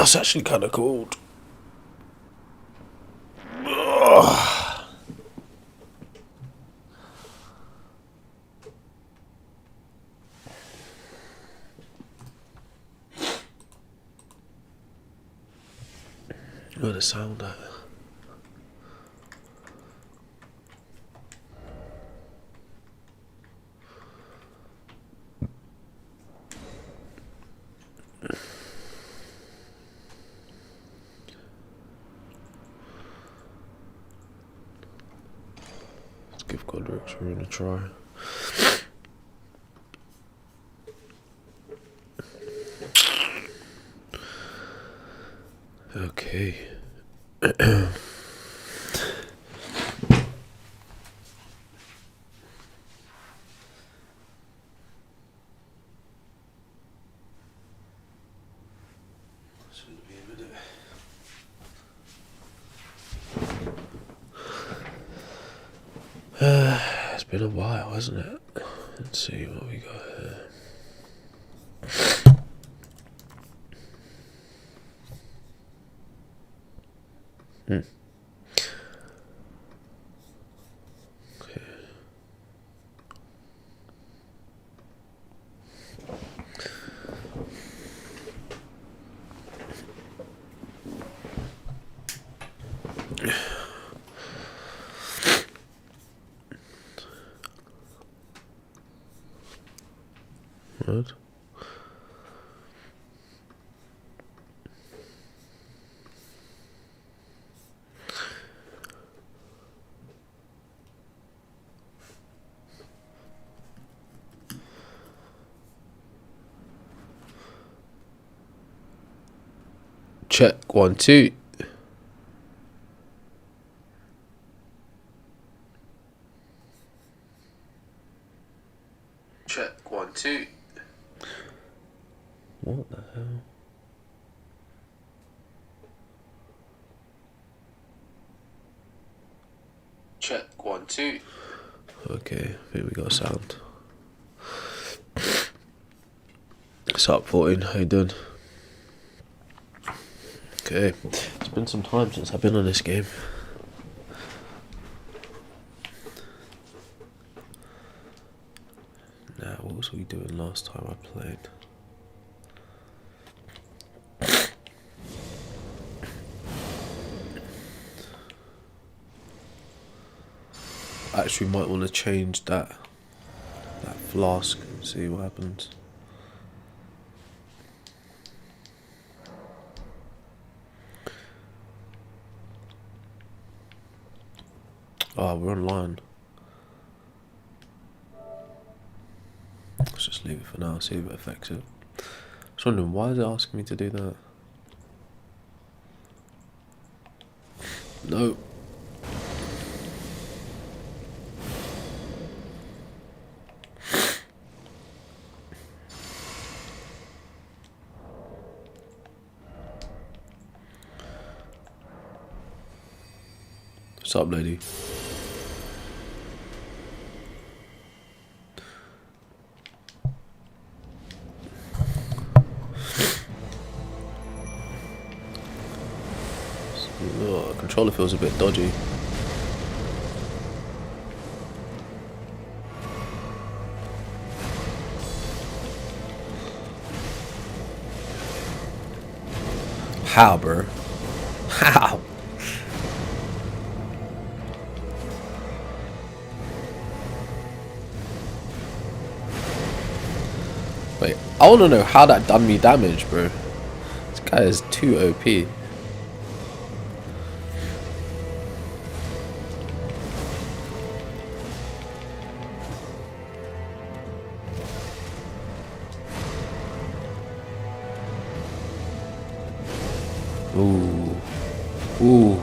That's actually kind of cold. Ugh. What a sound that. Let's give Godric's Rune a try. Okay. It's been a while, hasn't it? Let's see what we got here. Okay. What? Check 1 2. Check 1 2. What the hell? Check 1 2. Okay, I think we got a sound. What's up, 14? How you doing? Okay, it's been some time since I've been on this game. Now, what was we doing last time I played? I actually might want to change that flask and see what happens. Oh, we're online. Let's just leave it for now, see if it affects it. I was wondering, why is it asking me to do that? No. What's up, lady? Oh, the controller feels a bit dodgy. How, bro? How? Wait, I want to know how that done me damage, bro. This guy is too OP. Ooh. Ooh.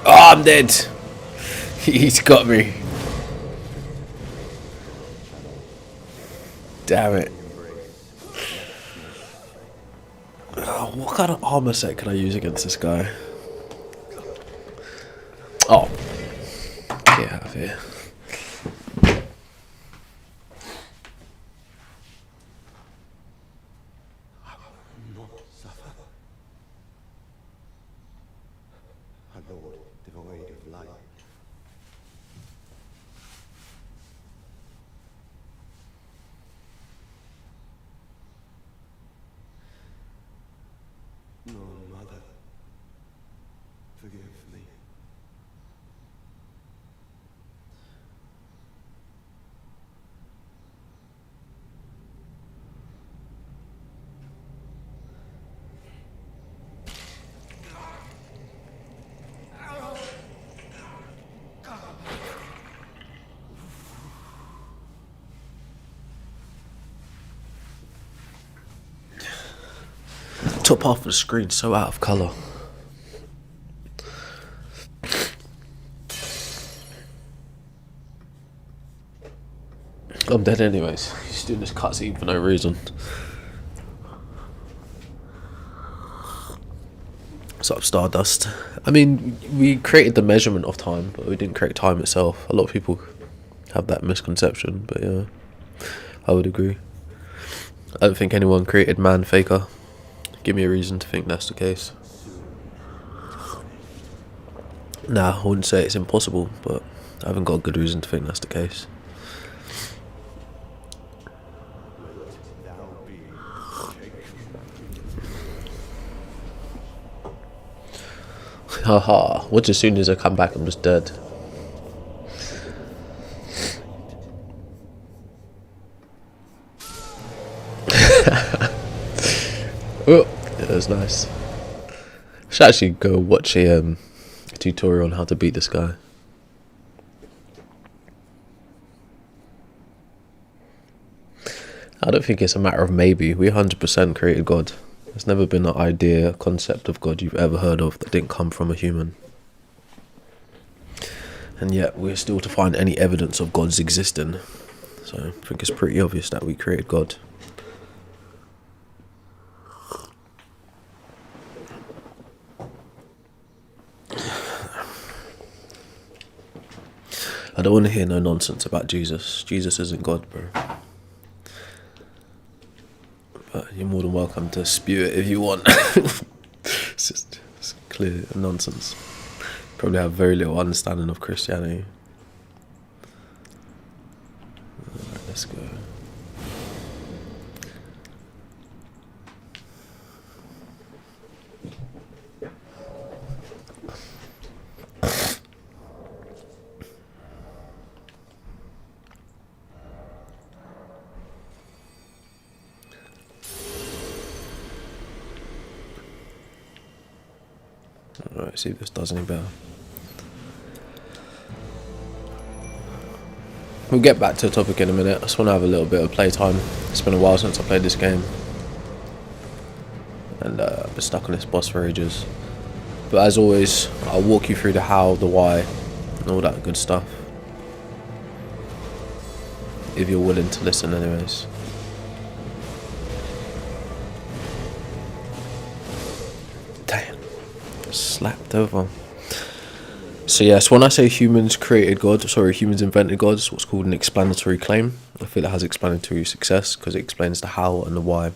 Oh, I'm dead. He's got me. Damn it. Oh, what kind of armor set can I use against this guy? Oh. Get out of here. A lord devoid of light. No, mother, forgive me. Top half of the screen so out of colour. I'm dead anyways. He's doing this cutscene for no reason. What's up, Stardust? I mean, we created the measurement of time, but we didn't create time itself. A lot of people have that misconception, but yeah, I would agree. I don't think anyone created Man Faker. Give me a reason to think that's the case. Nah, I wouldn't say it's impossible, but I haven't got a good reason to think that's the case. Haha, watch as soon as I come back I'm just dead. Oh, yeah, that was nice. I should actually go watch a tutorial on how to beat this guy. I don't think it's a matter of maybe. We 100% created God. There's never been an idea, a concept of God you've ever heard of that didn't come from a human. And yet we're still to find any evidence of God's existing. So I think it's pretty obvious that we created God. I don't want to hear no nonsense about Jesus. Jesus isn't God, bro. But you're more than welcome to spew it if you want. It's clear nonsense. Probably have very little understanding of Christianity. Alright, let's go. Alright, see if this does any better. We'll get back to the topic in a minute. I just want to have a little bit of playtime. It's been a while since I played this game. And I've been stuck on this boss for ages. But as always, I'll walk you through the how, the why, and all that good stuff. If you're willing to listen anyways. Damn. Slapped over. So yes, when I say humans invented God, it's what's called an explanatory claim. I feel it has explanatory success because it explains the how and the why,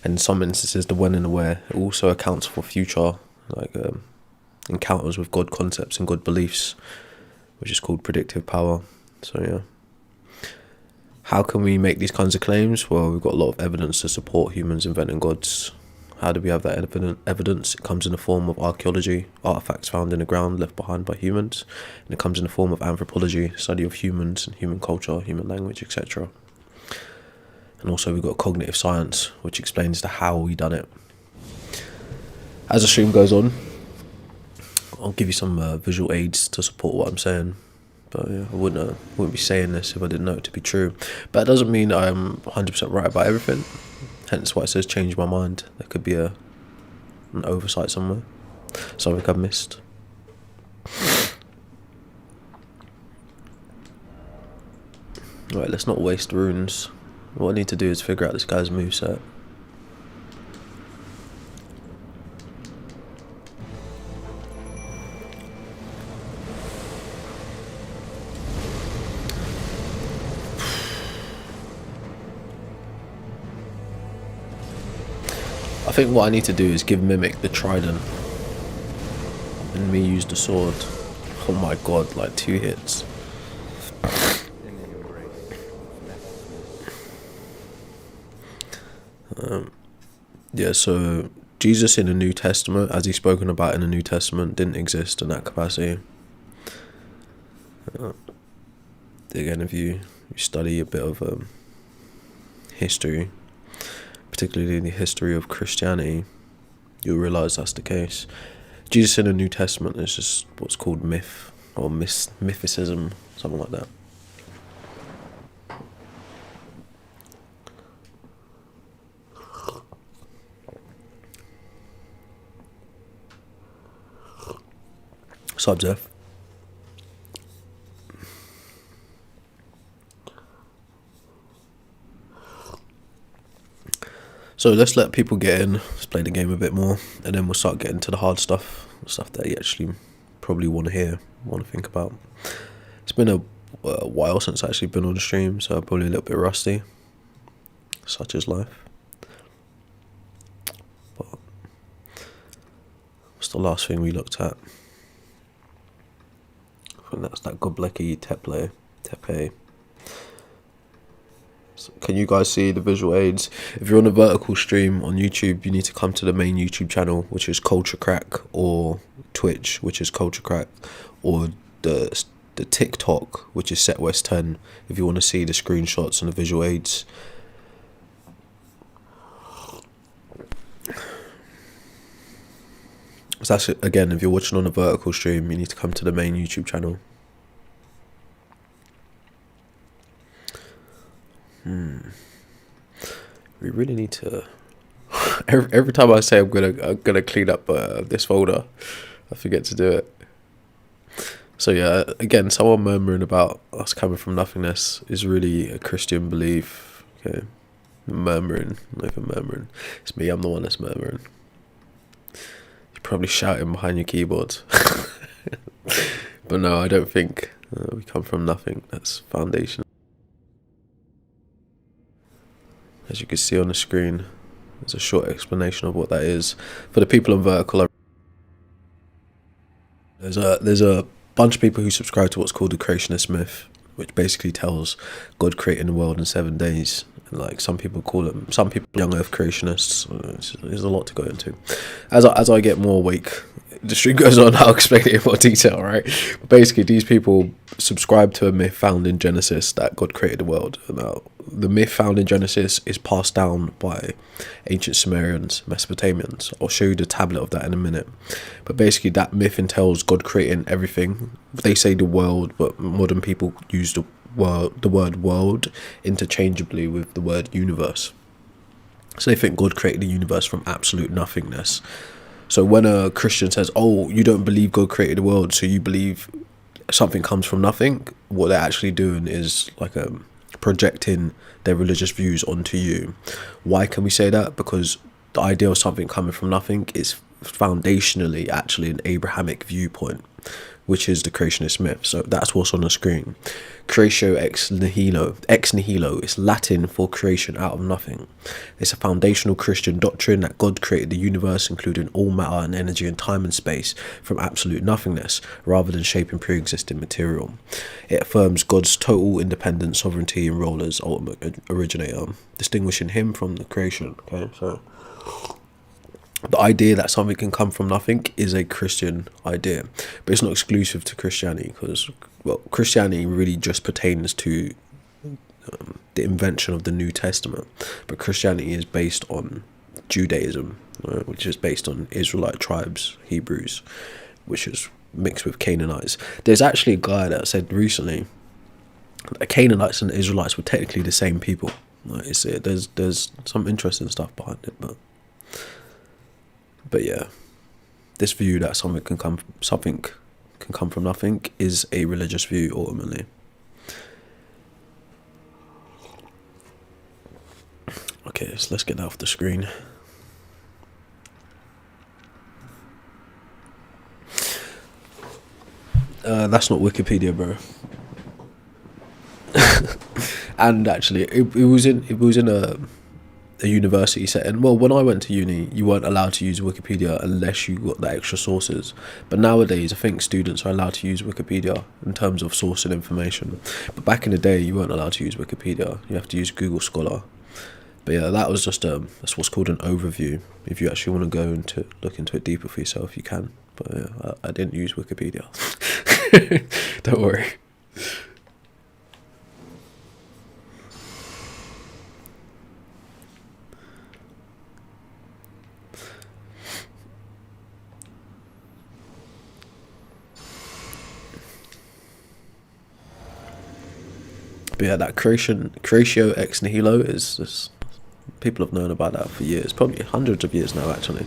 and in some instances the when and the where. It also accounts for future encounters with God concepts and God beliefs, which is called predictive power. So yeah, how can we make these kinds of claims? Well, we've got a lot of evidence to support humans inventing gods. How do we have that evidence? It comes in the form of archaeology, artifacts found in the ground left behind by humans, and it comes in the form of anthropology, study of humans and human culture, human language, etc. And also we've got cognitive science, which explains the how we done it. As the stream goes on, I'll give you some visual aids to support what I'm saying. But yeah, I wouldn't be saying this if I didn't know it to be true. But that doesn't mean I'm 100% right about everything. Hence why it says change my mind. There could be an oversight somewhere. Something I've missed. Right, let's not waste runes. What I need to do is figure out this guy's moveset. I think what I need to do is give Mimic the trident and me use the sword. Oh my god, like 2 hits. In the embrace of Mephisto. Yeah, so Jesus in the New Testament, as he's spoken about in the New Testament, didn't exist in that capacity. Again, if you study a bit of history, particularly the history of Christianity, you'll realise that's the case. Jesus in the New Testament is just what's called myth, or mythicism, something like that. Sub Zeph. So let's let people get in, let's play the game a bit more, and then we'll start getting to the hard stuff that you actually probably want to hear, want to think about. It's been a while since I've actually been on the stream, so I'm probably a little bit rusty. Such is life. But what's the last thing we looked at? I think that's that Göbekli Tepe. Can you guys see the visual aids? If you're on a vertical stream on YouTube, you need to come to the main YouTube channel, which is Culture Crack, or Twitch, which is Culture Crack, or the TikTok, which is SetWest10, if you want to see the screenshots and the visual aids. So that's it. Again, if you're watching on a vertical stream, you need to come to the main YouTube channel. We really need to. Every time I say I'm gonna clean up this folder, I forget to do it. So yeah, again, someone murmuring about us coming from nothingness is really a Christian belief. Okay, murmuring, not even murmuring. It's me. I'm the one that's murmuring. You're probably shouting behind your keyboard. But no, I don't think we come from nothing. That's foundation. As you can see on the screen, there's a short explanation of what that is. For the people on vertical, there's a bunch of people who subscribe to what's called the creationist myth, which basically tells God creating the world in 7 days. And like some people young earth creationists. There's a lot to go into. As I get more awake, the stream goes on, I'll explain it in more detail, right? But basically, these people subscribe to a myth found in Genesis that God created the world. Now, the myth found in Genesis is passed down by ancient Sumerians, Mesopotamians. I'll show you the tablet of that in a minute. But basically, that myth entails God creating everything. They say the world, but modern people use the word world interchangeably with the word universe. So they think God created the universe from absolute nothingness. So when a Christian says, oh, you don't believe God created the world, so you believe something comes from nothing, what they're actually doing is like projecting their religious views onto you. Why can we say that? Because the idea of something coming from nothing is foundationally actually an Abrahamic viewpoint, which is the creationist myth. So that's what's on the screen. Creatio ex nihilo is Latin for creation out of nothing. It's a foundational Christian doctrine that God created the universe, including all matter and energy and time and space, from absolute nothingness, rather than shaping pre-existing material. It affirms God's total independent sovereignty and role as ultimate originator, distinguishing him from the creation. Okay, so the idea that something can come from nothing is a Christian idea, but it's not exclusive to Christianity, because, well, Christianity really just pertains to the invention of the New Testament, but Christianity is based on Judaism, which is based on Israelite tribes, Hebrews, which is mixed with Canaanites. There's actually a guy that said recently that Canaanites and Israelites were technically the same people. There's some interesting stuff behind it, but yeah, this view that something can come from nothing is a religious view ultimately. Okay, so let's get that off the screen. That's not Wikipedia, bro. And actually, it was in a university setting. Well, when I went to uni, you weren't allowed to use Wikipedia unless you got the extra sources. But nowadays, I think students are allowed to use Wikipedia in terms of sourcing information. But back in the day, you weren't allowed to use Wikipedia. You have to use Google Scholar. But yeah, that was just that's what's called an overview. If you actually want to go into look into it deeper for yourself, you can. But yeah, I didn't use Wikipedia. Don't worry. But yeah, that creatio ex nihilo is people have known about that for years, probably hundreds of years now, actually.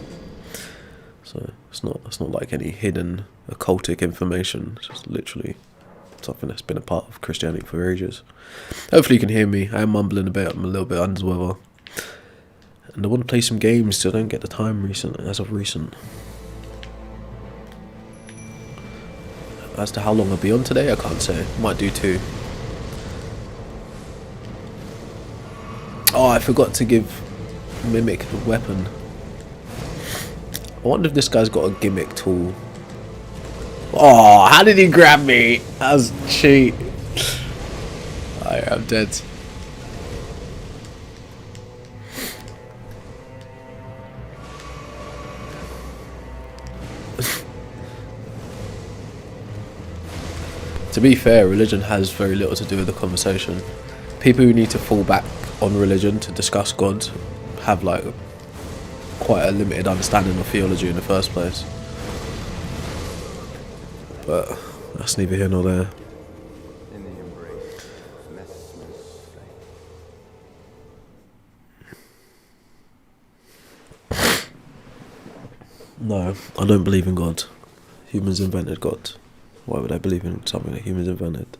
So it's not like any hidden occultic information. It's just literally something that's been a part of Christianity for ages. Hopefully you can hear me. I am mumbling a bit. I'm a little bit under the weather, and I want to play some games, so I don't get the time as of recent. As to how long I'll be on today, I can't say. Might do 2. Oh, I forgot to give Mimic the weapon. I wonder if this guy's got a gimmick tool. Oh, how did he grab me? That was cheat. I'm dead. To be fair, religion has very little to do with the conversation. People who need to fall back on religion to discuss God have like quite a limited understanding of theology in the first place. But that's neither here nor there. In the embrace of Messmer's flame. No, I don't believe in God. Humans invented God. Why would I believe in something that humans invented?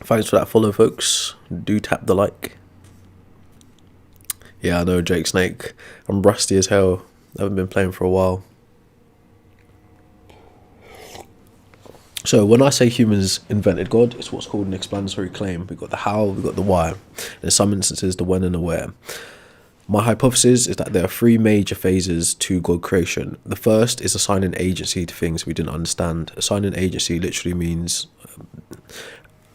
Thanks for that follow, folks. Do tap the like. Yeah, I know, Jake Snake. I'm rusty as hell. I haven't been playing for a while. So when I say humans invented God, it's what's called an explanatory claim. We've got the how, we've got the why. In some instances, the when and the where. My hypothesis is that there are 3 major phases to God creation. The first is assigning agency to things we didn't understand. Assigning agency literally means,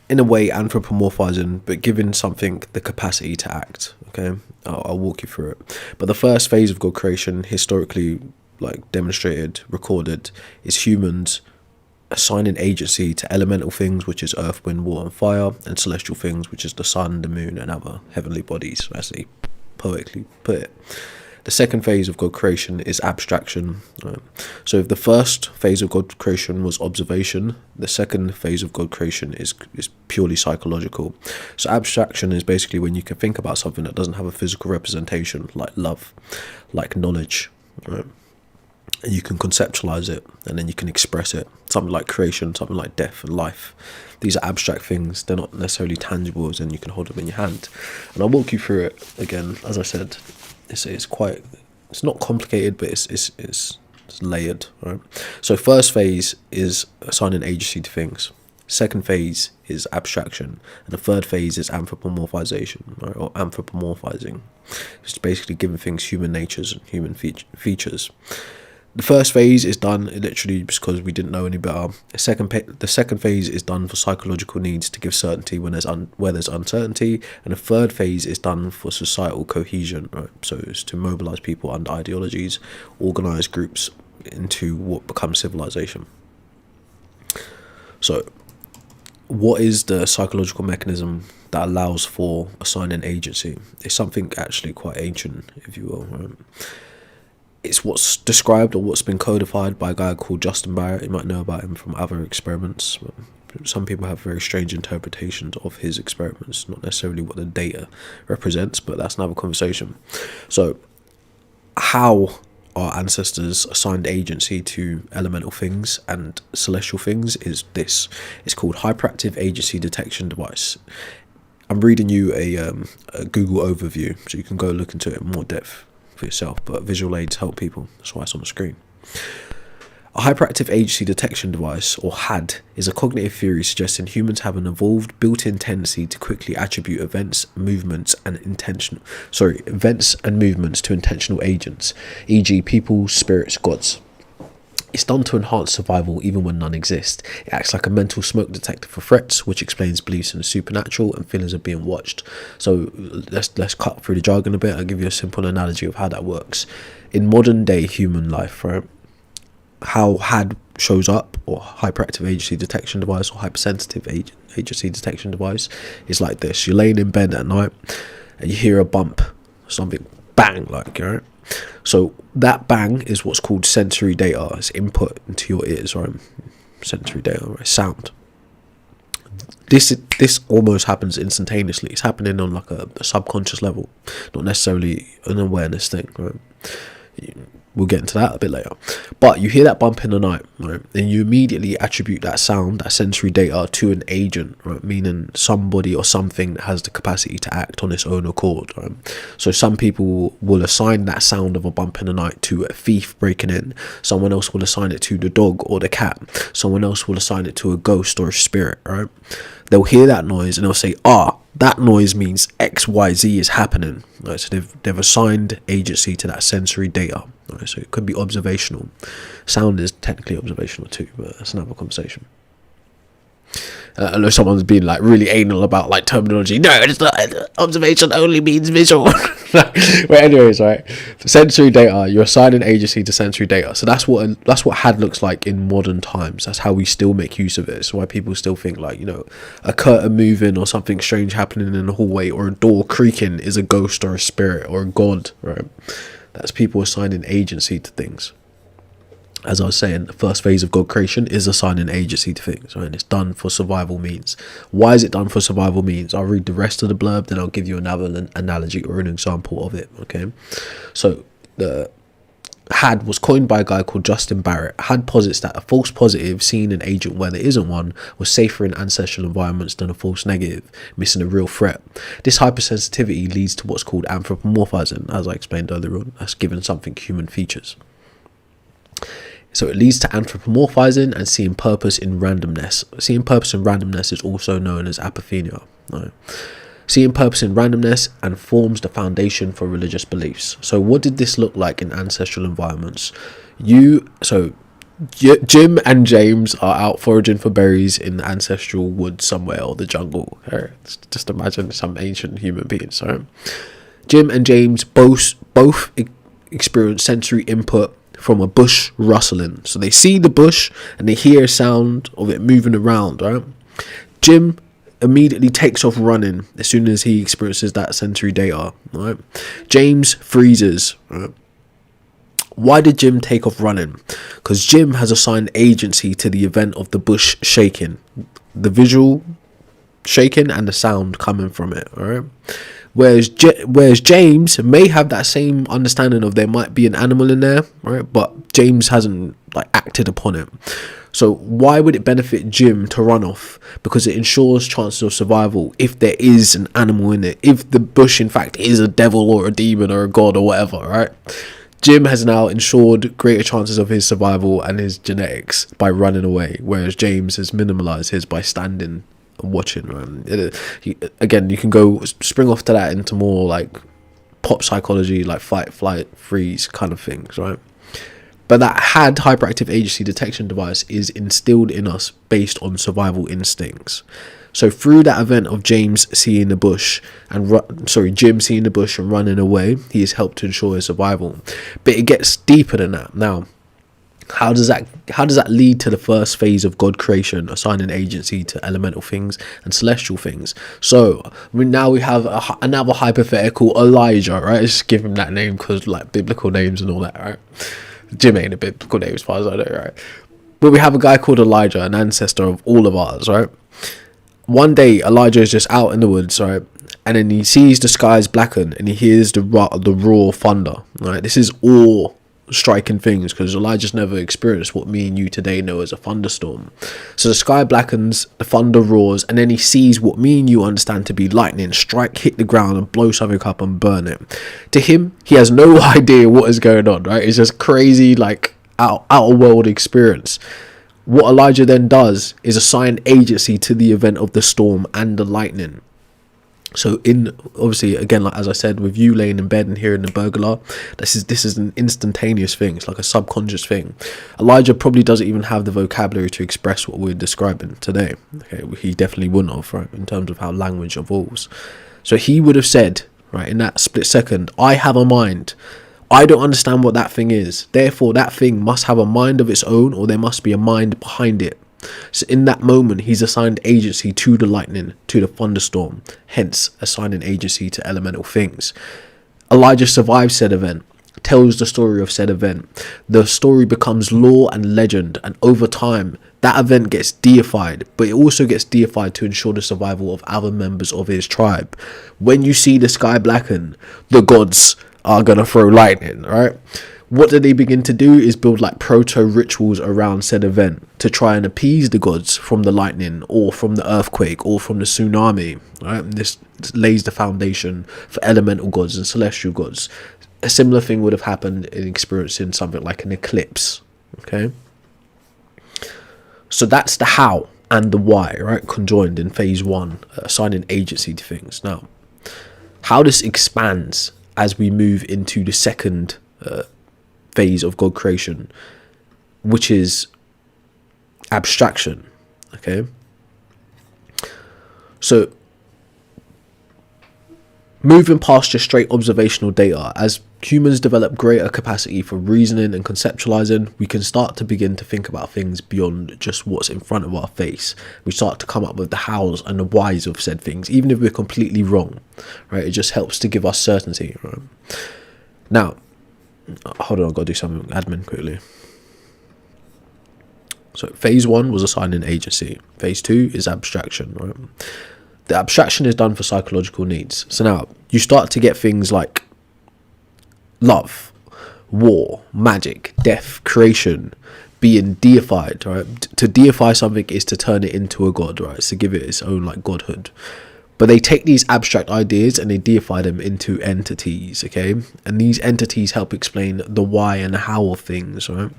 in a way, anthropomorphizing, but giving something the capacity to act. Okay, I'll walk you through it. But the first phase of God creation, historically, like demonstrated, recorded, is humans assigning agency to elemental things, which is earth, wind, water, and fire, and celestial things, which is the sun, the moon, and other heavenly bodies, as they poetically put it. The second phase of God creation is abstraction. So if the first phase of God creation was observation, the second phase of God creation is purely psychological. So abstraction is basically when you can think about something that doesn't have a physical representation, like love, like knowledge, right? And you can conceptualize it, and then you can express it. Something like creation, something like death and life. These are abstract things. They're not necessarily tangible, as in you can hold them in your hand. And I'll walk you through it again. As I said, it's not complicated, but it's layered. Right? So first phase is assigning agency to things. Second phase is abstraction, and the third phase is anthropomorphization, right? Or anthropomorphizing. It's basically giving things human natures and human features. The first phase is done literally because we didn't know any better. The second phase is done for psychological needs to give certainty where there's uncertainty, and the third phase is done for societal cohesion. Right? So it's to mobilize people under ideologies, organize groups into what becomes civilization. So, what is the psychological mechanism that allows for assigning agency? It's something actually quite ancient, if you will. Right? It's what's described or what's been codified by a guy called Justin Barrett. You might know about him from other experiments. Some people have very strange interpretations of his experiments, not necessarily what the data represents, but that's another conversation. So how our ancestors assigned agency to elemental things and celestial things is this. It's called hyperactive agency detection device. I'm reading you a Google overview, so you can go look into it in more depth for yourself, but visual aids help people. That's why it's on the screen. A hyperactive agency detection device, or HAD, is a cognitive theory suggesting humans have an evolved built-in tendency to quickly attribute events and movements to intentional agents, e.g. people, spirits, gods. It's done to enhance survival even when none exist. It acts like a mental smoke detector for threats, which explains beliefs in the supernatural and feelings of being watched. So let's cut through the jargon a bit. I'll give you a simple analogy of how that works. In modern day human life, right, how HAD shows up, or hyperactive agency detection device, or hypersensitive agency detection device, is like this. You're laying in bed at night and you hear a bump, something bang, like, right? So that bang is what's called sensory data. It's input into your ears, right? Sensory data, right? Sound. This almost happens instantaneously. It's happening on like a subconscious level, not necessarily an awareness thing, right? We'll get into that a bit later. But you hear that bump in the night, right? And you immediately attribute that sound, that sensory data, to an agent, right? Meaning somebody or something that has the capacity to act on its own accord, right? So some people will assign that sound of a bump in the night to a thief breaking in. Someone else will assign it to the dog or the cat. Someone else will assign it to a ghost or a spirit, right? They'll hear that noise and they'll say, that noise means XYZ is happening. Right? So they've assigned agency to that sensory data. Right? So it could be observational. Sound is technically observational too, but that's another conversation. I know someone's been like really anal about like terminology. No, it's not. Observation only means visual. But anyways, right? Sensory data. You're assigning agency to sensory data. So that's what HAD looks like in modern times. That's how we still make use of it. It's why people still think like, you know, a curtain moving or something strange happening in the hallway or a door creaking is a ghost or a spirit or a god, right? That's people assigning agency to things. As I was saying, the first phase of God creation is assigning agency to things, right? And it's done for survival means. Why is it done for survival means? I'll read the rest of the blurb, then I'll give you another analogy or an example of it, okay? So the HAD was coined by a guy called Justin Barrett. HAD posits that a false positive, seeing an agent where there isn't one, was safer in ancestral environments than a false negative, missing a real threat. This hypersensitivity leads to what's called anthropomorphizing, as I explained earlier on. That's giving something human features. So it leads to anthropomorphizing and seeing purpose in randomness. Seeing purpose in randomness is also known as apophenia. Right? Seeing purpose in randomness and forms the foundation for religious beliefs. So what did this look like in ancestral environments? Jim and James are out foraging for berries in the ancestral woods somewhere, or the jungle. Just imagine some ancient human beings. Right? Jim and James both experience sensory input from a bush rustling. So they see the bush and they hear a sound of it moving around, right? Jim immediately takes off running as soon as he experiences that sensory data, right? James freezes, right? Why did Jim take off running? Because Jim has assigned agency to the event of the bush shaking, the visual shaking and the sound coming from it, all right? Whereas James may have that same understanding of there might be an animal in there, right? But James hasn't like acted upon it. So why would it benefit Jim to run off? Because it ensures chances of survival if there is an animal in it. If the bush in fact is a devil or a demon or a god or whatever, right? Jim has now ensured greater chances of his survival and his genetics by running away, whereas James has minimalized his by standing and watching. Again, you can go spring off to that into more like pop psychology, like fight, flight, freeze kind of things, right? But that HAD, hyperactive agency detection device, is instilled in us based on survival instincts. So through that event of Jim seeing the bush and running away, he has helped to ensure his survival. But it gets deeper than that. Now, how does that lead to the first phase of God creation, assigning agency to elemental things and celestial things? So now we have another hypothetical, Elijah, right? Just give him that name because like biblical names and all that, right? Jim ain't a biblical name as far as I know, right? But we have a guy called Elijah, an ancestor of all of ours, right? One day Elijah is just out in the woods, right? And then he sees the skies blacken and he hears the roar of thunder, right? This is awe striking things, because Elijah's never experienced what me and you today know as a thunderstorm. So the sky blackens, the thunder roars, and then he sees what me and you understand to be lightning strike, hit the ground, and blow something up and burn it. To him, he has no idea what is going on, right? It's just crazy, like outer world experience. What Elijah then does is assign agency to the event of the storm and the lightning. So obviously, again, like as I said, with you laying in bed and hearing the burglar, this is an instantaneous thing. It's like a subconscious thing. Elijah probably doesn't even have the vocabulary to express what we're describing today. Okay, he definitely wouldn't have, right, in terms of how language evolves. So he would have said, right, in that split second, I have a mind. I don't understand what that thing is. Therefore, that thing must have a mind of its own, or there must be a mind behind it. So in that moment, he's assigned agency to the lightning, to the thunderstorm, hence assigning agency to elemental things. Elijah survives said event, tells the story of said event. The story becomes lore and legend, and over time, that event gets deified, but it also gets deified to ensure the survival of other members of his tribe. When you see the sky blacken, the gods are going to throw lightning, right? What do they begin to do is build like proto rituals around said event to try and appease the gods from the lightning or from the earthquake or from the tsunami, right? And this lays the foundation for elemental gods and celestial gods. A similar thing would have happened in experiencing something like an eclipse, okay? So that's the how and the why, right? Conjoined in phase one, assigning agency to things. Now, how this expands as we move into the second phase of God creation, which is abstraction. Okay, so moving past just straight observational data, as humans develop greater capacity for reasoning and conceptualizing, we can start to begin to think about things beyond just what's in front of our face. We start to come up with the hows and the whys of said things, even if we're completely wrong, right? It just helps to give us certainty, right? Now, hold on, I've got to do some admin quickly. So phase one was assigning agency. Phase two is abstraction, right? The abstraction is done for psychological needs. So now you start to get things like love, war, magic, death, creation being deified, right? To deify something is to turn it into a god, right? It's to give it its own like godhood. But they take these abstract ideas and they deify them into entities, okay? And these entities help explain the why and the how of things, right?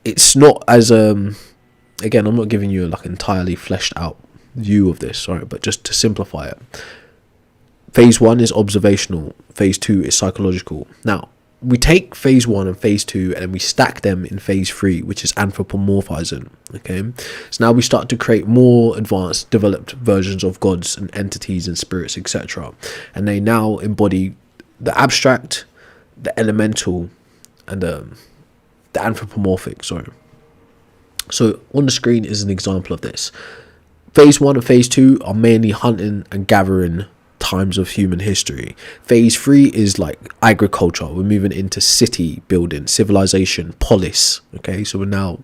It's not as again, I'm not giving you like entirely fleshed out view of this, right? But just to simplify it, phase one is observational, phase two is psychological. Now, we take phase one and phase two and we stack them in phase three, which is anthropomorphizing, okay? So now we start to create more advanced, developed versions of gods and entities and spirits, etc. And they now embody the abstract, the elemental, and the anthropomorphic, sorry. So on the screen is an example of this. Phase one and phase two are mainly hunting and gathering times of human history. Phase three is like agriculture. We're moving into city building, civilization, polis. Okay, so we're now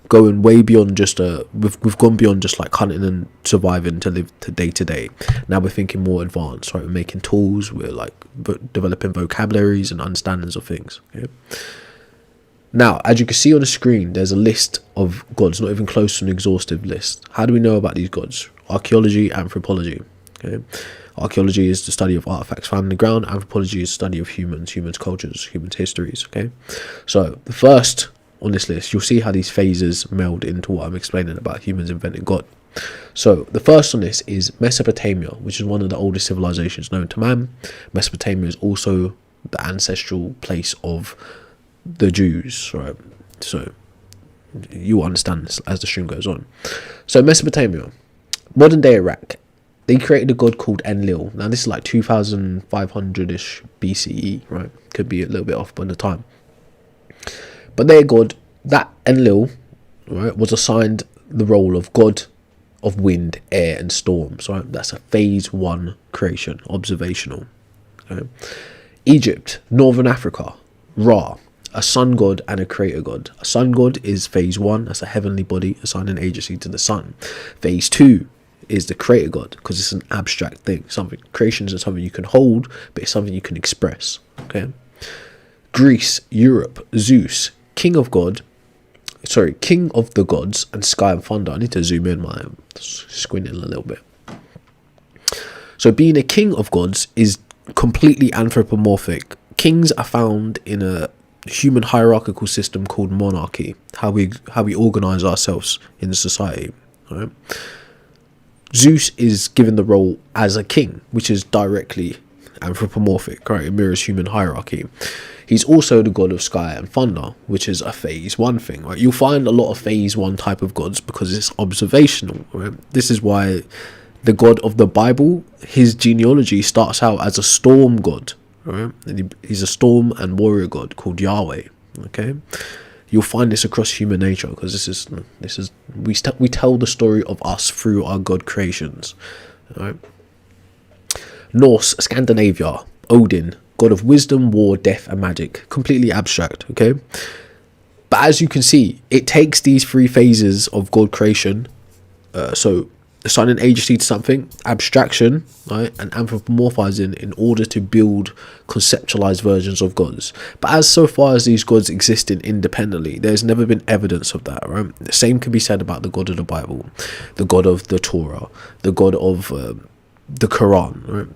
going way beyond just we've gone beyond just like hunting and surviving to live to day. Now we're thinking more advanced, right? We're making tools. We're like developing vocabularies and understandings of things. Okay. Now, as you can see on the screen, there's a list of gods, not even close to an exhaustive list. How do we know about these gods? Archaeology, anthropology. Okay. Archaeology is the study of artifacts found in the ground. Anthropology is the study of humans cultures, humans histories. Okay. So the first on this list, you'll see how these phases meld into what I'm explaining about humans inventing God. So the first on this is Mesopotamia, which is one of the oldest civilizations known to man. Mesopotamia is also the ancestral place of the Jews, right? So you understand this as the stream goes on. So Mesopotamia, modern day Iraq, they created a god called Enlil. Now this is like 2500-ish BCE, right? Could be a little bit off by the time. But their god, that Enlil, right, was assigned the role of god of wind, air and storms, right? That's a phase one creation, observational. Okay. Egypt, Northern Africa, Ra, a sun god and a creator god. A sun god is phase one, that's a heavenly body assigning agency to the sun. Phase two is the creator god, because it's an abstract thing. Something creation isn't something you can hold, but it's something you can express. Okay. Greece, Europe, Zeus, king of the gods, and sky and thunder. I need to zoom in, my squinting a little bit. So being a king of gods is completely anthropomorphic. Kings are found in a human hierarchical system called monarchy, how we organize ourselves in the society, right? Zeus is given the role as a king, which is directly anthropomorphic, right? It mirrors human hierarchy. He's also the god of sky and thunder, which is a phase 1 thing, right? You'll find a lot of phase 1 type of gods because it's observational, right? This is why the god of the Bible, his genealogy starts out as a storm god, right? He's a storm and warrior god called Yahweh. Okay, you'll find this across human nature because this is we tell the story of us through our god creations. Right? Norse, Scandinavia, Odin, god of wisdom, war, death, and magic. Completely abstract. Okay, but as you can see, it takes these 3 phases of god creation. So assigning agency to something, abstraction, right, and anthropomorphizing in order to build conceptualized versions of gods. But as so far as these gods existed independently, there's never been evidence of that, right? The same can be said about the god of the Bible, the god of the Torah, the god of the Quran, right?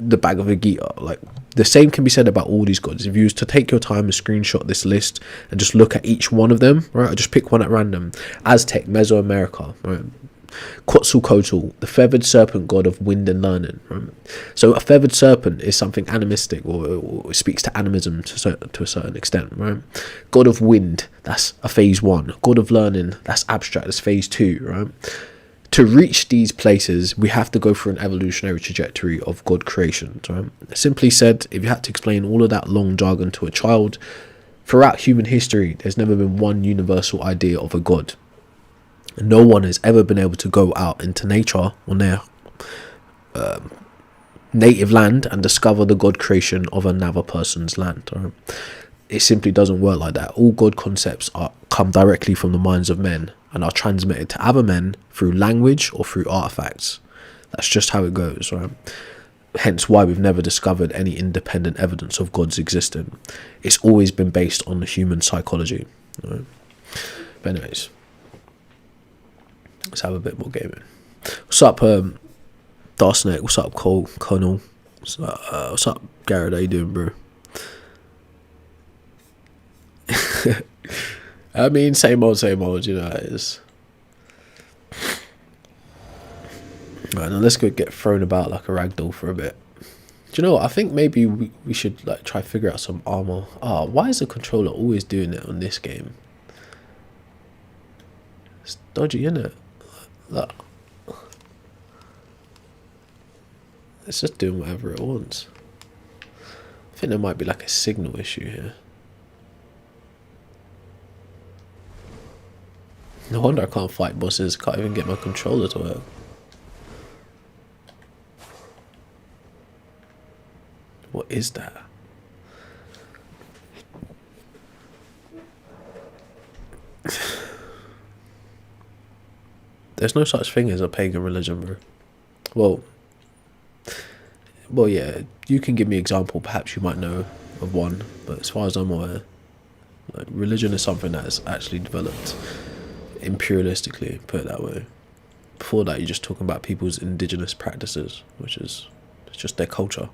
The Bhagavad Gita. Like, the same can be said about all these gods. If you was to take your time and screenshot this list and just look at each one of them, right, or just pick one at random. Aztec, Mesoamerica, right? Quetzalcoatl, the feathered serpent god of wind and learning, right? So a feathered serpent is something animistic, or speaks to animism to a certain extent, right? God of wind, that's a phase 1. God of learning, that's abstract, that's phase 2, right? To reach these places, we have to go through an evolutionary trajectory of god creation, right? Simply said, if you had to explain all of that long jargon to a child, throughout human history, there's never been one universal idea of a god. No one has ever been able to go out into nature on their native land and discover the god creation of another person's land. Right? It simply doesn't work like that. All god concepts come directly from the minds of men and are transmitted to other men through language or through artifacts. That's just how it goes, right? Hence why we've never discovered any independent evidence of gods existing. It's always been based on the human psychology. Right? But anyways, let's have a bit more gaming. What's up, Darsnake? What's up, Connell? What's up, Garrett? How you doing, bro? I mean, same old, you know how it is. Right, now let's go get thrown about like a ragdoll for a bit. Do you know what? I think maybe we should like try figure out some armor. Why is the controller always doing it on this game? It's dodgy, isn't it? Look. It's just doing whatever it wants. I think there might be like a signal issue here. No wonder I can't fight bosses. Can't even get my controller to work. What is that? There's no such thing as a pagan religion, bro. Well, yeah. You can give me an example. Perhaps you might know of one. But as far as I'm aware, like, religion is something that is actually developed imperialistically, put it that way. Before that, you're just talking about people's indigenous practices, which is it's just their culture.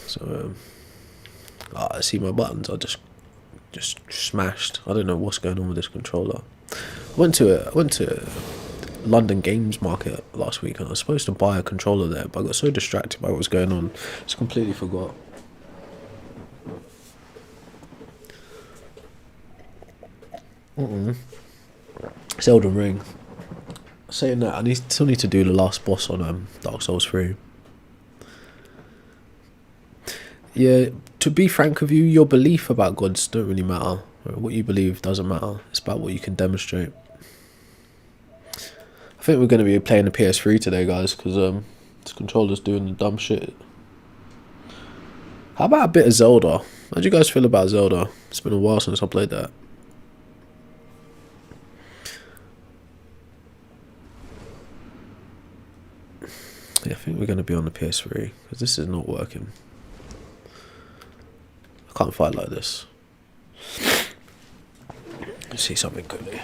So, I see my buttons are just smashed. I don't know what's going on with this controller. I went to London Games Market last week and I was supposed to buy a controller there, but I got so distracted by what was going on, just completely forgot. It's Elden Ring. Saying that, I still need to do the last boss on Dark Souls 3. Yeah, to be frank with you, your belief about gods don't really matter. What you believe doesn't matter. It's about what you can demonstrate. I think we're going to be playing the PS3 today, guys, because this controller's doing the dumb shit. How about a bit of Zelda? How do you guys feel about Zelda? It's been a while since I played that. Yeah, I think we're going to be on the PS3 because this is not working. I can't fight like this. Let's see something quickly.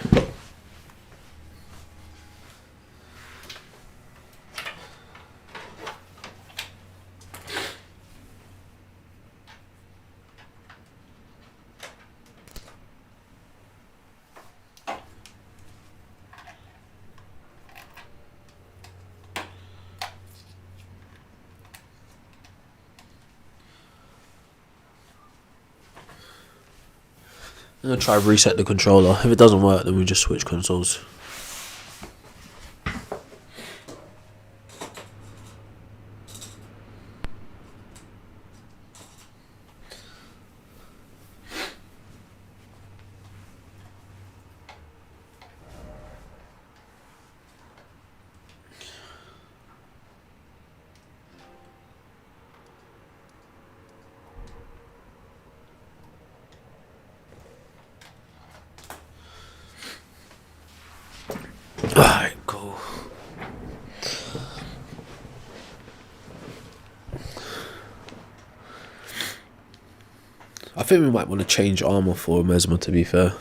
I'm going to try reset the controller. If it doesn't work, then we just switch consoles. Alright, cool. I think we might want to change armor for Mesmer, to be fair.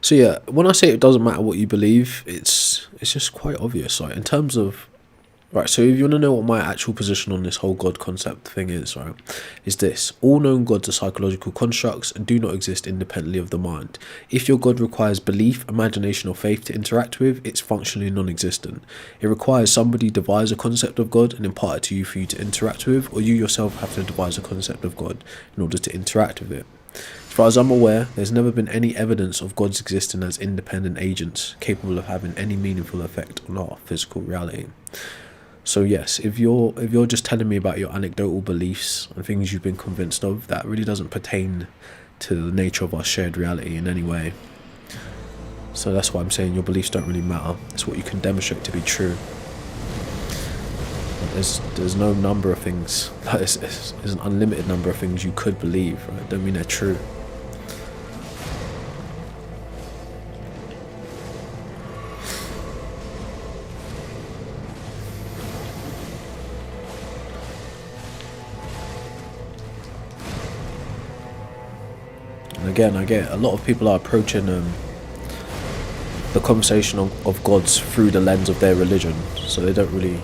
So yeah, when I say it doesn't matter what you believe, it's just quite obvious. Like in terms of, right, so if you want to know what my actual position on this whole God concept thing is, right, is this: all known gods are psychological constructs and do not exist independently of the mind. If your God requires belief, imagination or faith to interact with, it's functionally non-existent. It requires somebody devise a concept of God and impart it to you for you to interact with, or you yourself have to devise a concept of God in order to interact with it. As far as I'm aware, there's never been any evidence of gods existing as independent agents capable of having any meaningful effect on our physical reality. So yes, if you're just telling me about your anecdotal beliefs and things you've been convinced of, that really doesn't pertain to the nature of our shared reality in any way. So that's why I'm saying your beliefs don't really matter. It's what you can demonstrate to be true. There's no number of things. There's an unlimited number of things you could believe, right? Don't mean they're true. And again, I get a lot of people are approaching the conversation of gods through the lens of their religion, so they don't really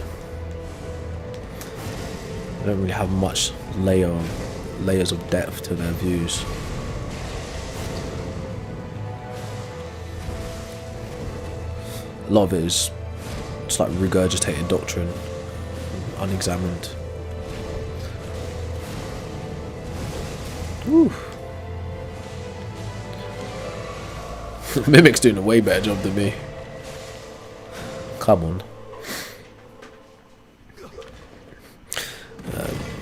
have much layers of depth to their views. A lot of it is just like regurgitated doctrine, unexamined. Woo. Mimic's doing a way better job than me. Come on.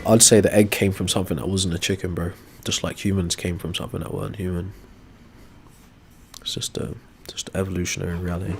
I'd say the egg came from something that wasn't a chicken, bro. Just like humans came from something that weren't human. It's just evolutionary reality.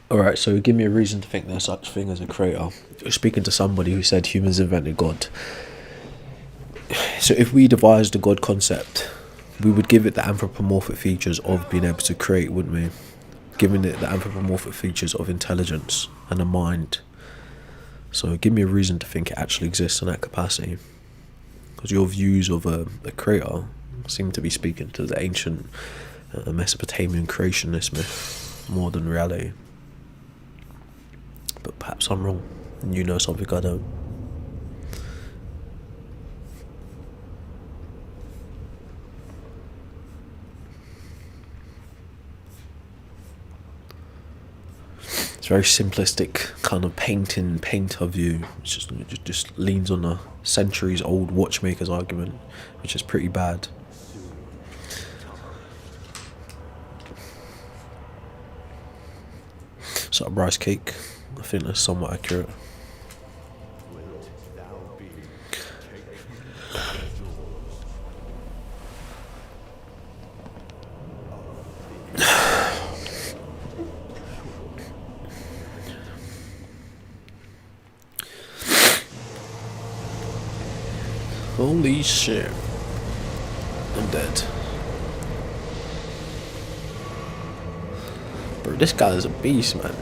Alright, so give me a reason to think there's such thing as a creator. You're speaking to somebody who said humans invented God. So if we devised a God concept, we would give it the anthropomorphic features of being able to create, wouldn't we? Giving it the anthropomorphic features of intelligence and a mind. So give me a reason to think it actually exists in that capacity. Because your views of a creator seem to be speaking to the ancient Mesopotamian creationist myth more than reality. But perhaps I'm wrong, and you know something I don't. It's very simplistic kind of painter view. It just leans on a centuries old watchmaker's argument, which is pretty bad. So rice cake, I think that's somewhat accurate. Wilt thou Holy shit. I'm dead. Bro, this guy is a beast, man.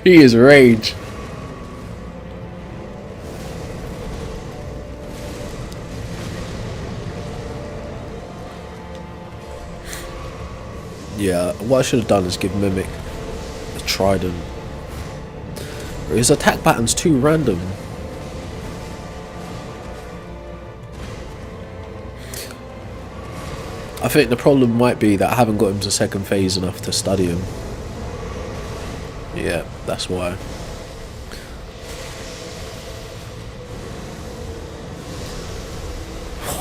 He is rage. Yeah, what I should have done is give Mimic a trident. His attack pattern's too random. I think the problem might be that I haven't got him to second phase enough to study him. Yeah, that's why.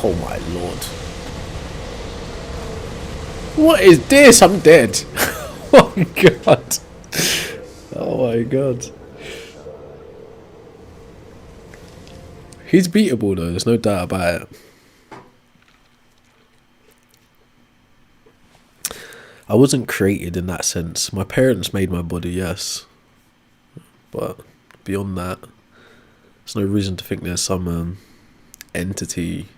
Oh my lord. What is this? I'm dead. Oh my god. Oh my god. He's beatable though, there's no doubt about it. I wasn't created in that sense. My parents made my body, yes. But beyond that, there's no reason to think there's some entity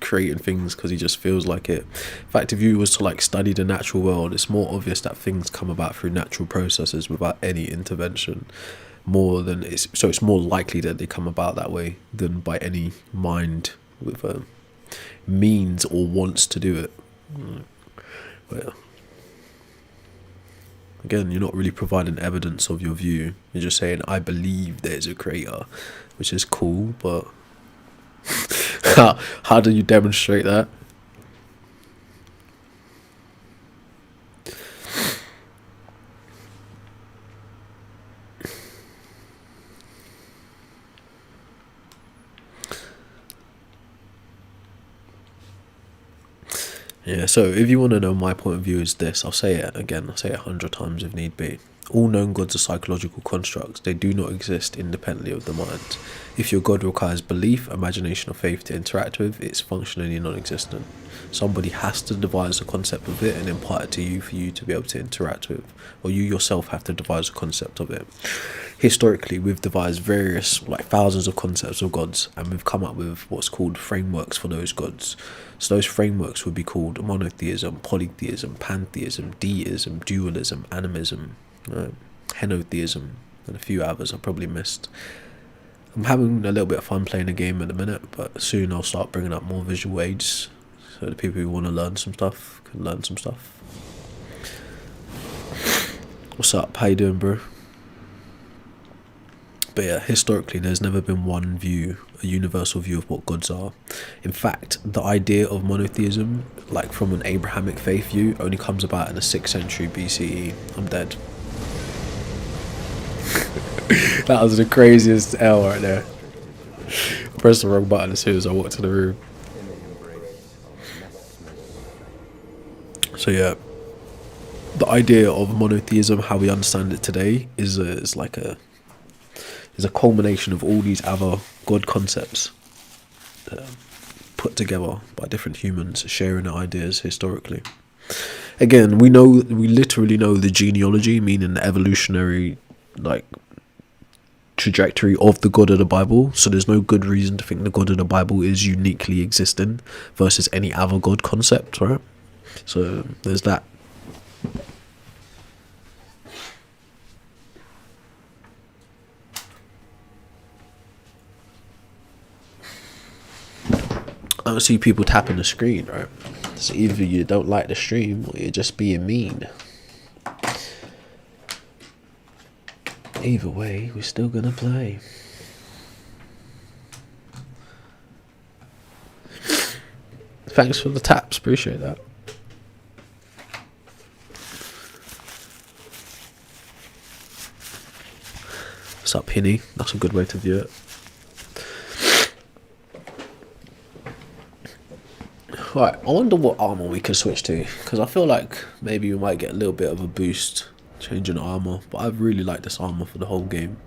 creating things because he just feels like it. In fact, if you was to like study the natural world, it's more obvious that things come about through natural processes without any intervention. It's more likely that they come about that way than by any mind with means or wants to do it. But yeah. Again, you're not really providing evidence of your view. You're just saying, I believe there's a creator, which is cool, but how do you demonstrate that? Yeah, so if you want to know my point of view is this, I'll say it again, I'll say it 100 times if need be. All known gods are psychological constructs. They do not exist independently of the mind. If your god requires belief, imagination or faith to interact with, it's functionally non-existent. Somebody has to devise a concept of it and impart it to you for you to be able to interact with, or you yourself have to devise a concept of it. Historically, we've devised various, like thousands of concepts of gods, and we've come up with what's called frameworks for those gods. So those frameworks would be called monotheism, polytheism, pantheism, deism, dualism, animism, henotheism, and a few others I probably missed. I'm having a little bit of fun playing the game at the minute, but soon I'll start bringing up more visual aids so the people who want to learn some stuff can learn some stuff. What's up? How you doing, bro? But yeah, historically there's never been one view, a universal view of what gods are. In fact, the idea of monotheism, like from an Abrahamic faith view, only comes about in the 6th century BCE. I'm dead. That was the craziest L right there. I pressed the wrong button as soon as I walked to the room. So yeah, the idea of monotheism, how we understand it today, is a culmination of all these other god concepts put together by different humans sharing their ideas historically. Again, we literally know the genealogy, meaning the evolutionary trajectory of the God of the Bible, so there's no good reason to think the God of the Bible is uniquely existing versus any other God concept, right? So there's that. I don't see people tapping the screen, right? So either you don't like the stream or you're just being mean. Either way, we're still gonna play. Thanks for the taps, appreciate that. What's up, Hinny? That's a good way to view it. Right, I wonder what armor we can switch to, because I feel like maybe we might get a little bit of a boost changing armor, but I really like this armor for the whole game.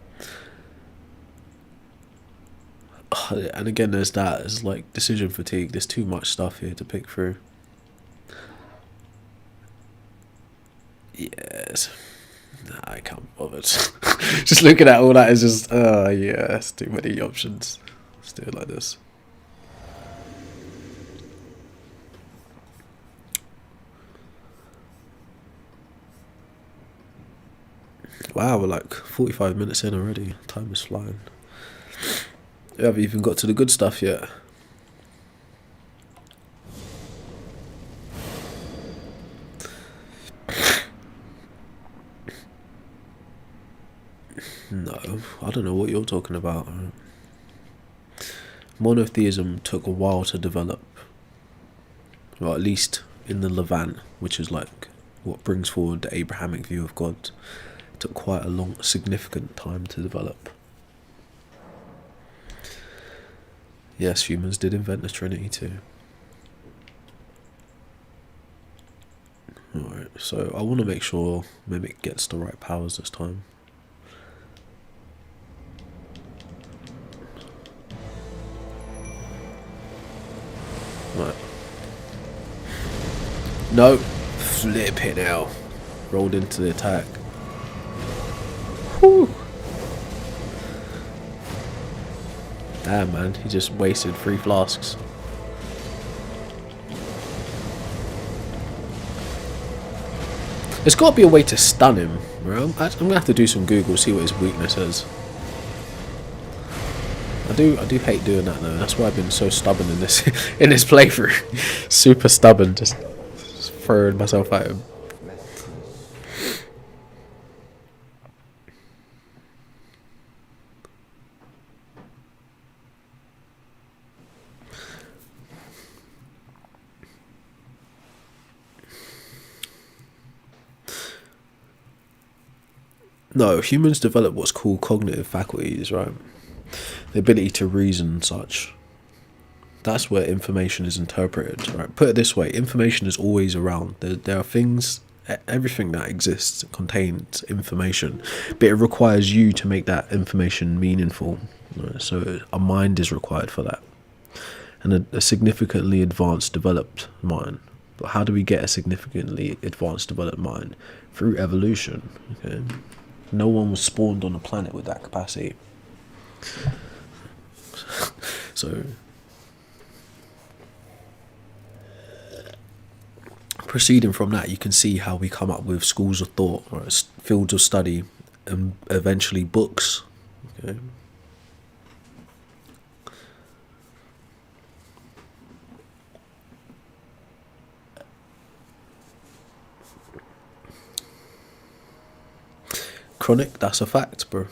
And again, there's like decision fatigue. There's too much stuff here to pick through. Yes. Nah, I can't be bothered. Just looking at all that is just, yeah, it's too many options. Let's do it like this. Wow, we're like 45 minutes in already. Time is flying. We haven't even got to the good stuff yet. No, I don't know what you're talking about. Monotheism took a while to develop. Well, at least in the Levant, which is like what brings forward the Abrahamic view of God. It took quite a long, significant time to develop. Yes, humans did invent the Trinity too. Alright, so I want to make sure Mimic gets the right powers this time. Right. No. Flip it now. Rolled into the attack. Whew. Damn, man. He just wasted 3 flasks. There's got to be a way to stun him, bro. I'm going to have to do some Google, see what his weakness is. I do hate doing that though. That's why I've been so stubborn in this in this playthrough. Super stubborn, just throwing myself at him. No, humans develop what's called cognitive faculties, right? The ability to reason and such. That's where information is interpreted, right? Put it this way, information is always around. There are things, everything that exists contains information, but it requires you to make that information meaningful. Right? So a mind is required for that. And a significantly advanced developed mind. But how do we get a significantly advanced developed mind? Through evolution, okay? No one was spawned on a planet with that capacity. So, proceeding from that, you can see how we come up with schools of thought, or fields of study, and eventually books. Okay. Chronic, that's a fact, bro.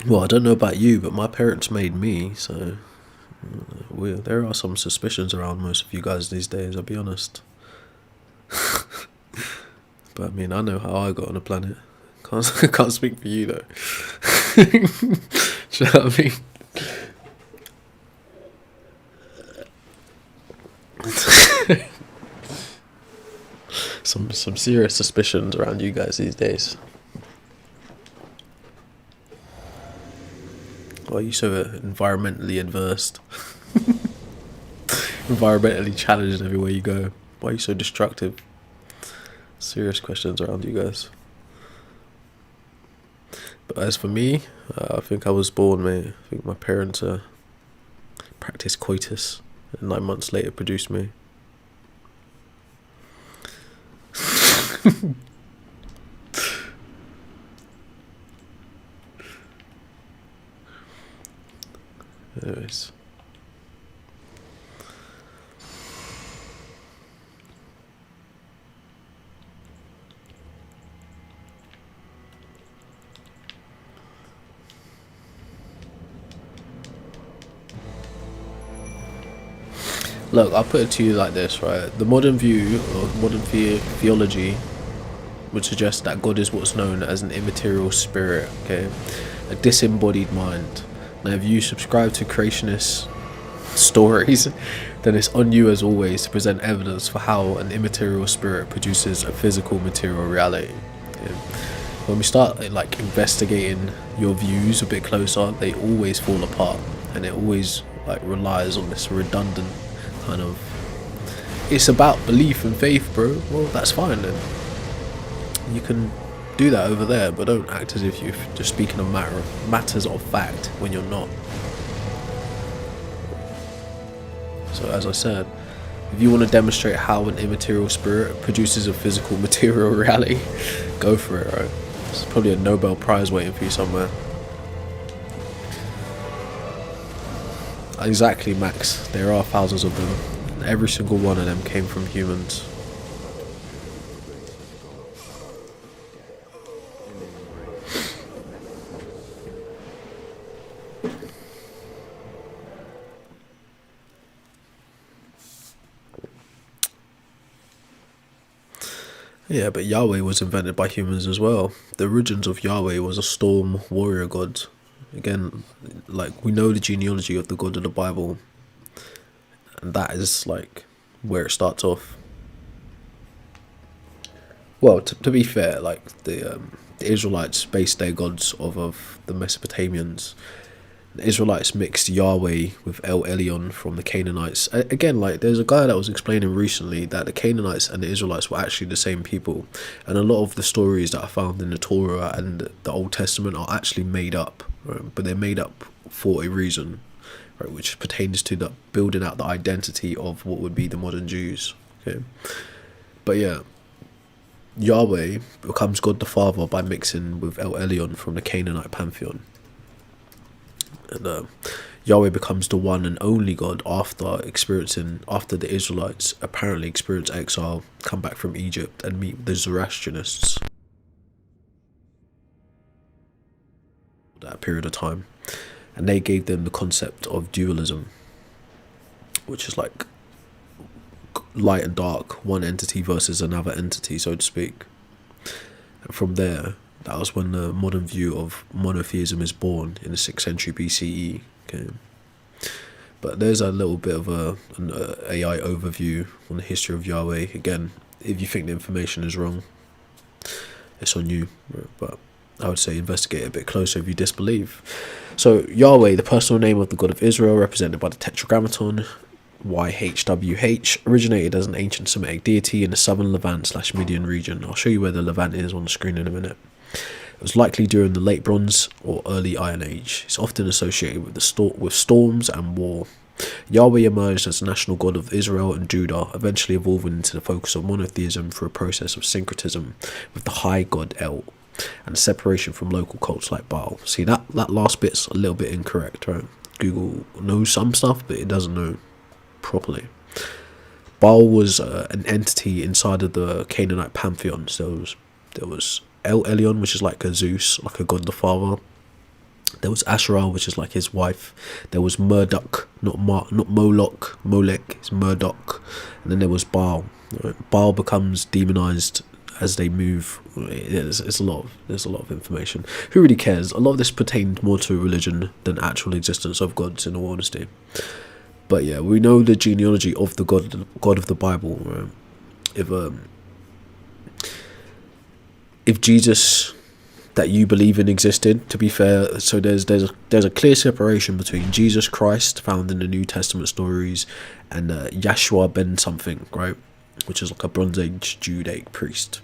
Well, I don't know about you, but my parents made me, so there are some suspicions around most of you guys these days, I'll be honest. But I mean, I know how I got on the planet. Can't speak for you though. Do you know what I mean? Some serious suspicions around you guys these days. Why are you so environmentally adverse? Environmentally challenged everywhere you go. Why are you so destructive? Serious questions around you guys. But as for me, I think I was born, mate. I think my parents practiced coitus and 9 months later produced me. Anyways. Look, I'll put it to you like this, right? The modern view, or modern theology, would suggest that God is what's known as an immaterial spirit, okay? A disembodied mind. Now, if you subscribe to creationist stories, then it's on you as always to present evidence for how an immaterial spirit produces a physical material reality. Okay? When we start like investigating your views a bit closer, they always fall apart, and it always like relies on this redundant kind of it's about belief and faith, bro, well, that's fine then. You can do that over there, but don't act as if you're just speaking of matters of fact when you're not. So as I said, if you want to demonstrate how an immaterial spirit produces a physical material reality, go for it, right? There's probably a Nobel Prize waiting for you somewhere. Exactly, Max. There are thousands of them. And every single one of them came from humans. Yeah, but Yahweh was invented by humans as well. The origins of Yahweh was a storm warrior god. Again, like, we know the genealogy of the God of the Bible, and that is like where it starts off. Well, to be fair, like the Israelites based their gods off of the Mesopotamians. The Israelites mixed Yahweh with El Elyon from the Canaanites. Again, like, there's a guy that was explaining recently that the Canaanites and the Israelites were actually the same people, and a lot of the stories that are found in the Torah and the Old Testament are actually made up, right? But they're made up for a reason, right? Which pertains to the building out the identity of what would be the modern Jews. Okay, but yeah, Yahweh becomes God the Father by mixing with El Elyon from the Canaanite pantheon. And Yahweh becomes the one and only God after the Israelites apparently experience exile, come back from Egypt and meet the Zoroastrianists. That period of time, and they gave them the concept of dualism, which is like light and dark, one entity versus another entity, so to speak. And from there, that was when the modern view of monotheism is born in the 6th century BCE. Okay, but there's a little bit of an AI overview on the history of Yahweh. Again, if you think the information is wrong, it's on you. But I would say investigate a bit closer if you disbelieve. So Yahweh, the personal name of the God of Israel, represented by the Tetragrammaton, YHWH, originated as an ancient Semitic deity in the southern Levant/Midian region. I'll show you where the Levant is on the screen in a minute. It was likely during the Late Bronze or Early Iron Age. It's often associated with storms and war. Yahweh emerged as the national god of Israel and Judah, eventually evolving into the focus of monotheism through a process of syncretism with the high god El, and separation from local cults like Baal. See, that last bit's a little bit incorrect, right? Google knows some stuff, but it doesn't know properly. Baal was an entity inside of the Canaanite pantheon. So there was El Elyon, which is like a Zeus, like a god the father. There was Asherah, which is like his wife. There was Marduk, not Moloch. Molech is Marduk. And then there was Baal. Right? Baal becomes demonized as they move. There's a lot of information. Who really cares? A lot of this pertained more to religion than actual existence of gods, in all honesty. But yeah, we know the genealogy of the God of the Bible. Right? If Jesus that you believe in existed, to be fair, so there's a clear separation between Jesus Christ, found in the New Testament stories, and Yahshua ben something, right, which is like a Bronze Age Judaic priest.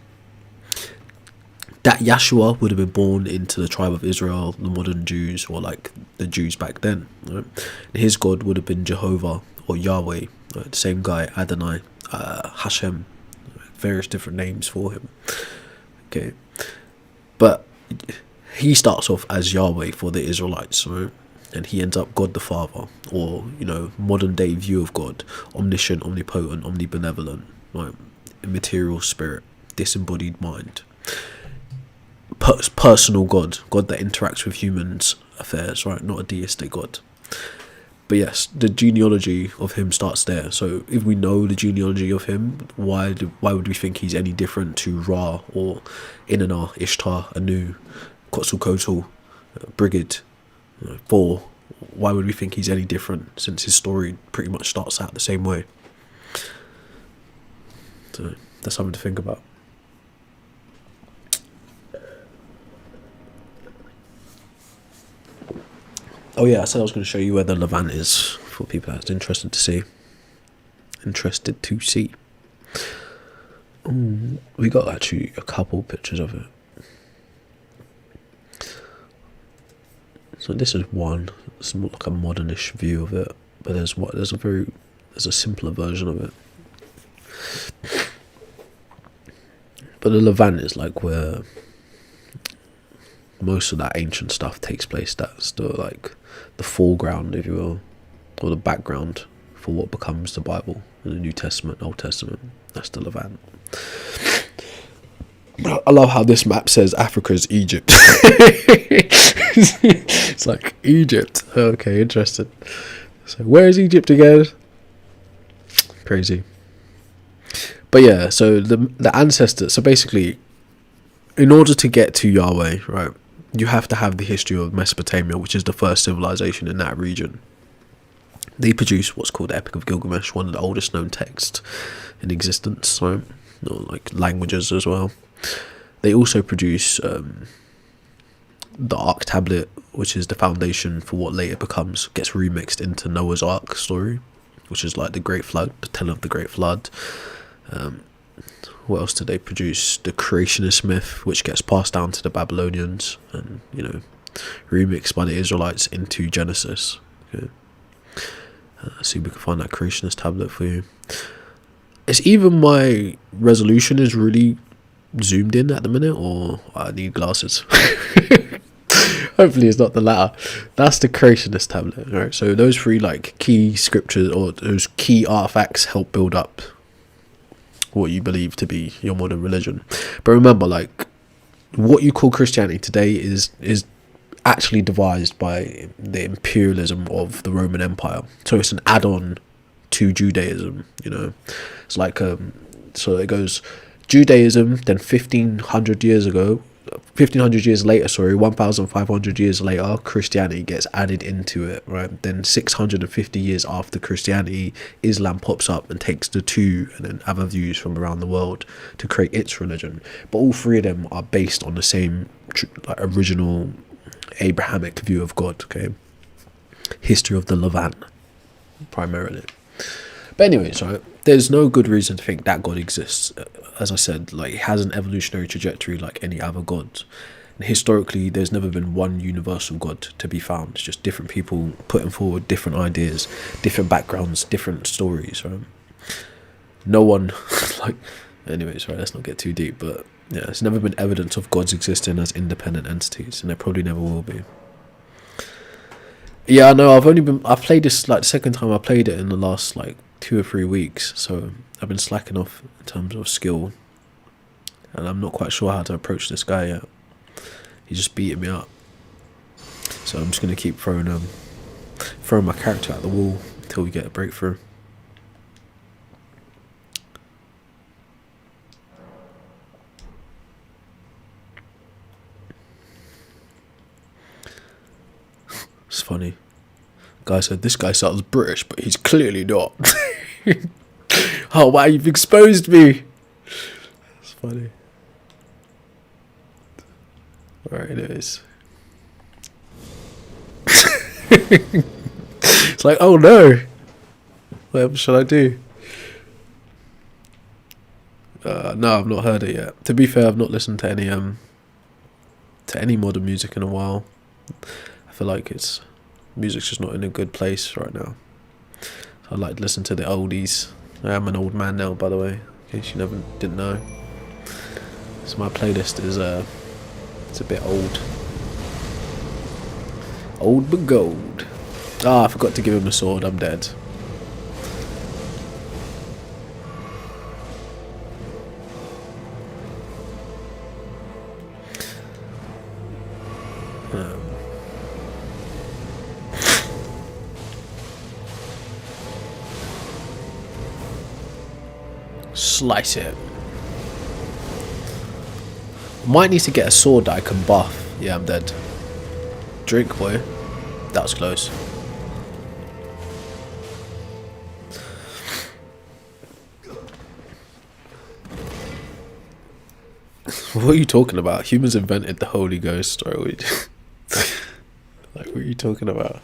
That Yahshua would have been born into the tribe of Israel, the modern Jews, or like the Jews back then, right? And his God would have been Jehovah or Yahweh, right? The same guy, Adonai, Hashem, various different names for him. Okay, but he starts off as Yahweh for the Israelites, right? And he ends up God the Father, or, you know, modern day view of God, omniscient, omnipotent, omnibenevolent, right? Immaterial spirit, disembodied mind, personal God that interacts with humans' affairs, right? Not a deistic God. But yes, the genealogy of him starts there. So if we know the genealogy of him, why would we think he's any different to Ra or Inanna, Ishtar, Anu, Quetzalcoatl, Brigid, Thor? Why would we think he's any different, since his story pretty much starts out the same way? So that's something to think about. Oh yeah, I said I was going to show you where the Levant is for people that's interested to see. interested to see. We got actually a couple pictures of it. So this is one. It's more like a modernish view of it, but there's a simpler version of it. But the Levant is like where most of that ancient stuff takes place. That's the foreground, if you will, or the background for what becomes the Bible in the New Testament, Old Testament. That's the Levant. I love how this map says Africa is Egypt. It's like Egypt. Okay, interesting. So where is Egypt again? Crazy. But yeah, so the ancestors. So basically, in order to get to Yahweh, right, you have to have the history of Mesopotamia, which is the first civilization in that region. They produce what's called the Epic of Gilgamesh, one of the oldest known texts in existence, right? Like languages as well. They also produce the Ark Tablet, which is the foundation for what later gets remixed into Noah's Ark story, which is like the Great Flood, the telling of the Great Flood. What else did they produce? The creationist myth, which gets passed down to the Babylonians and, remixed by the Israelites into Genesis. Okay. See if we can find that creationist tablet for you. It's either my resolution is really zoomed in at the minute, or I need glasses. Hopefully it's not the latter. That's the creationist tablet, right? So those three key scriptures or those key artifacts help build up what you believe to be your modern religion. But remember, what you call Christianity today is actually devised by the imperialism of the Roman Empire. So it's an add-on to Judaism, It's so it goes Judaism, then 1,500 years later, 1,500 years later, Christianity gets added into it, right? Then 650 years after Christianity, Islam pops up and takes the two and then other views from around the world to create its religion. But all three of them are based on the same original Abrahamic view of God, okay? History of the Levant, primarily. But anyways, right, there's no good reason to think that God exists. As I said, it has an evolutionary trajectory like any other god. And historically, there's never been one universal God to be found. It's just different people putting forward different ideas, different backgrounds, different stories, right? No one, anyways, right, let's not get too deep, but yeah, there's never been evidence of gods existing as independent entities, and there probably never will be. Yeah, I know, I've played this, the second time I played it in the last, 2 or 3 weeks, so I've been slacking off in terms of skill, and I'm not quite sure how to approach this guy yet. He's just beating me up, so I'm just going to keep throwing my character at the wall until we get a breakthrough. It's funny. Guy said, this guy sounds British, but he's clearly not. Oh, wow, you've exposed me. It's funny. Alright, anyways. It's oh no. What shall I do? No, I've not heard it yet. To be fair, I've not listened to any modern music in a while. I feel like music's just not in a good place right now. I like to listen to the oldies. I am an old man now, by the way, in case you didn't know. So my playlist is it's a bit old. Old but gold. I forgot to give him the sword. I'm dead. Slice it. Might need to get a sword that I can buff. Yeah, I'm dead. Drink, boy. That was close. What are you talking about? Humans invented the Holy Ghost, or what are you talking about?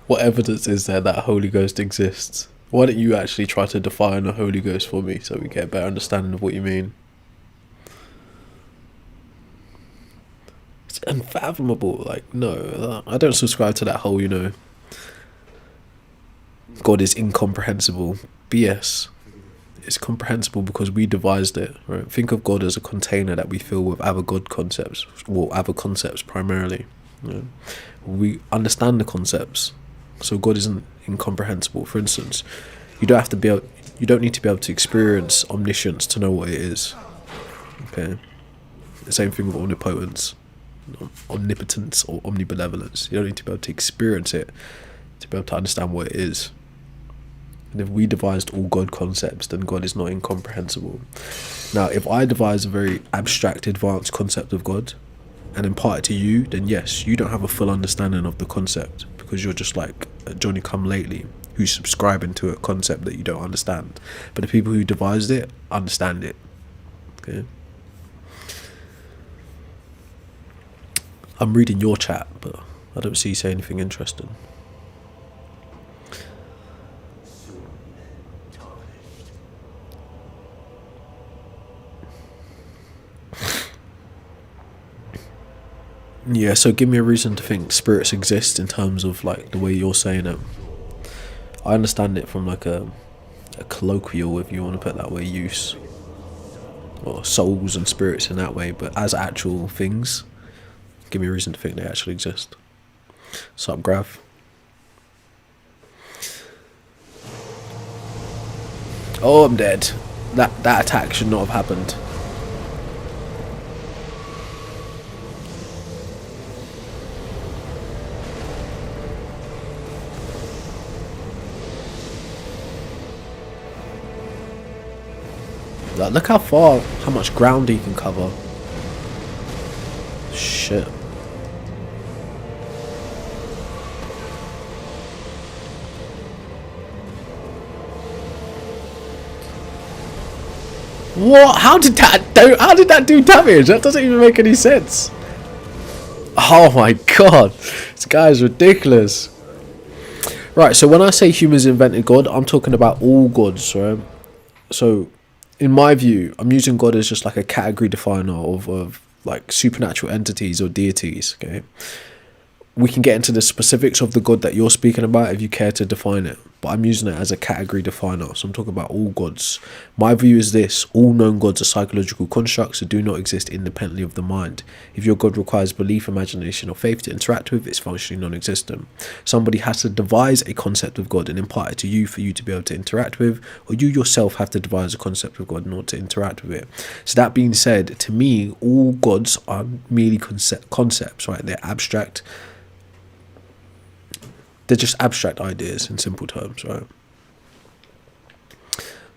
What evidence is there that Holy Ghost exists? Why don't you actually try to define the Holy Ghost for me so we get a better understanding of what you mean? It's unfathomable. Like, no, I don't subscribe to that whole, God is incomprehensible. BS. It's comprehensible because we devised it, right? Think of God as a container that we fill with other God concepts, or other concepts primarily. We understand the concepts, so God isn't incomprehensible. For instance, you don't need to be able to experience omniscience to know what it is. Okay, the same thing with omnipotence, omnipotence, or omnibenevolence. You don't need to be able to experience it to be able to understand what it is. And if we devised all God concepts, then God is not incomprehensible. Now, if I devise a very abstract, advanced concept of God and impart it to you, then yes, you don't have a full understanding of the concept because you're just like a Johnny come lately who's subscribing to a concept that you don't understand. But the people who devised it understand it. Okay. I'm reading your chat, but I don't see you say anything interesting. Yeah, so give me a reason to think spirits exist in terms of like the way you're saying it. I understand it from like a colloquial, if you want to put it that way, use, or souls and spirits in that way, but as actual things, give me a reason to think they actually exist. Sup, Grav? Oh, I'm dead. That attack should not have happened. Like, look how much ground he can cover. Shit. What? How did that do damage? That doesn't even make any sense. Oh my god. This guy is ridiculous. Right, so when I say humans invented God, I'm talking about all gods, right? So, in my view, I'm using God as just like a category definer of like supernatural entities or deities, okay? We can get into the specifics of the God that you're speaking about if you care to define it, but I'm using it as a category definer, so I'm talking about all gods. My view is this: all known gods are psychological constructs that do not exist independently of the mind. If your God requires belief, imagination, or faith to interact with, it's functionally non-existent. Somebody has to devise a concept of God and impart it to you for you to be able to interact with, or you yourself have to devise a concept of God in order to interact with it. So that being said, to me, all gods are merely concepts, right? They're abstract. They're just abstract ideas in simple terms, right?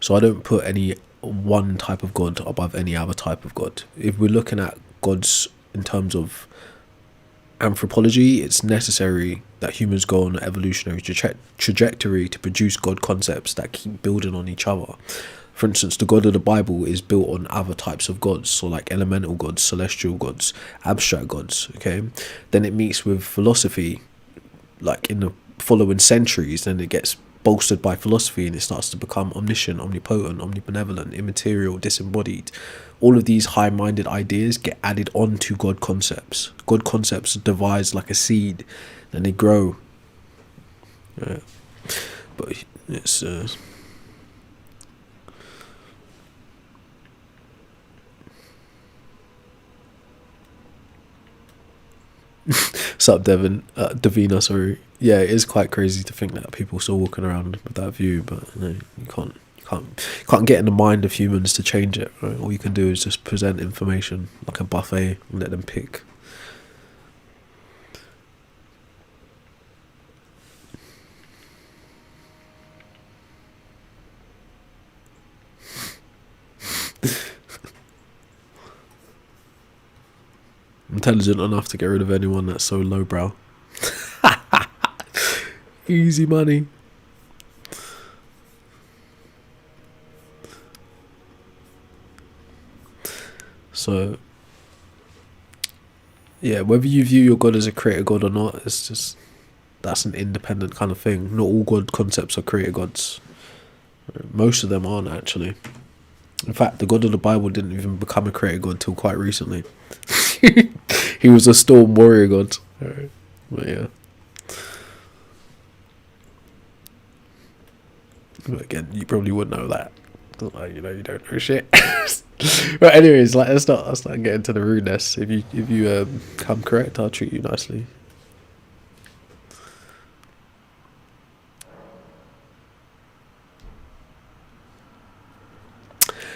So I don't put any one type of God above any other type of God. If we're looking at gods in terms of anthropology, it's necessary that humans go on an evolutionary trajectory to produce God concepts that keep building on each other. For instance, the God of the Bible is built on other types of gods, so like elemental gods, celestial gods, abstract gods, okay? Then it meets with philosophy, like in the following centuries, then it gets bolstered by philosophy and it starts to become omniscient, omnipotent, omnibenevolent, immaterial, disembodied. All of these high-minded ideas get added on to God concepts. God concepts devise like a seed, then they grow. Yeah. But it's Sup, Davina, sorry. Yeah, it is quite crazy to think that people are still walking around with that view, but you can't get in the mind of humans to change it, right? All you can do is just present information like a buffet and let them pick. Intelligent enough to get rid of anyone that's so lowbrow. Easy money. So, yeah, whether you view your God as a creator God or not, it's just, that's an independent kind of thing. Not all God concepts are creator gods. Most of them aren't actually. In fact, the God of the Bible didn't even become a created God till quite recently. He was a storm warrior god. Alright. But yeah. But again, you probably wouldn't know that. Like, you know, you don't know shit. But anyways, like let's not get into the rudeness. If you come correct, I'll treat you nicely.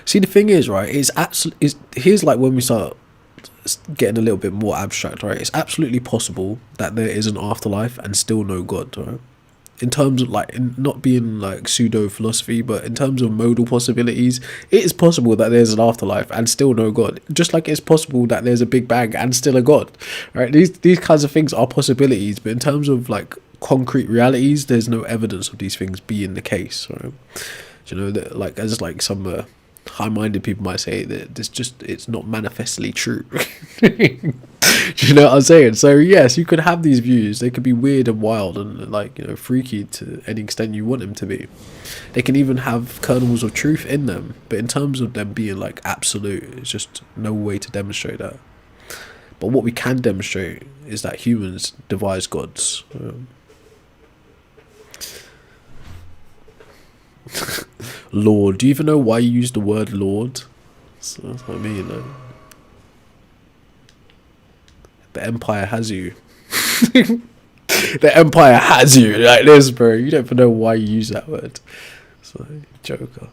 See, the thing is, right, here's like when we start getting a little bit more abstract, right? It's absolutely possible that there is an afterlife and still no God, right? In terms of like, not being like pseudo philosophy, but in terms of modal possibilities, it is possible that there's an afterlife and still no God. Just like it's possible that there's a Big Bang and still a God, right? These kinds of things are possibilities, but in terms of like concrete realities, there's no evidence of these things being the case, right? You know, that like as like some high-minded people might say that it's not manifestly true. Do you know what I'm saying? So yes, you could have these views. They could be weird and wild and like, you know, freaky to any extent you want them to be. They can even have kernels of truth in them, but in terms of them being like absolute, it's just no way to demonstrate that. But what we can demonstrate is that humans devise gods. Lord. Do you even know why you use the word Lord? So that's what I mean. The Empire has you. The Empire has you like this, bro. You don't even know why you use that word. So, Joker.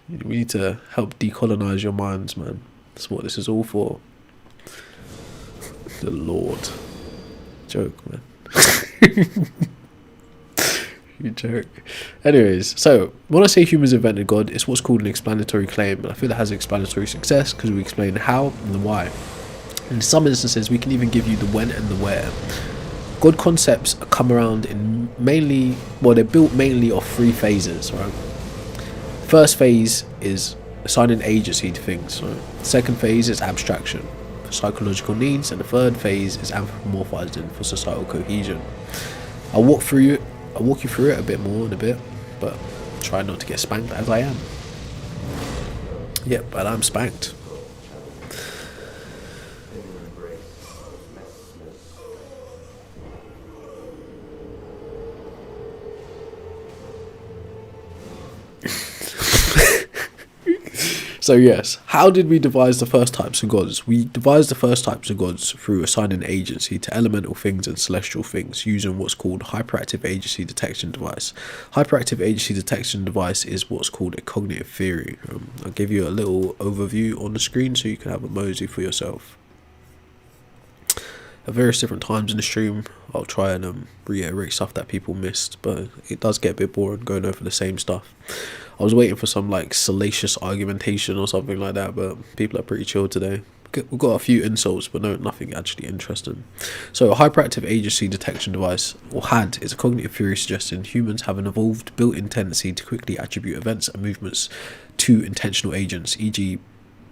We need to help decolonize your minds, man. That's what this is all for. The Lord. Joke, man. You joke. Anyways, so when I say humans invented God, it's what's called an explanatory claim, and I feel it has explanatory success because we explain the how and the why. In some instances, we can even give you the when and the where. God concepts come around in mainly, well, they're built mainly off three phases, right? First phase is assigning agency to things, right? Second phase is abstraction for psychological needs, and the third phase is anthropomorphizing for societal cohesion. I'll walk you through it a bit more in a bit, but try not to get spanked as I am. Yep, but I'm spanked. So yes, how did we devise the first types of gods? We devised the first types of gods through assigning agency to elemental things and celestial things using what's called hyperactive agency detection device. Hyperactive agency detection device is what's called a cognitive theory. I'll give you a little overview on the screen so you can have a mosey for yourself. At various different times in the stream, I'll try and reiterate stuff that people missed, but it does get a bit boring going over the same stuff. I was waiting for some like salacious argumentation or something like that, but people are pretty chill today. We've got a few insults, but nothing actually interesting. So a hyperactive agency detection device, or HAD, is a cognitive theory suggesting humans have an evolved built-in tendency to quickly attribute events and movements to intentional agents, e.g.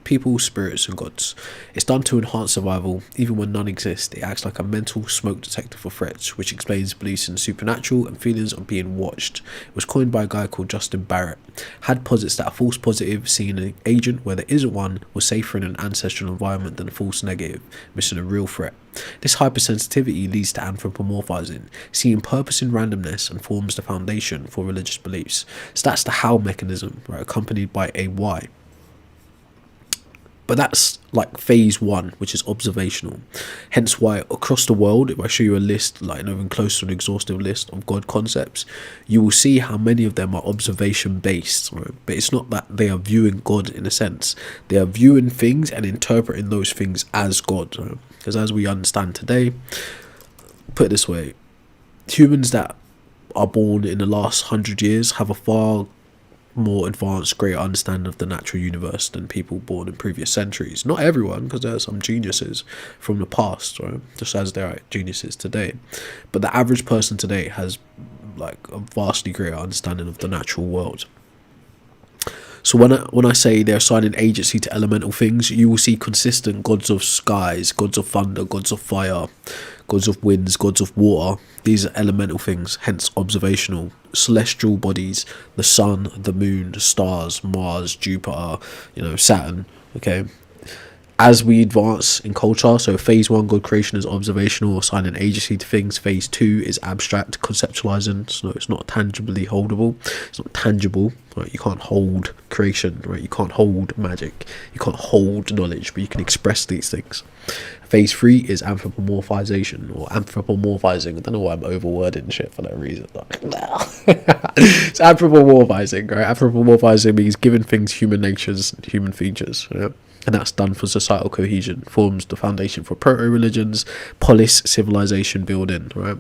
people, spirits and gods. It's done to enhance survival. Even when none exist, it acts like a mental smoke detector for threats, which explains beliefs in supernatural and feelings of being watched. It was coined by a guy called Justin Barrett. HAD posits that a false positive, seeing an agent where there isn't one, was safer in an ancestral environment than a false negative, missing a real threat. This hypersensitivity leads to anthropomorphizing, seeing purpose in randomness, and forms the foundation for religious beliefs. So that's the how mechanism, right, accompanied by a why. But that's like phase one, which is observational. Hence why across the world, if I show you a list, like an even close to an exhaustive list of God concepts, you will see how many of them are observation based, right? But it's not that they are viewing God in a sense. They are viewing things and interpreting those things as God, right? Because as we understand today, put it this way, humans that are born in the last 100 years have a far more advanced, greater understanding of the natural universe than people born in previous centuries. Not everyone, because there are some geniuses from the past, right? Just as there are geniuses today. But the average person today has like a vastly greater understanding of the natural world. So when I say they're assigning agency to elemental things, you will see consistent gods of skies, gods of thunder, gods of fire, gods of winds, gods of water. These are elemental things, hence observational. Celestial bodies, the sun, the moon, the stars, Mars, Jupiter, Saturn. Okay. As we advance in culture, so phase 1 God creation is observational, assigning agency to things. Phase 2 is abstract, conceptualizing, so it's not tangibly holdable, it's not tangible, right? You can't hold creation, right? You can't hold magic, you can't hold knowledge, but you can express these things. Phase 3 is anthropomorphization, or anthropomorphizing. I don't know why I'm overwording shit for that reason. It's anthropomorphizing, right? Anthropomorphizing means giving things human natures, human features, yeah? And that's done for societal cohesion, forms the foundation for proto-religions, polis, civilization building, right?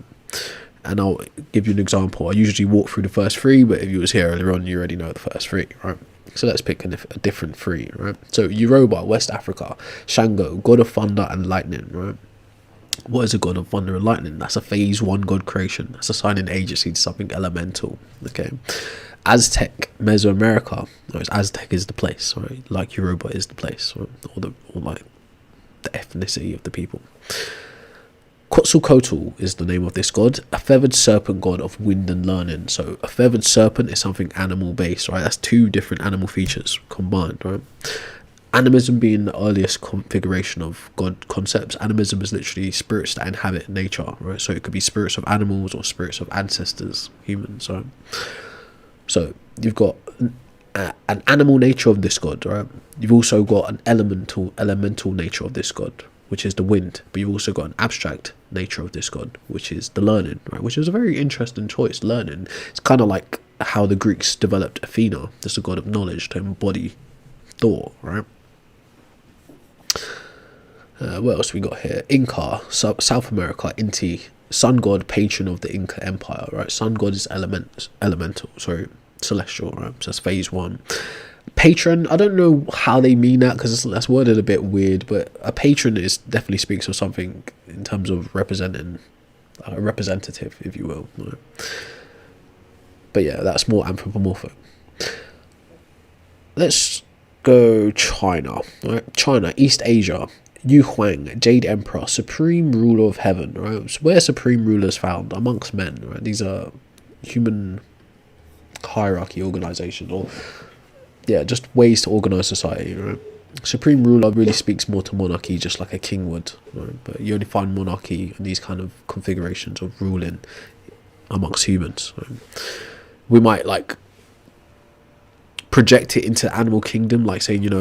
And I'll give you an example. I usually walk through the first 3, but if you was here earlier on, you already know the first 3, right? So let's pick a different 3, right? So Yoruba, West Africa, Shango, god of thunder and lightning, right? What is a god of thunder and lightning? That's a phase 1 god creation. That's assigning agency to something elemental, okay? Aztec, Mesoamerica, Aztec is the place, right? Like Yoruba is the place, right? or like the ethnicity of the people. Quetzalcoatl is the name of this god, a feathered serpent god of wind and learning. So a feathered serpent is something animal based, right? That's 2 different animal features combined, right? Animism being the earliest configuration of god concepts. Animism is literally spirits that inhabit nature, right? So it could be spirits of animals or spirits of ancestors, humans, right? So you've got an animal nature of this god, right? You've also got an elemental nature of this god, which is the wind. But you've also got an abstract nature of this god, which is the learning, right? Which is a very interesting choice. Learning. It's kind of like how the Greeks developed Athena, just a god of knowledge to embody thought, right? What else we got here? Inca, South America, Inti. Sun god, patron of the Inca Empire, right? Sun god is celestial, right? So that's phase 1. Patron, I don't know how they mean that, because that's worded a bit weird, but a patron definitely speaks of something in terms of representing a representative, if you will, right? But yeah, that's more anthropomorphic. Let's go China, right? China, East Asia. Yu Huang, Jade Emperor, supreme ruler of heaven, right? So where supreme rulers found amongst men, right? These are human hierarchy organizations, or just ways to organize society, right? Supreme ruler really speaks more to monarchy, just like a king would, right? But you only find monarchy in these kind of configurations of ruling amongst humans, right? We might like project it into animal kingdom, like saying,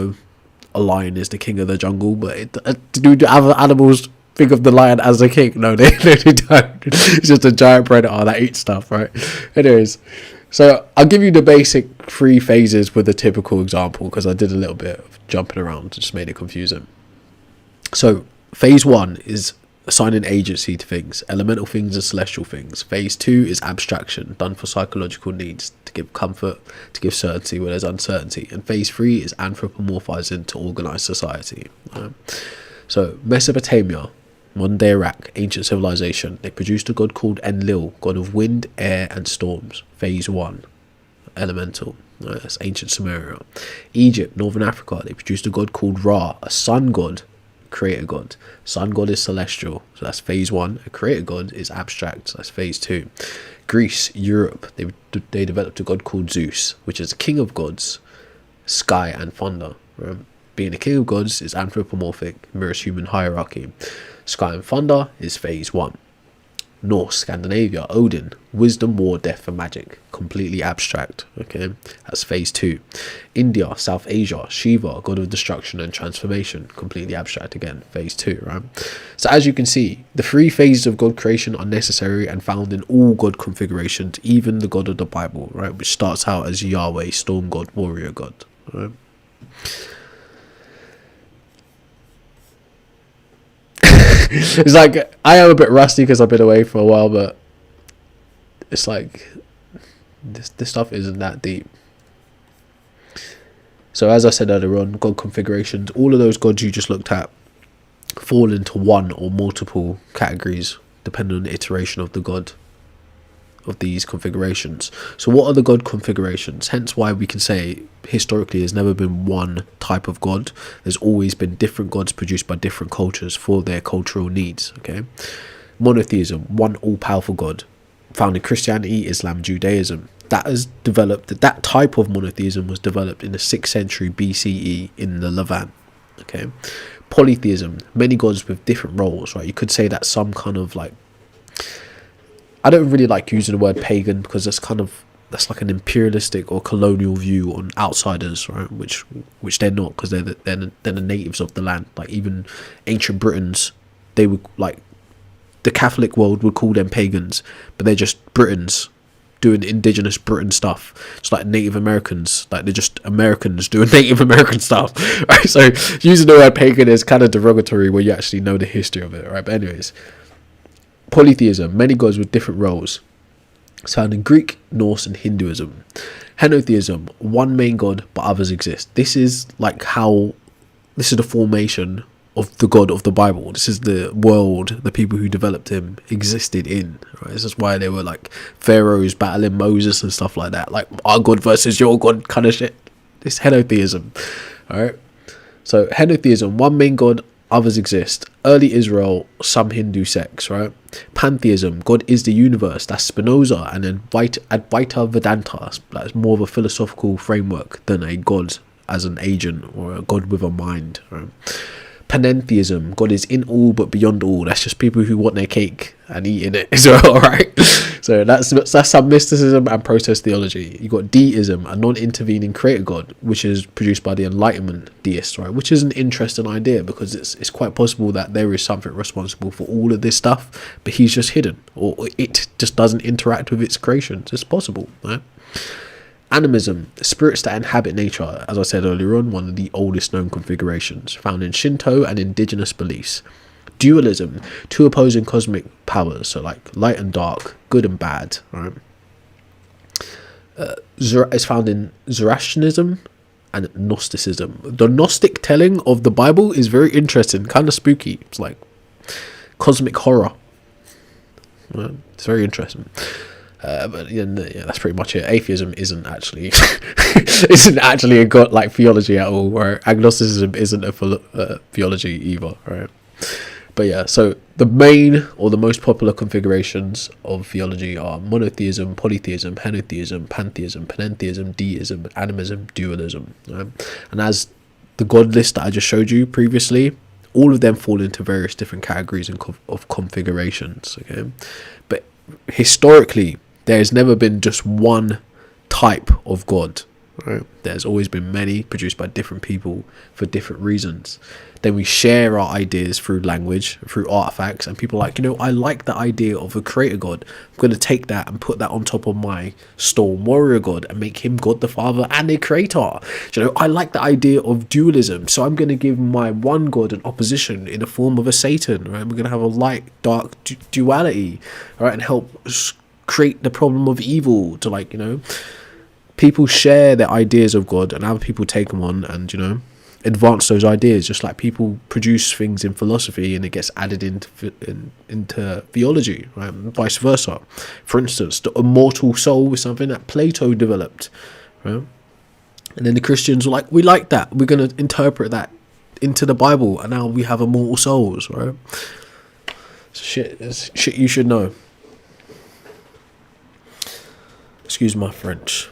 a lion is the king of the jungle, but do other animals think of the lion as the king? No, they don't. It's just a giant predator that eats stuff, right? Anyways, so I'll give you the basic 3 phases with a typical example, because I did a little bit of jumping around, just made it confusing. So phase 1 is assigning agency to things, elemental things and celestial things. Phase 2 is abstraction, done for psychological needs, to give comfort, to give certainty where there's uncertainty. And phase 3 is anthropomorphizing, to organize society. So Mesopotamia, modern day Iraq, ancient civilization, they produced a god called Enlil, god of wind, air and storms. Phase 1, elemental. That's ancient Sumeria. Egypt, northern Africa, they produced a god called Ra, a sun god, creator god. Sun god is celestial, so that's phase 1. A creator god is abstract, so that's phase 2. Greece, Europe, they developed a god called Zeus, which is king of gods, sky and thunder, right? Being a king of gods is anthropomorphic, mirrors human hierarchy. Sky and thunder is phase 1. Norse, Scandinavia, Odin, wisdom, war, death and magic, completely abstract, okay? That's phase 2. India, South Asia, Shiva, god of destruction and transformation, completely abstract again, phase 2, right? So as you can see, the 3 phases of god creation are necessary and found in all god configurations, even the god of the Bible, right? Which starts out as Yahweh, storm god, warrior god, right? It's like, I am a bit rusty because I've been away for a while, but it's like this stuff isn't that deep. So as I said earlier on, god configurations, all of those gods you just looked at fall into one or multiple categories depending on the iteration of the god of these configurations. So what are the god configurations? Hence why we can say historically there's never been one type of god. There's always been different gods produced by different cultures for their cultural needs, okay? Monotheism, one all-powerful God, found in Christianity, Islam, Judaism. That type of monotheism was developed in the 6th century BCE in the Levant. Okay. Polytheism, many gods with different roles, right? You could say that some kind of like, I don't really like using the word pagan because that's like an imperialistic or colonial view on outsiders, right? Which they're not, because they're the natives of the land. Like even ancient Britons, they would like, the Catholic world would call them pagans, but they're just Britons doing indigenous Britain stuff. It's like Native Americans, like they're just Americans doing Native American stuff, right? So using the word pagan is kind of derogatory when you actually know the history of it, right? But anyways, polytheism, many gods with different roles. It's found in Greek, Norse, and Hinduism. Henotheism, one main god, but others exist. This is the formation of the God of the Bible. This is the world the people who developed him existed in, right? This is why they were like pharaohs battling Moses and stuff like that, like our God versus your God kind of shit. It's henotheism. All right, so henotheism, one main god, others exist. Early Israel, some Hindu sects, right? Pantheism, God is the universe. That's Spinoza. And then Advaita Vedanta, that's more of a philosophical framework than a god as an agent or a god with a mind, right? Panentheism, God is in all but beyond all. That's just people who want their cake and eating it as well, right? So that's some mysticism and process theology. You got deism, a non-intervening creator God, which is produced by the Enlightenment deists, right? Which is an interesting idea because it's quite possible that there is something responsible for all of this stuff, but he's just hidden, or it just doesn't interact with its creations. It's possible, right? Animism, spirits that inhabit nature, as I said earlier on, one of the oldest known configurations, found in Shinto and indigenous beliefs. Dualism, two opposing cosmic powers, so like light and dark, good and bad, right? It's found in Zoroastrianism and Gnosticism. The Gnostic telling of the Bible is very interesting, kind of spooky. It's like cosmic horror. Right? It's very interesting. But yeah, that's pretty much it. Atheism isn't actually a god like theology at all, or agnosticism isn't a theology either, right? But yeah, so the main or the most popular configurations of theology are monotheism, polytheism, henotheism, pantheism, panentheism, deism, animism, dualism, right? And as the god list that I just showed you previously, all of them fall into various different categories of configurations, okay? But historically, there's never been just one type of God, right? There's always been many produced by different people for different reasons. Then we share our ideas through language, through artifacts, and people are like, I like the idea of a creator God. I'm going to take that and put that on top of my storm warrior God and make him God the Father and a creator. I like the idea of dualism, so I'm going to give my one God an opposition in the form of a Satan, right? We're going to have a light dark duality, right, and help create the problem of evil to people share their ideas of God and other people take them on and advance those ideas, just like people produce things in philosophy and it gets added into theology, right, and vice versa. For instance, the immortal soul was something that Plato developed, right? And then the Christians were like, we like that, we're going to interpret that into the Bible, and now we have immortal souls, right? It's shit you should know. Excuse my French.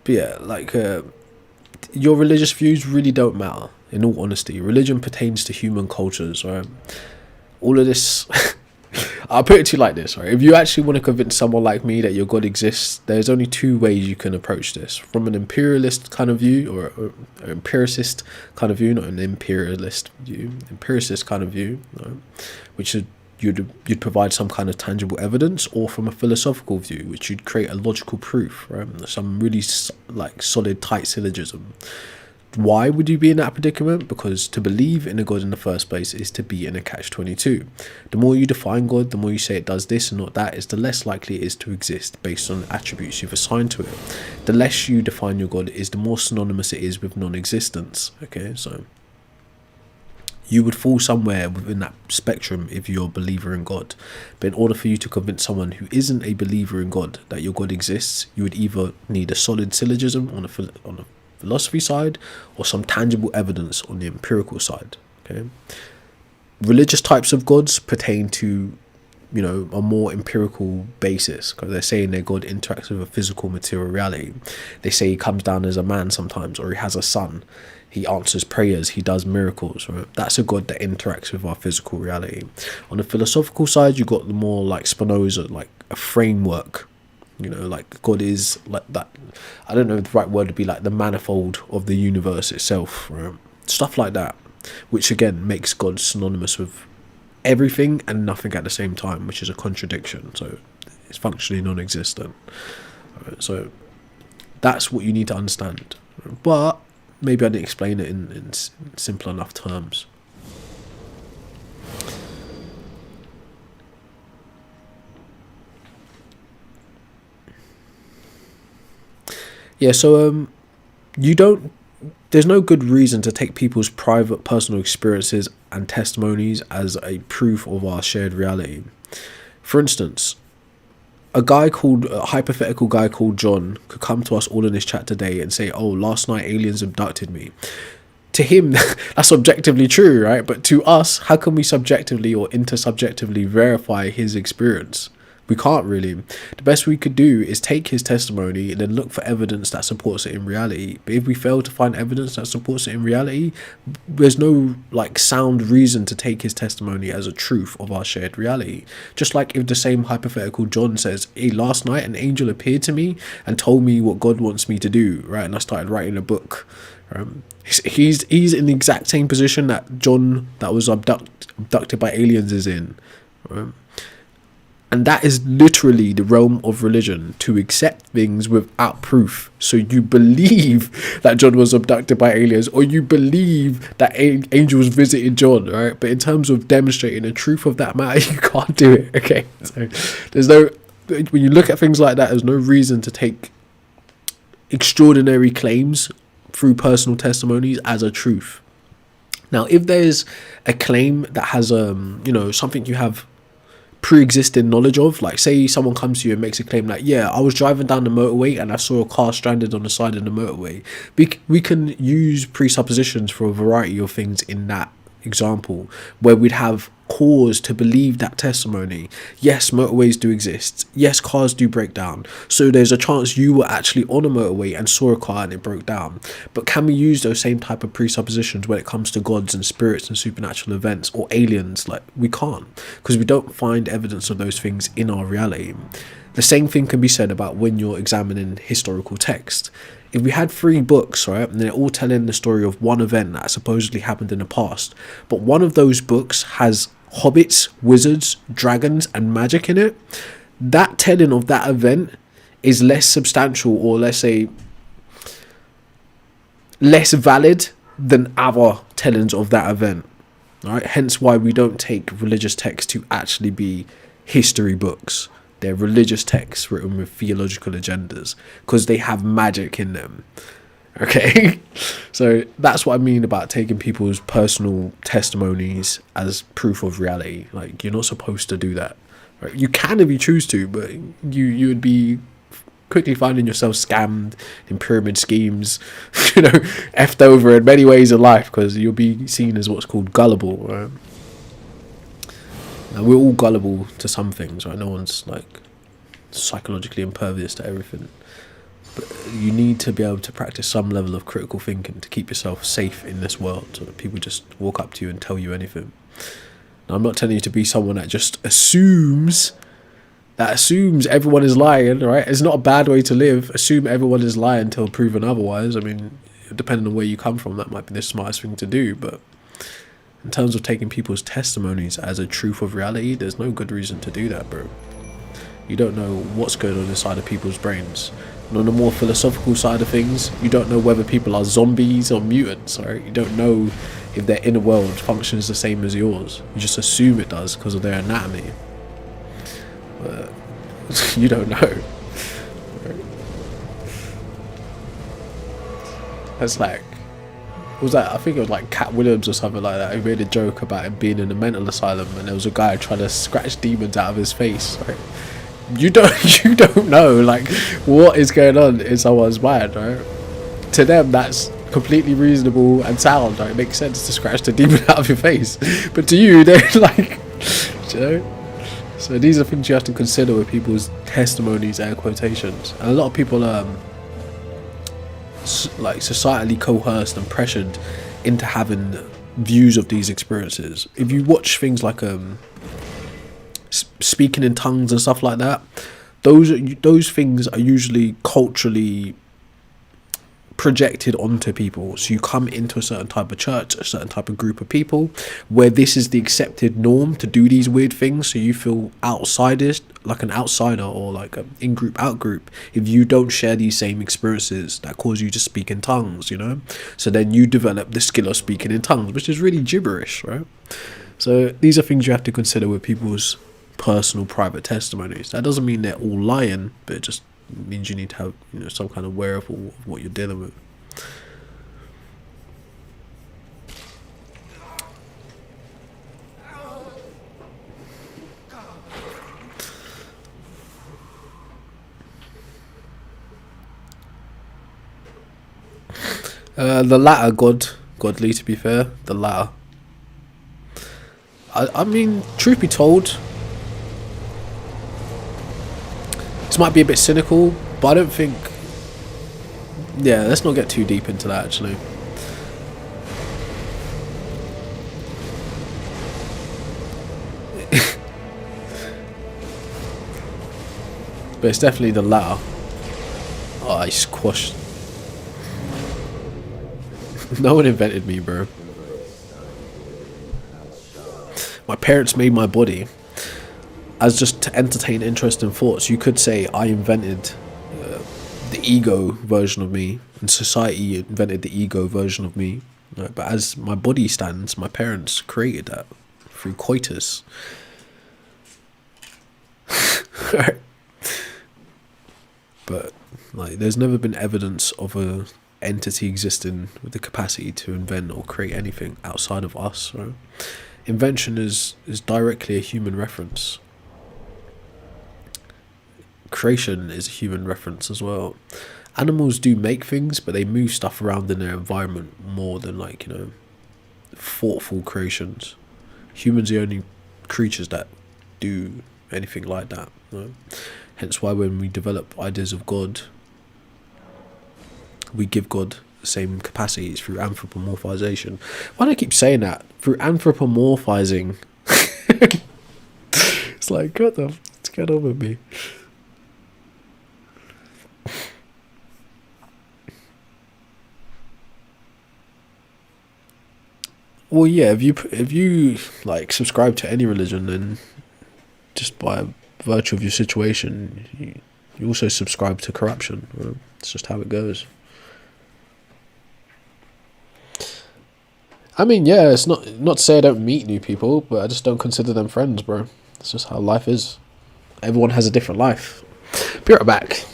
But yeah, your religious views really don't matter, in all honesty. Religion pertains to human cultures, right? All of this, I'll put it to you like this, right? If you actually want to convince someone like me that your God exists, there's only two ways you can approach this. From an imperialist kind of view, or an empiricist kind of view, not an imperialist view, empiricist kind of view, right? Which is you'd provide some kind of tangible evidence, or from a philosophical view, which you'd create a logical proof, right? Some really solid, tight syllogism. Why would you be in that predicament? Because to believe in a God in the first place is to be in a catch-22. The more you define God, the more you say it does this and not that, is the less likely it is to exist based on the attributes you've assigned to it. The less you define your God is the more synonymous it is with non-existence. Okay, so you would fall somewhere within that spectrum if you're a believer in God. But in order for you to convince someone who isn't a believer in God that your God exists, you would either need a solid syllogism on a philosophy side, or some tangible evidence on the empirical side. Okay. religious types of gods pertain to, you know, a more empirical basis, because they're saying their God interacts with a physical material reality. They say he comes down as a man sometimes, or he has a son, he answers prayers, he does miracles, right? That's a God that interacts with our physical reality. On the philosophical side, you got the more like Spinoza, like a framework, you know, like God is like that. I don't know if the right word would be like the manifold of the universe itself, right? Stuff like that, which again makes God synonymous with everything and nothing at the same time, which is a contradiction. So it's functionally non-existent. Right? So that's what you need to understand. But maybe I didn't explain it in simple enough terms. Yeah, so there's no good reason to take people's private personal experiences and testimonies as a proof of our shared reality. For instance, a hypothetical guy called John could come to us all in this chat today and say, oh, last night aliens abducted me. To him, that's objectively true, right? But to us, how can we subjectively or intersubjectively verify his experience? We can't really. The best we could do is take his testimony and then look for evidence that supports it in reality. But if we fail to find evidence that supports it in reality, there's no like sound reason to take his testimony as a truth of our shared reality. Just like if the same hypothetical John says, hey, last night an angel appeared to me and told me what God wants me to do, right? And I started writing a book. He's in the exact same position that John that was abducted by aliens is in, right? And that is literally the realm of religion, to accept things without proof. So you believe that John was abducted by aliens, or you believe that angels visited John, right? But in terms of demonstrating the truth of that matter, you can't do it, okay? So there's no, when you look at things like that, there's no reason to take extraordinary claims through personal testimonies as a truth. Now, if there's a claim that has, something you have pre-existing knowledge of, like say someone comes to you and makes a claim like, yeah, I was driving down the motorway and I saw a car stranded on the side of the motorway, we can use presuppositions for a variety of things in that example, where we'd have cause to believe that testimony. Yes, motorways do exist. Yes, cars do break down. So there's a chance you were actually on a motorway and saw a car and it broke down. But can we use those same type of presuppositions when it comes to gods and spirits and supernatural events or aliens? Like, we can't, because we don't find evidence of those things in our reality. The same thing can be said about when you're examining historical text. If we had 3 books, right, and they're all telling the story of one event that supposedly happened in the past, but one of those books has hobbits, wizards, dragons, and magic in it, that telling of that event is less substantial, or let's say less valid than other tellings of that event. Right? Hence why we don't take religious texts to actually be history books. They're religious texts written with theological agendas because they have magic in them. Okay? So that's what I mean about taking people's personal testimonies as proof of reality. Like, you're not supposed to do that. Right? You can if you choose to, but you would be quickly finding yourself scammed in pyramid schemes, effed over in many ways in life, because you'll be seen as what's called gullible, right? Now, we're all gullible to some things, right? No one's like psychologically impervious to everything. But you need to be able to practice some level of critical thinking to keep yourself safe in this world, so that people just walk up to you and tell you anything. Now, I'm not telling you to be someone that just assumes everyone is lying, right? It's not a bad way to live. Assume everyone is lying until proven otherwise. I mean, depending on where you come from, that might be the smartest thing to do, but in terms of taking people's testimonies as a truth of reality, there's no good reason to do that, bro. You don't know what's going on inside of people's brains. And on the more philosophical side of things, you don't know whether people are zombies or mutants, right? You don't know if their inner world functions the same as yours. You just assume it does because of their anatomy. But you don't know. Right? That's like, was that, I think it was like Cat Williams or something like that, he made a joke about him being in a mental asylum and there was a guy trying to scratch demons out of his face, right? You don't know like what is going on in someone's mind, right? To them, that's completely reasonable and sound. Like, it makes sense to scratch the demon out of your face, but to you, they're like, you know. So these are things you have to consider with people's testimonies, air quotations. And a lot of people like societally coerced and pressured into having views of these experiences. If you watch things like speaking in tongues and stuff like that, those things are usually culturally projected onto people. So you come into a certain type of church, a certain type of group of people where this is the accepted norm to do these weird things, so you feel outsiders, like an outsider, or like an in-group out-group, if you don't share these same experiences that cause you to speak in tongues, you know. So then you develop the skill of speaking in tongues, which is really gibberish, right? So these are things you have to consider with people's personal private testimonies. That doesn't mean they're all lying, but it just means you need to have, you know, some kind of wherewithal of what you're dealing with. The latter, godly, to be fair. The latter. I mean, truth be told, this might be a bit cynical, but I don't think... Yeah, let's not get too deep into that, actually. But it's definitely the latter. Oh, I squashed. No one invented me, bro. My parents made my body as just to entertain interesting thoughts. You could say I invented the ego version of me, and society invented the ego version of me. But as my body stands, my parents created that through coitus. But like, there's never been evidence of a entity existing with the capacity to invent or create anything outside of us, right? Invention is directly a human reference. Creation is a human reference as well. Animals do make things, but they move stuff around in their environment more than, like, you know, thoughtful creations. Humans are the only creatures that do anything like that, right? Hence why when we develop ideas of God, we give God the same capacities through anthropomorphization. Why do I keep saying that? Through anthropomorphizing. It's like, what the what's going on with me? Well, yeah, if you like subscribe to any religion, then just by virtue of your situation, you also subscribe to corruption. Right? It's just how it goes. I mean, yeah, it's not to say I don't meet new people, but I just don't consider them friends, bro. It's just how life is. Everyone has a different life. Be right back.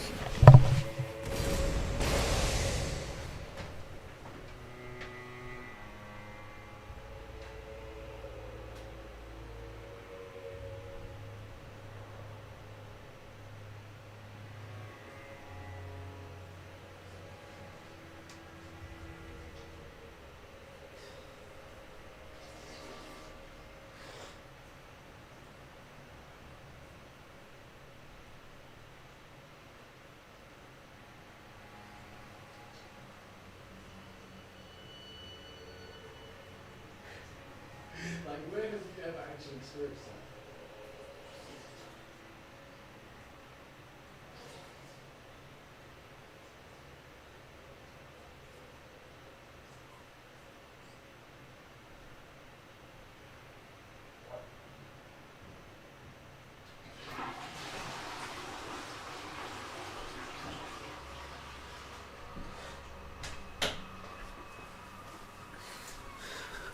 Like, where have you ever actually experienced that?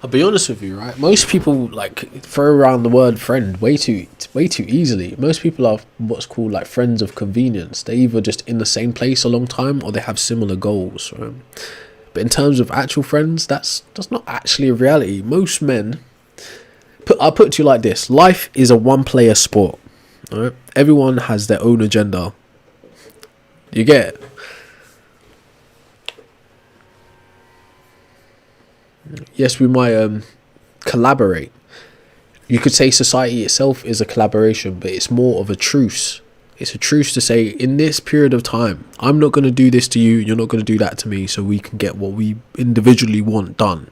I'll be honest with you, right? Most people like throw around the word friend way too easily. Most people are what's called like friends of convenience. They're either just in the same place a long time or they have similar goals, right? But in terms of actual friends, that's not actually a reality. Most men, I'll put it to you like this: life is a one-player sport. Right? Everyone has their own agenda. You get it? Yes, we might collaborate. You could say society itself is a collaboration, but it's more of a truce. It's a truce to say, in this period of time, I'm not going to do this to you, you're not going to do that to me, so we can get what we individually want done.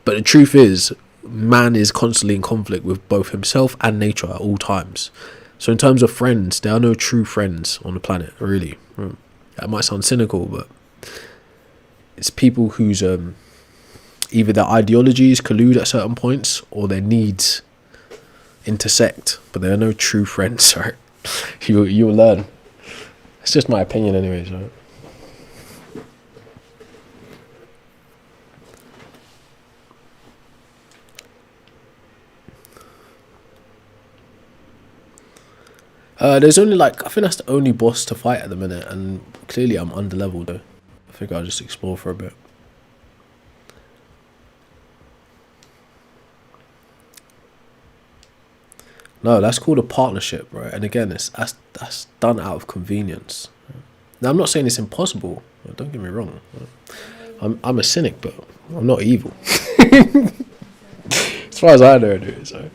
But the truth is, man is constantly in conflict with both himself and nature at all times. So in terms of friends, there are no true friends on the planet, really. That might sound cynical, but it's people whose either their ideologies collude at certain points or their needs intersect, but there are no true friends. Sorry, you'll learn. It's just my opinion, anyways. Right? There's only I think that's the only boss to fight at the minute, and clearly I'm underleveled though. I think I'll just explore for a bit. No, that's called a partnership, right? And again, that's done out of convenience. Now, I'm not saying it's impossible. Don't get me wrong. I'm a cynic, but I'm not evil. As far as I know, dude. So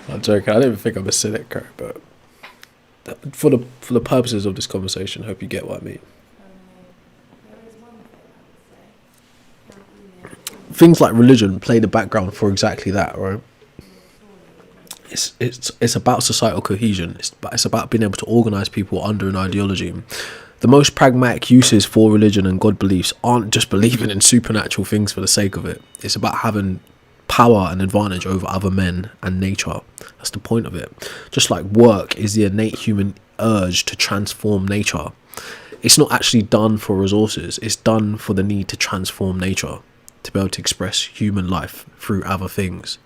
I'm joking. I don't even think I'm a cynic, right? But for the purposes of this conversation, I hope you get what I mean. Things like religion play the background for exactly that, right? It's about societal cohesion. It's about being able to organize people under an ideology. The most pragmatic uses for religion and God beliefs aren't just believing in supernatural things for the sake of it. It's about having power and advantage over other men and nature. That's the point of it. Just like work is the innate human urge to transform nature. It's not actually done for resources. It's done for the need to transform nature, to be able to express human life through other things.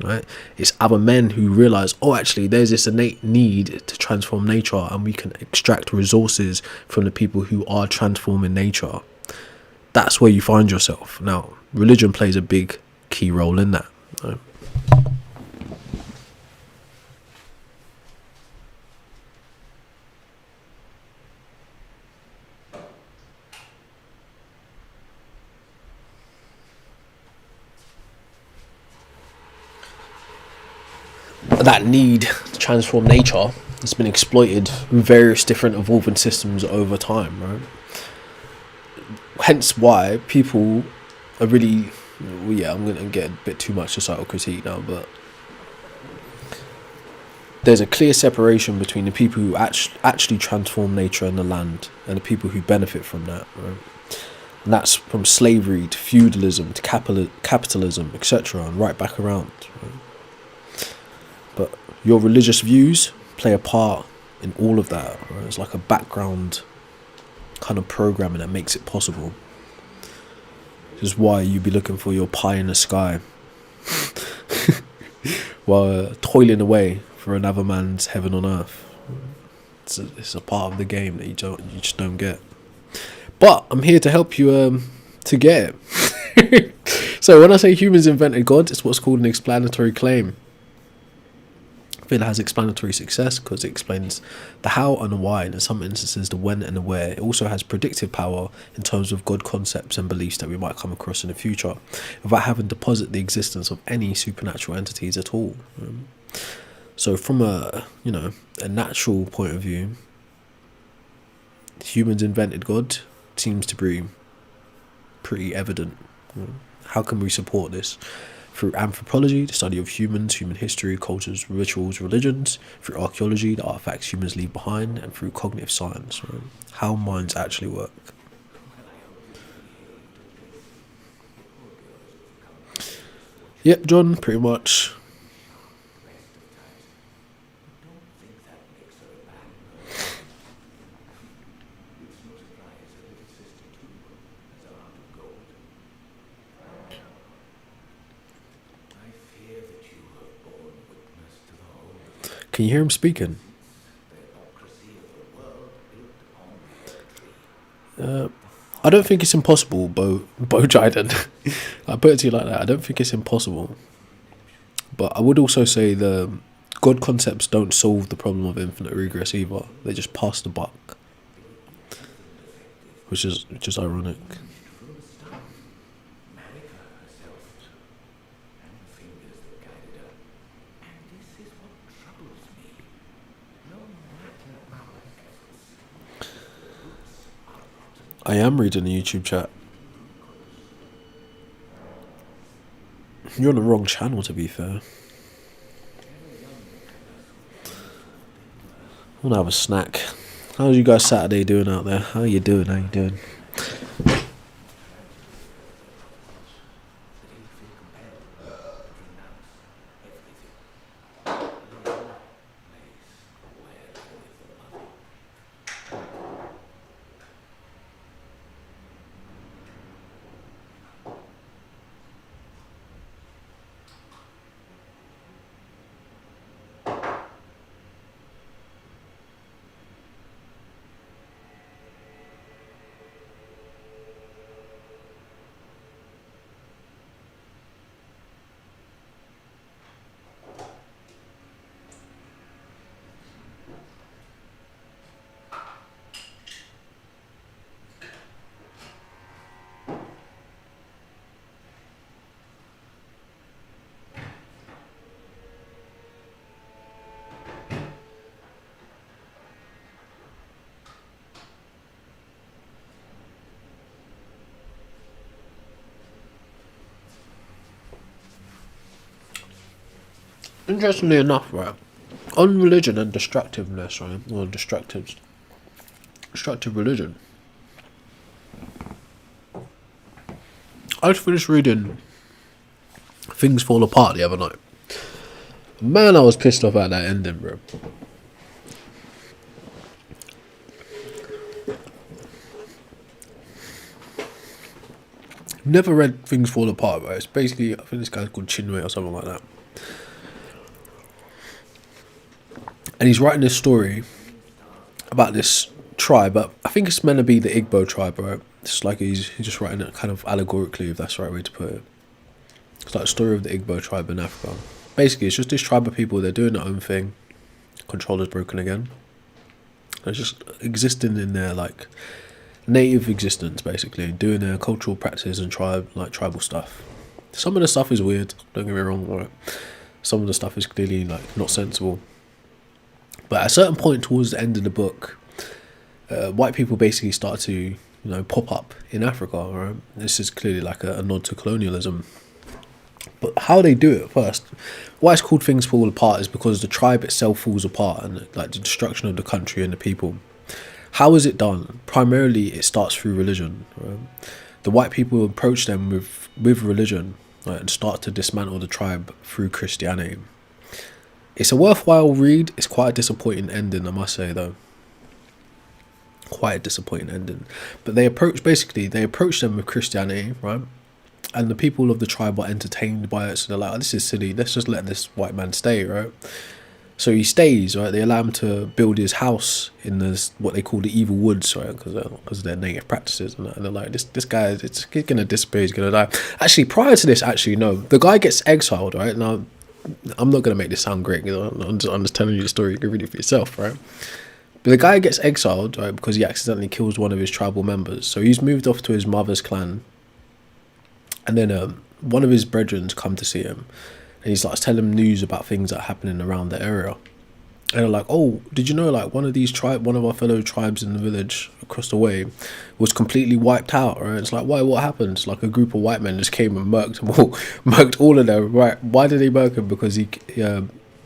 Right? It's other men who realize, oh, actually there's this innate need to transform nature, and we can extract resources from the people who are transforming nature. That's where you find yourself. Now, religion plays a big key role in that, right? That need to transform nature has been exploited in various different evolving systems over time, right? Hence why people are really, well, yeah, I'm going to get a bit too much societal critique now, but there's a clear separation between the people who actually transform nature and the land and the people who benefit from that, right? And that's from slavery to feudalism to capitalism, etc., and right back around, right? But your religious views play a part in all of that, right? It's like a background kind of programming that makes it possible. This is why you'd be looking for your pie in the sky while toiling away for another man's heaven on earth. It's a part of the game that you just don't get. But I'm here to help you to get it. So when I say humans invented God, it's what's called an explanatory claim. I feel it has explanatory success because it explains the how and the why, and in some instances the when and the where. It also has predictive power in terms of God concepts and beliefs that we might come across in the future, without having to posit the existence of any supernatural entities at all. So from a natural point of view, humans invented God seems to be pretty evident. How can we support this? Through anthropology, the study of humans, human history, cultures, rituals, religions. Through archaeology, the artifacts humans leave behind. And through cognitive science, right? How minds actually work. Yep, John, pretty much. Can you hear him speaking? I don't think it's impossible, Bo Jiden. I put it to you like that. I don't think it's impossible. But I would also say the God concepts don't solve the problem of infinite regress either. They just pass the buck. Which is ironic. I am reading the YouTube chat. You're on the wrong channel, to be fair. I want to have a snack. How's you guys Saturday doing out there? How you doing? How you doing? Interestingly enough, right, on religion and destructiveness, right, or destructive religion, I just finished reading Things Fall Apart the other night. Man, I was pissed off at that ending, bro. Never read Things Fall Apart, right? It's basically, I think this guy's called Chinwe or something like that. And he's writing this story about this tribe, but I think it's meant to be the Igbo tribe, right? It's like he's just writing it kind of allegorically, if that's the right way to put it. It's like a story of the Igbo tribe in Africa. Basically, it's just this tribe of people, they're doing their own thing. Control is broken again. They're just existing in their, like, native existence, basically. Doing their cultural practices and tribal stuff. Some of the stuff is weird, don't get me wrong, right? Some of the stuff is clearly, like, not sensible. But at a certain point towards the end of the book, white people basically start to, pop up in Africa, right? This is clearly like a nod to colonialism. But how they do it first, why it's called Things Fall Apart is because the tribe itself falls apart and like the destruction of the country and the people. How is it done? Primarily it starts through religion, right? The white people approach them with religion, right, and start to dismantle the tribe through Christianity. It's a worthwhile read. It's quite a disappointing ending, I must say, though. Quite a disappointing ending. But they approach them with Christianity, right? And the people of the tribe are entertained by it. So they're like, oh, this is silly. Let's just let this white man stay, right? So he stays, right? They allow him to build his house in this, what they call the evil woods, right? Because of their native practices. And they're like, this guy, he's going to disappear. He's going to die. Actually, prior to this, no. The guy gets exiled, right? Now, I'm not going to make this sound great, I'm just telling you the story, you can read it for yourself, right? But the guy gets exiled, right, because he accidentally kills one of his tribal members. So he's moved off to his mother's clan. And then one of his brethren come to see him. And he's like telling him news about things that are happening around the area. And they're like, oh, did you know, like, one of our fellow tribes in the village across the way was completely wiped out, right? It's like, why? What happened? It's like a group of white men just came and murked all of them, right? Why did they murk him? Because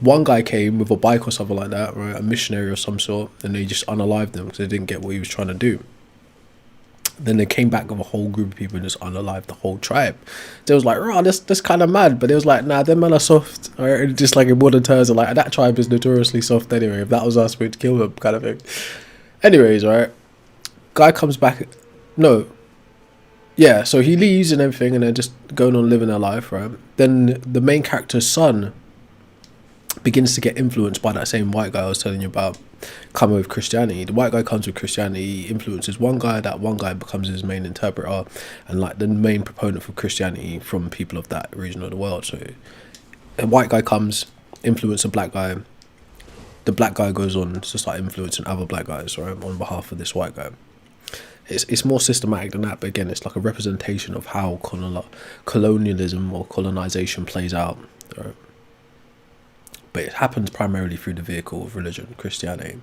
one guy came with a bike or something like that, right? A missionary or some sort, and they just unalived them because they didn't get what he was trying to do. Then they came back with a whole group of people and just unalived the whole tribe. They was like, oh, that's kind of mad. But they was like, nah, them men are soft. Right? And just like in modern terms, like, that tribe is notoriously soft anyway. If that was us, we'd kill them, kind of thing. Anyways, right? Guy comes back. No. Yeah, so he leaves and everything, and they're just going on living their life, right? Then the main character's son begins to get influenced by that same white guy I was telling you about, coming with Christianity. The white guy comes with Christianity, he influences one guy, that one guy becomes his main interpreter and like the main proponent for Christianity from people of that region of the world. So a white guy comes, influence a black guy, the black guy goes on to start influencing other black guys, right, on behalf of this white guy. It's more systematic than that, but again, it's like a representation of how colonialism or colonization plays out, right? But it happens primarily through the vehicle of religion, Christianity.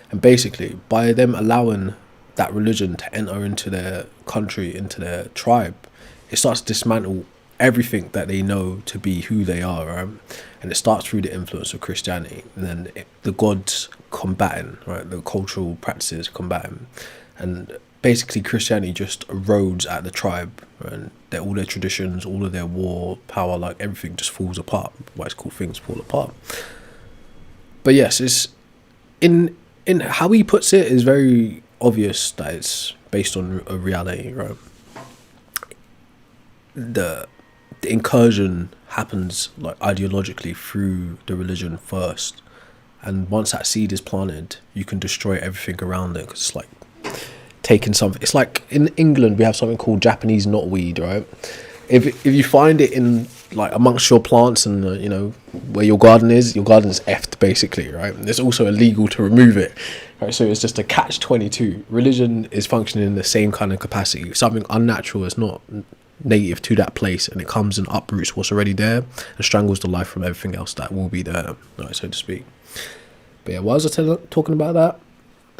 And basically, by them allowing that religion to enter into their country, into their tribe, it starts to dismantle everything that they know to be who they are, right? And it starts through the influence of Christianity, and then the gods combating, right? The cultural practices combating, and basically Christianity just erodes at the tribe, right? And all their traditions, all of their war power, like everything just falls apart. Why it's called things fall apart. But yes, it's in how he puts it is very obvious that it's based on a reality, right? The incursion happens like ideologically through the religion first, and once that seed is planted, you can destroy everything around it, because it's like taking something. It's like in England we have something called Japanese knotweed, right? If you find it in like amongst your plants and you know where your garden is effed basically, right? And it's also illegal to remove it, right? So it's just a catch-22. Religion is functioning in the same kind of capacity. Something unnatural is not native to that place, and it comes and uproots what's already there and strangles the life from everything else that will be there, right, so to speak. But yeah, why was I talking about that?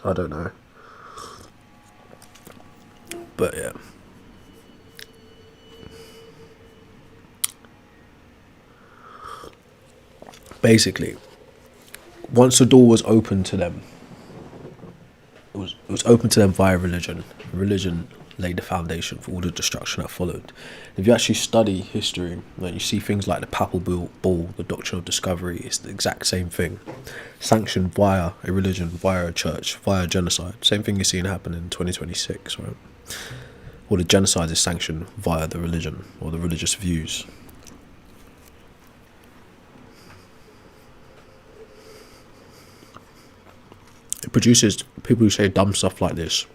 I don't know. But yeah. Basically, once the door was open to them, it was open to them via religion. Religion laid the foundation for all the destruction that followed. If you actually study history, like you see things like the Papal Bull, the Doctrine of Discovery, it's the exact same thing. Sanctioned via a religion, via a church, via genocide. Same thing you're seeing happen in 2026, right? Or the genocide is sanctioned via the religion or the religious views. It produces people who say dumb stuff like this.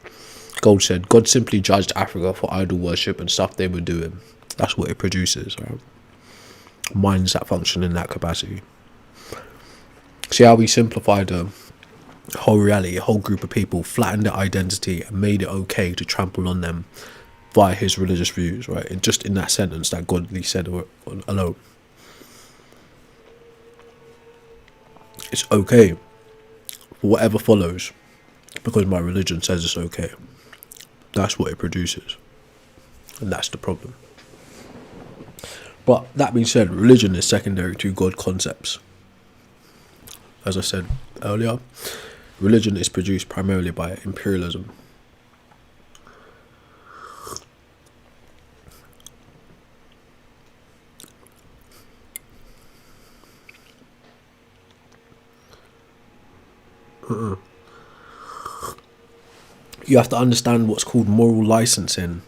Gold said, God simply judged Africa for idol worship and stuff they were doing. That's what it produces, right? Minds that function in that capacity. See how we simplified the whole reality, a whole group of people, flattened their identity and made it okay to trample on them via his religious views, right? And just in that sentence that Godly said alone. It's okay for whatever follows because my religion says it's okay. That's what it produces. And that's the problem. But that being said, religion is secondary to God concepts. As I said earlier, religion is produced primarily by imperialism. You have to understand what's called moral licensing.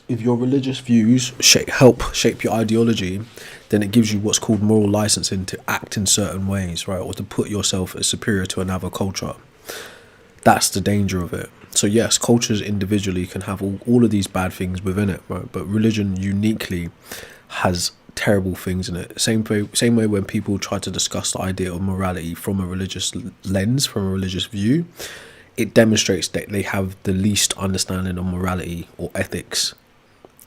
If your religious views help shape your ideology, then it gives you what's called moral licensing to act in certain ways, right? Or to put yourself as superior to another culture. That's the danger of it. So yes, cultures individually can have all of these bad things within it, right? But religion uniquely has terrible things in it. Same way when people try to discuss the idea of morality from a religious lens, from a religious view, it demonstrates that they have the least understanding of morality or ethics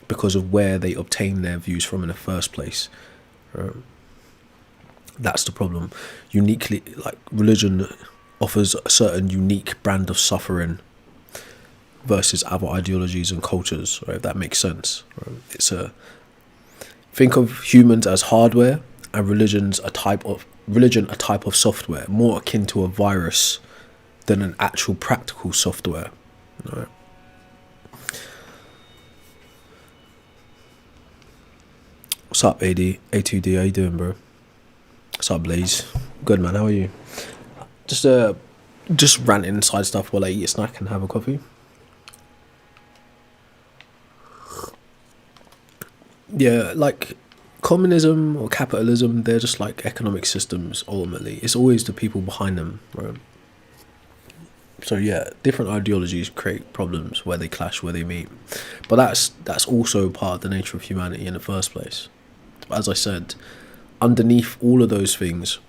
because of where they obtain their views from in the first place. That's the problem. Uniquely, like religion offers a certain unique brand of suffering versus other ideologies and cultures, right? If that makes sense. Right? Think of humans as hardware and religion a type of software, more akin to a virus than an actual practical software. Right? What's up, A2D? How you doing, bro? What's up, Blaze? Good, man. How are you? Just ranting inside stuff while I eat a snack and have a coffee. Yeah, like communism or capitalism, they're just like economic systems ultimately. It's always the people behind them, right? So yeah, different ideologies create problems where they clash, where they meet. But that's also part of the nature of humanity in the first place. As I said, underneath all of those things,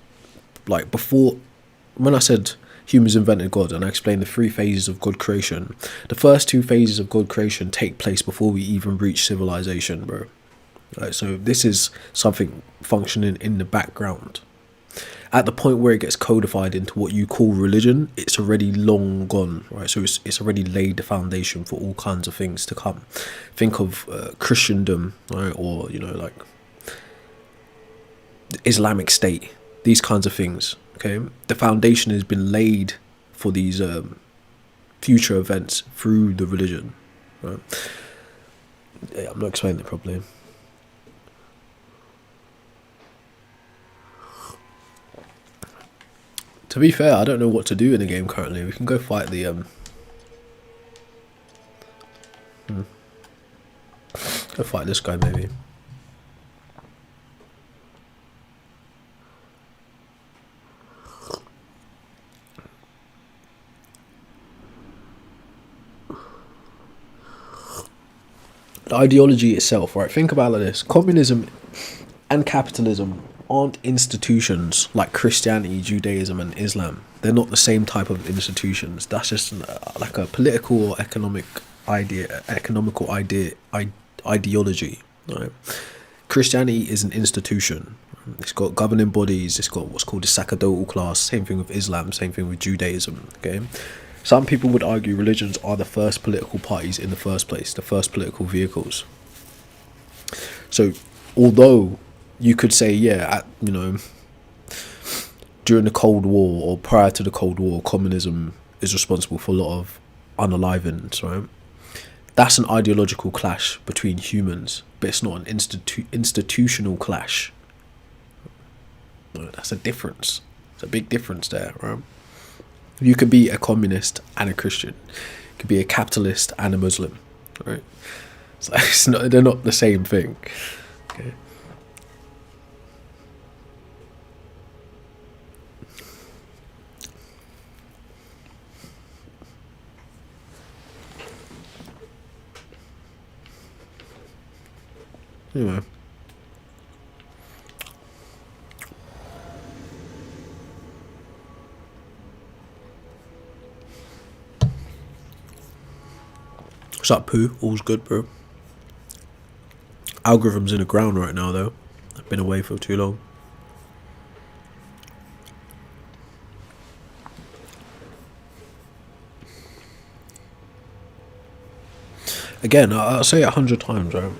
like before, when I said humans invented God and I explained the 3 phases of God creation, the first 2 phases of God creation take place before we even reach civilization, bro. Right, so this is something functioning in the background. At the point where it gets codified into what you call religion, it's already long gone, right? So it's already laid the foundation for all kinds of things to come. Think of Christendom, right? Or, you know, like Islamic State, these kinds of things, okay? The foundation has been laid for these future events through the religion, right? Yeah, I'm not explaining it properly. To be fair, I don't know what to do in the game currently. We can go fight the go fight this guy maybe. The ideology itself, right? Think about it like this: communism and capitalism aren't institutions like Christianity, Judaism, and Islam. They're not the same type of institutions. That's just like a political or economical ideology. Right? Christianity is an institution. It's got governing bodies. It's got what's called the sacerdotal class. Same thing with Islam. Same thing with Judaism. Okay. Some people would argue religions are the first political parties in the first place, the first political vehicles. So, although you could say, yeah, you know, during the Cold War or prior to the Cold War, communism is responsible for a lot of unalivings, right? That's an ideological clash between humans, but it's not an institutional clash. No, that's a difference. It's a big difference there, right? You could be a communist and a Christian. You could be a capitalist and a Muslim, right? So it's not, they're not the same thing. Okay. Anyway. What's up, Pooh? All's good, bro. Algorithm's in the ground right now, though. I've been away for too long. Again, I'll say it 100 times, right?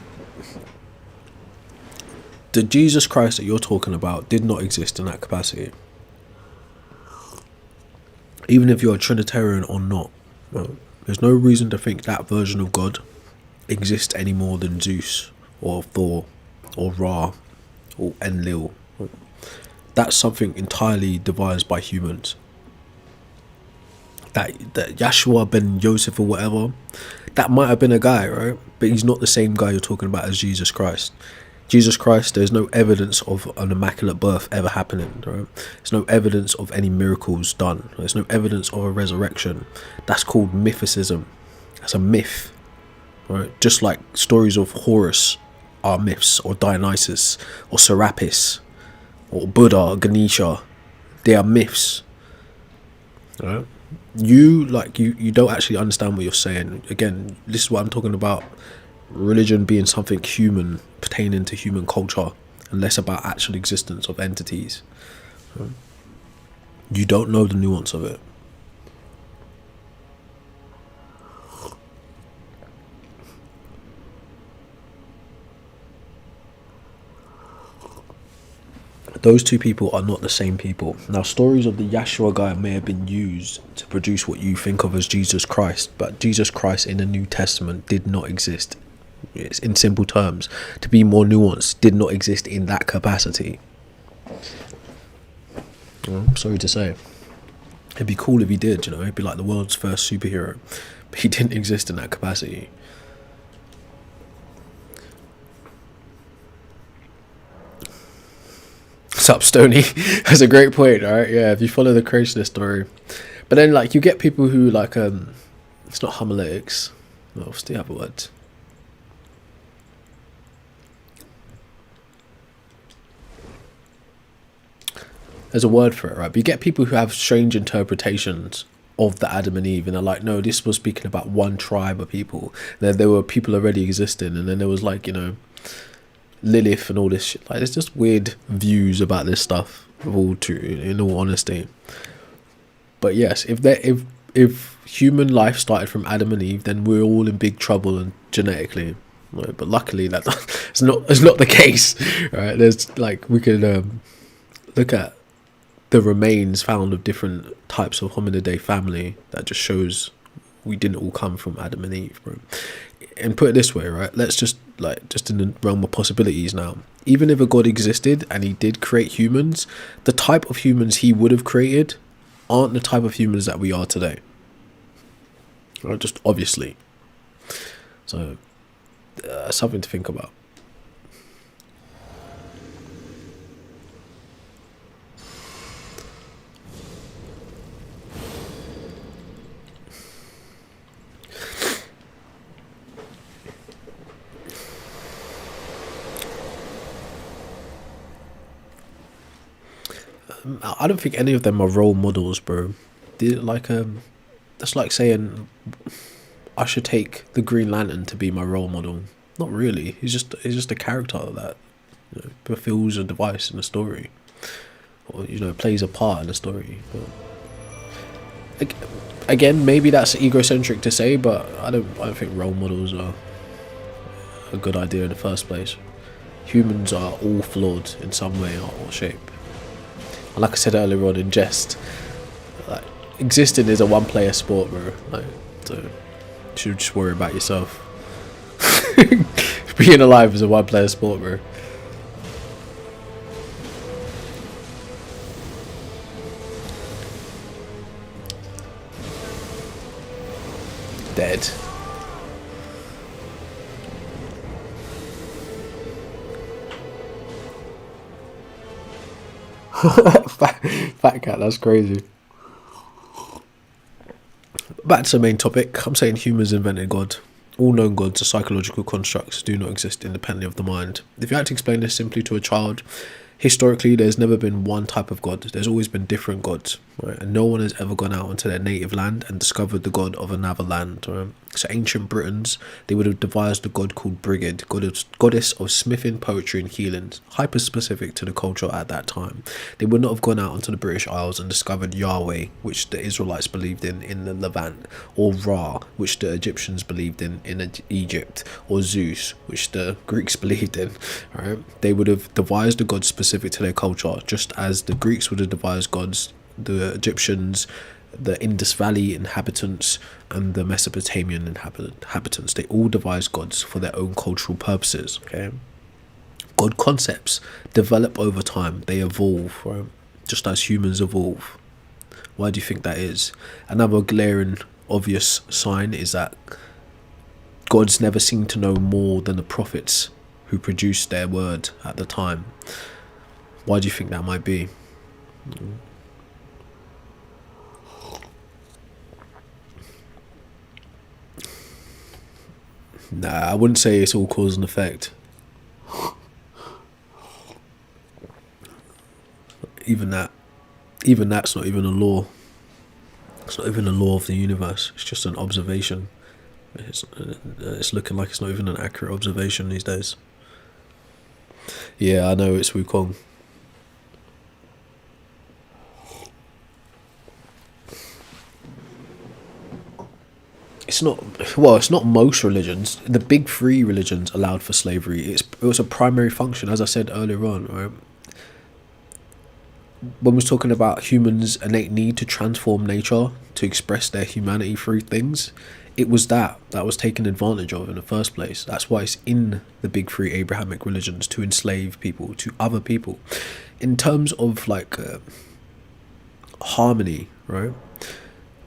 The Jesus Christ that you're talking about did not exist in that capacity. Even if you're a Trinitarian or not, right? There's no reason to think that version of God exists any more than Zeus or Thor or Ra or Enlil. That's something entirely devised by humans. That Yahshua ben Yosef or whatever, that might have been a guy, right? But he's not the same guy you're talking about as Jesus Christ. Jesus Christ, there's no evidence of an immaculate birth ever happening, right? There's no evidence of any miracles done. There's no evidence of a resurrection. That's called mythicism. That's a myth, right? Just like stories of Horus are myths, or Dionysus, or Serapis, or Buddha, or Ganesha. They are myths, right? You don't actually understand what you're saying. Again, this is what I'm talking about. Religion being something human, pertaining to human culture, and less about actual existence of entities. You don't know the nuance of it. Those two people are not the same people. Now, stories of the Yahshua guy may have been used to produce what you think of as Jesus Christ, but Jesus Christ in the New Testament did not exist. It's in simple terms. To be more nuanced, did not exist in that capacity. Well, I'm sorry to say. It'd be cool if he did, you know, he'd be like the world's first superhero. But he didn't exist in that capacity. What's up, Stony? That's a great point, right? Yeah, if you follow the creationist story. But then, like, you get people who, like, it's not homiletics. Well, what's the other word? There's a word for it, right? But you get people who have strange interpretations of the Adam and Eve, and they're like, no, this was speaking about one tribe of people. Then there were people already existing, and then there was, like, you know, Lilith and all this shit. Like, there's just weird views about this stuff. in all honesty. But yes, if human life started from Adam and Eve, then we're all in big trouble and genetically. Right? But luckily, that it's not the case. Right? There's like we could look at the remains found of different types of hominidae family. That just shows we didn't all come from Adam and Eve, bro. And put it this way, right? Let's just in the realm of possibilities now. Even if a God existed and he did create humans, the type of humans he would have created aren't the type of humans that we are today. Right? Just obviously. So, something to think about. I don't think any of them are role models, bro. That's like saying I should take the Green Lantern to be my role model. Not really. He's just a character that fulfills a device in a story, or plays a part in a story. But again, maybe that's egocentric to say, but I don't think role models are a good idea in the first place. Humans are all flawed in some way or shape. And like I said earlier on in jest, like existing is a one-player sport, bro. Like, so you should just worry about yourself. Being alive is a one-player sport, bro. Dead. Fat cat, that's crazy. Back to the main topic. I'm saying humans invented God. All known gods are psychological constructs, do not exist independently of the mind. If you had to explain this simply to a child, historically there's never been one type of god. There's always been different gods, right? And no one has ever gone out into their native land and discovered the god of another land, right? So ancient Britons, they would have devised a god called Brigid, goddess of smithing, poetry and healing, hyper specific to the culture at that time. They would not have gone out onto the British Isles and discovered Yahweh, which the Israelites believed in the Levant, or Ra, which the Egyptians believed in Egypt, or Zeus, which the Greeks believed in, right? They would have devised a god specific to their culture, just as the Greeks would have devised gods, the Egyptians, the Indus Valley inhabitants and the Mesopotamian inhabitants, they all devised gods for their own cultural purposes. Okay, god concepts develop over time, they evolve, right? Just as humans evolve. Why do you think that is? Another glaring obvious sign is that gods never seem to know more than the prophets who produced their word at the time. Why do you think that might be? Nah, I wouldn't say it's all cause and effect. Even that's not even a law. It's not even a law of the universe. It's just an observation. It's looking like it's not even an accurate observation these days. Yeah, I know, it's Wukong. It's not most religions. The big three religions allowed for slavery. It was a primary function, as I said earlier on, right? When we was talking about humans' innate need to transform nature to express their humanity through things, it was that was taken advantage of in the first place. That's why it's in the big three Abrahamic religions, to enslave people to other people. In terms of harmony, right?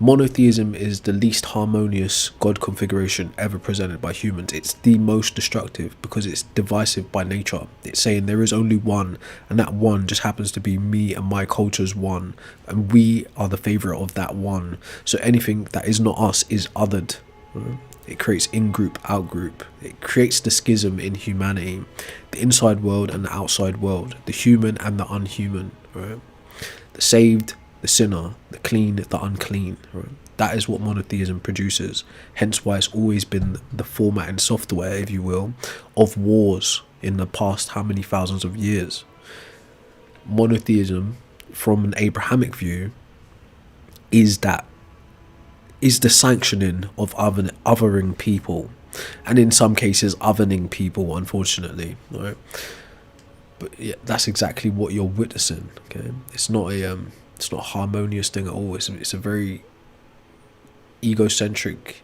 Monotheism is the least harmonious god configuration ever presented by humans. It's the most destructive because it's divisive by nature. It's saying there is only one, and that one just happens to be me and my culture's one, and we are the favourite of that one. So anything that is not us is othered. Right? It creates in-group, out-group. It creates the schism in humanity, the inside world and the outside world, the human and the unhuman. Right? The saved, the sinner, the clean, the unclean. Right? That is what monotheism produces. Hence why it's always been the format and software, if you will, of wars in the past how many thousands of years. monotheism from an Abrahamic view is the sanctioning of othering people, and in some cases othening people, unfortunately, right? But yeah, that's exactly what you're witnessing. Okay, it's not a harmonious thing at all. It's a very egocentric,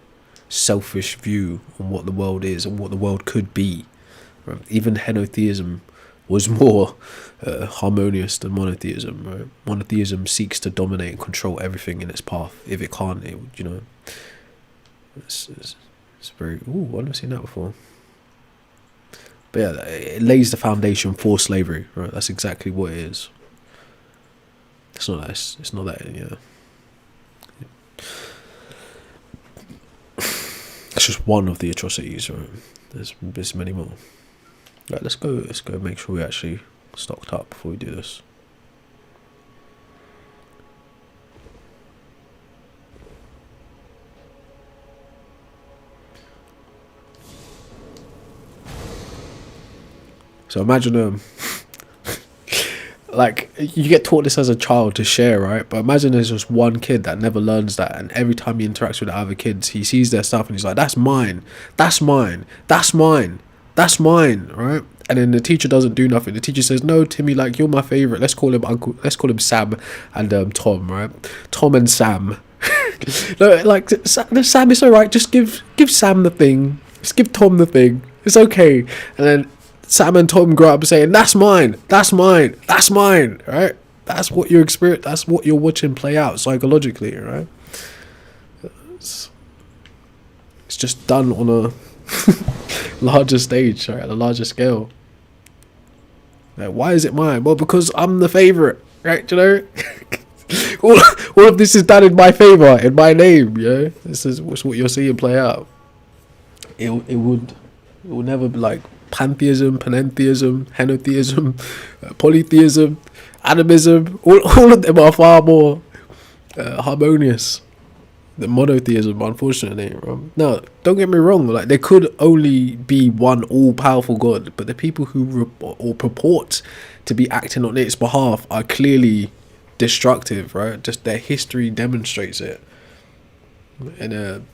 selfish view on what the world is and what the world could be. Right? Even henotheism was more harmonious than monotheism. Right? Monotheism seeks to dominate and control everything in its path. If it can't, it's very. Ooh, I've never seen that before. But yeah, it lays the foundation for slavery. Right, that's exactly what it is. It's not that. It's not that. Yeah. It's just one of the atrocities. Right? There's many more. Right, let's go make sure we actually stocked up before we do this. So imagine like, you get taught this as a child to share, right? But imagine there's just one kid that never learns that, and every time he interacts with the other kids, he sees their stuff and he's like, that's mine, that's mine, that's mine, that's mine, right? And then the teacher doesn't do nothing. The teacher says, no, Timmy, like, you're my favorite. Let's call him Sam and Tom, right? Tom and Sam. No, like, Sam is alright, just give Sam the thing, just give Tom the thing, it's okay. And then Sam and Tom grow up saying, that's mine, that's mine, that's mine, right? That's what you experience, that's what you're watching play out psychologically, right? It's just done on a larger stage, right? At a larger scale. Like, why is it mine? Well, because I'm the favourite, right? You know? all of this is done in my favour, in my name, you know? This is what you're seeing play out. It would never be like pantheism, panentheism, henotheism, polytheism, animism. All of them are far more harmonious than monotheism, unfortunately. No, don't get me wrong. Like, there could only be one all-powerful God, but the people who purport to be acting on its behalf are clearly destructive, right? Just their history demonstrates it. And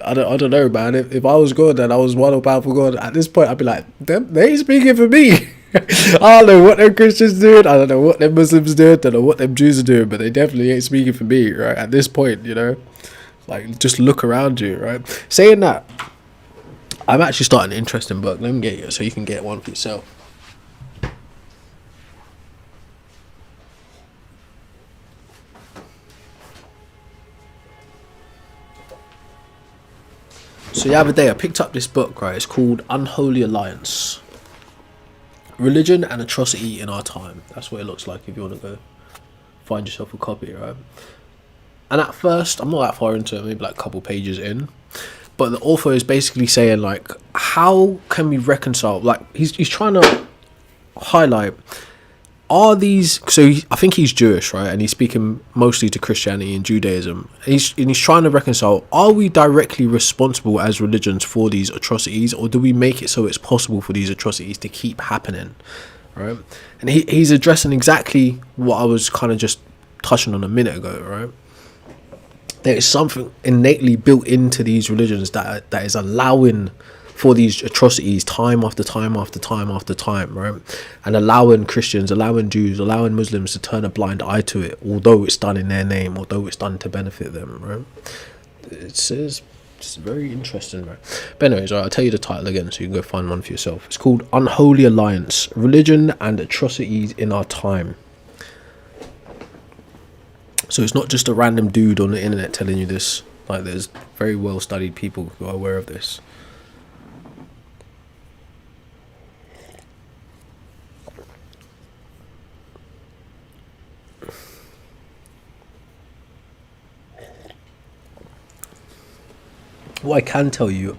I don't know, man. If I was God and I was one all-powerful God, at this point I'd be like, they ain't speaking for me. I don't know what them Christians doing, I don't know what them Muslims doing, I don't know what them Jews are doing, but they definitely ain't speaking for me, right? At this point, you know, like, just look around you, right? Saying that, I'm actually starting an interesting book. Let me get you so you can get one for yourself. So the other day I picked up this book, right? It's called Unholy Alliance. Religion and Atrocity in Our Time. That's what it looks like if you want to go find yourself a copy, right? And at first, I'm not that far into it, maybe like a couple pages in. But the author is basically saying, like, how can we reconcile? Like, he's trying to highlight, are these... So I think he's Jewish, right? And he's speaking mostly to Christianity and Judaism. And he's trying to reconcile, are we directly responsible as religions for these atrocities? Or do we make it so it's possible for these atrocities to keep happening, right? And he's addressing exactly what I was kind of just touching on a minute ago, right? There is something innately built into these religions that is allowing for these atrocities time after time after time after time, right? And allowing Christians, allowing Jews, allowing Muslims to turn a blind eye to it, although it's done in their name, although it's done to benefit them, right? It's very interesting, right? But anyways, I'll tell you the title again so you can go find one for yourself. It's called Unholy Alliance, Religion and Atrocities in Our Time. So it's not just a random dude on the internet telling you this. Like, there's very well studied people who are aware of this. What I can tell you,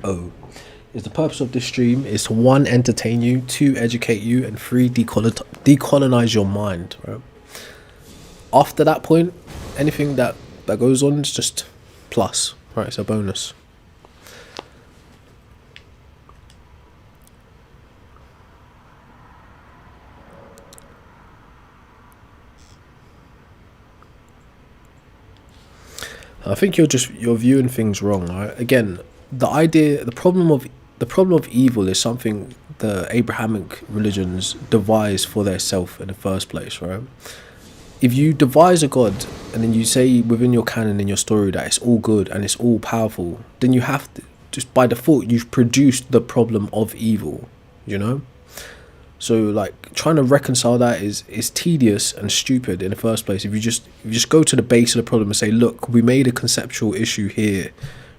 is the purpose of this stream is to, 1, entertain you, 2, educate you, and 3, decolonize your mind, right? After that point, anything that goes on is just plus, right? It's a bonus. I think you're viewing things wrong, right? Again, the problem of evil is something the Abrahamic religions devised for their self in the first place, right? If you devise a god and then you say within your canon in your story that it's all good and it's all powerful, then you have to, just by default, you've produced the problem of evil, you know? So like trying to reconcile that is tedious and stupid in the first place. If you just go to the base of the problem and say, look, we made a conceptual issue here,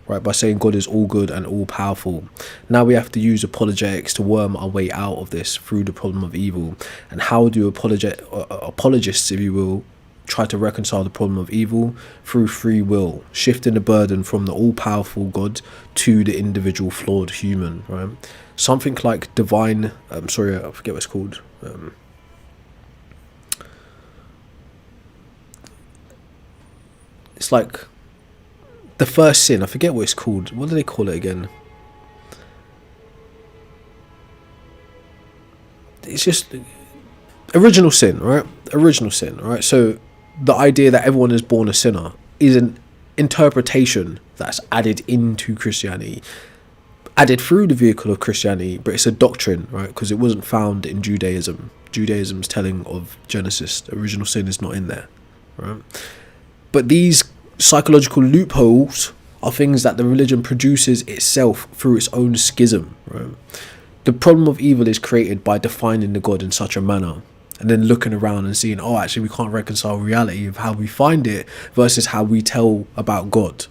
right, by saying God is all good and all powerful. Now we have to use apologetics to worm our way out of this through the problem of evil. And how do apologists, if you will, try to reconcile the problem of evil? Through free will, shifting the burden from the all-powerful God to the individual flawed human, right? Something like divine, sorry, I forget what it's called. It's like the first sin. I forget what it's called. What do they call it again? It's just original sin, right? Original sin, right? So the idea that everyone is born a sinner is an interpretation that's added into Christianity, added through the vehicle of Christianity, but it's a doctrine, right? Because it wasn't found in Judaism. Judaism's telling of Genesis, original sin is not in there, right? But these psychological loopholes are things that the religion produces itself through its own schism, right? The problem of evil is created by defining the God in such a manner and then looking around and seeing, oh, actually we can't reconcile reality of how we find it versus how we tell about God.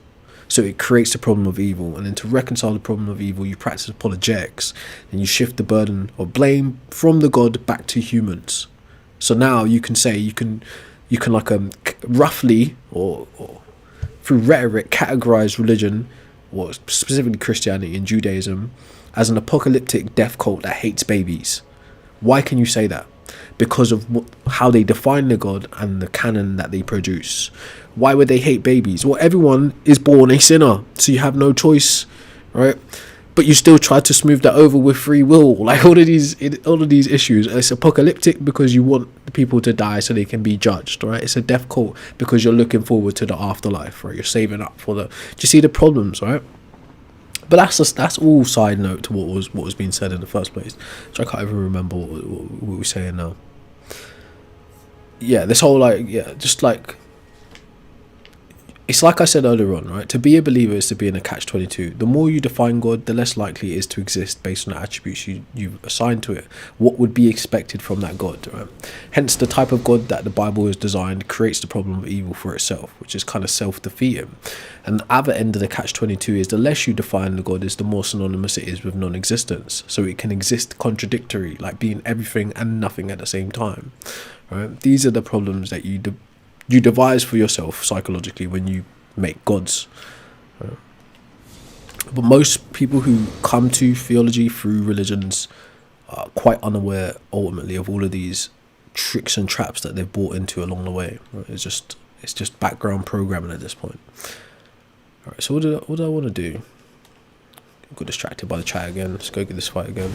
So it creates the problem of evil. And then to reconcile the problem of evil, you practice apologetics and you shift the burden of blame from the God back to humans. So now you can say, you can like roughly or through rhetoric categorize religion, or specifically Christianity and Judaism, as an apocalyptic death cult that hates babies. Why can you say that? Because of how they define the God and the canon that they produce. Why would they hate babies? Well, everyone is born a sinner, so you have no choice, right? But you still try to smooth that over with free will. Like all of these issues. It's apocalyptic because you want people to die so they can be judged, right? It's a death cult because you're looking forward to the afterlife, right? You're saving up for the. Do you see the problems, right? But that's all side note to what was being said in the first place. So I can't even remember what we were saying now. Yeah, this whole just like. It's like I said earlier on, right? To be a believer is to be in a catch-22. The more you define God, the less likely it is to exist based on the attributes you've assigned to it. What would be expected from that God, right? Hence, the type of God that the Bible is designed creates the problem of evil for itself, which is kind of self-defeating. And the other end of the catch-22 is the less you define the God is the more synonymous it is with non-existence. So it can exist contradictory, like being everything and nothing at the same time, right? These are the problems that you devise for yourself psychologically when you make gods. But most people who come to theology through religions are quite unaware ultimately of all of these tricks and traps that they've bought into along the way, right? It's just background programming at this point. Alright, so what do I want to do? I got distracted by the chat again. Let's go get this fight again.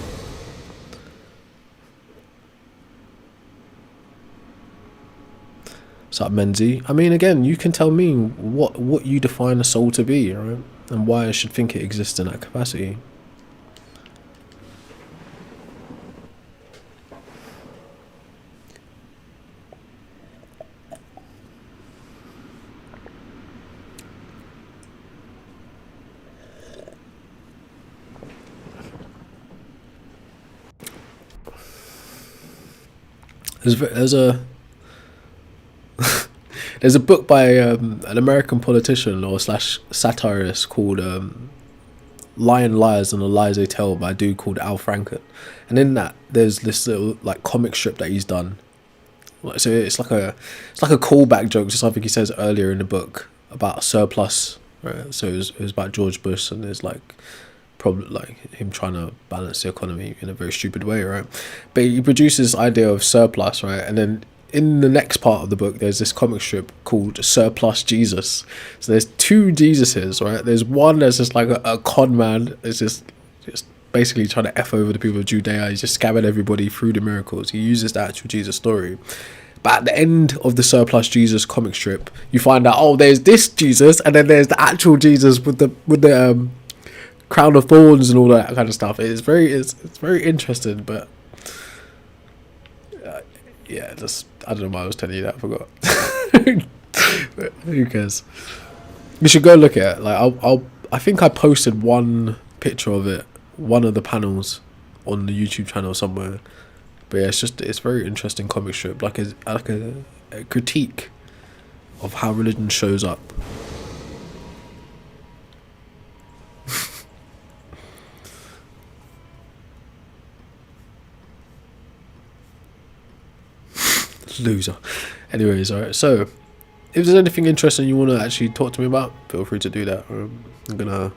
What's up, Menzi? I mean, again, you can tell me what you define a soul to be, right? And why I should think it exists in that capacity. There's a book by an American politician or slash satirist called Lion Liars and the Lies They Tell by a dude called Al Franken. And in that there's this little like comic strip that he's done. So it's like a callback joke to something he says earlier in the book about surplus. Right? So it was about George Bush, and there's like probably like him trying to balance the economy in a very stupid way, right? But he produces this idea of surplus, right? And then in the next part of the book, there's this comic strip called Surplus Jesus. So there's two Jesuses, right? There's one that's just like a con man. It's just basically trying to F over the people of Judea. He's just scamming everybody through the miracles. He uses the actual Jesus story. But at the end of the Surplus Jesus comic strip, you find out, oh, there's this Jesus, and then there's the actual Jesus with the crown of thorns and all that kind of stuff. It's very interesting, but yeah, just I don't know why I was telling you that. I forgot. But who cares? You should go look at it. Like I think I posted one picture of it, one of the panels, on the YouTube channel somewhere. But yeah, it's very interesting comic strip, like a critique of how religion shows up. Loser. Anyways, alright, so if there's anything interesting you want to actually talk to me about, feel free to do that. I'm gonna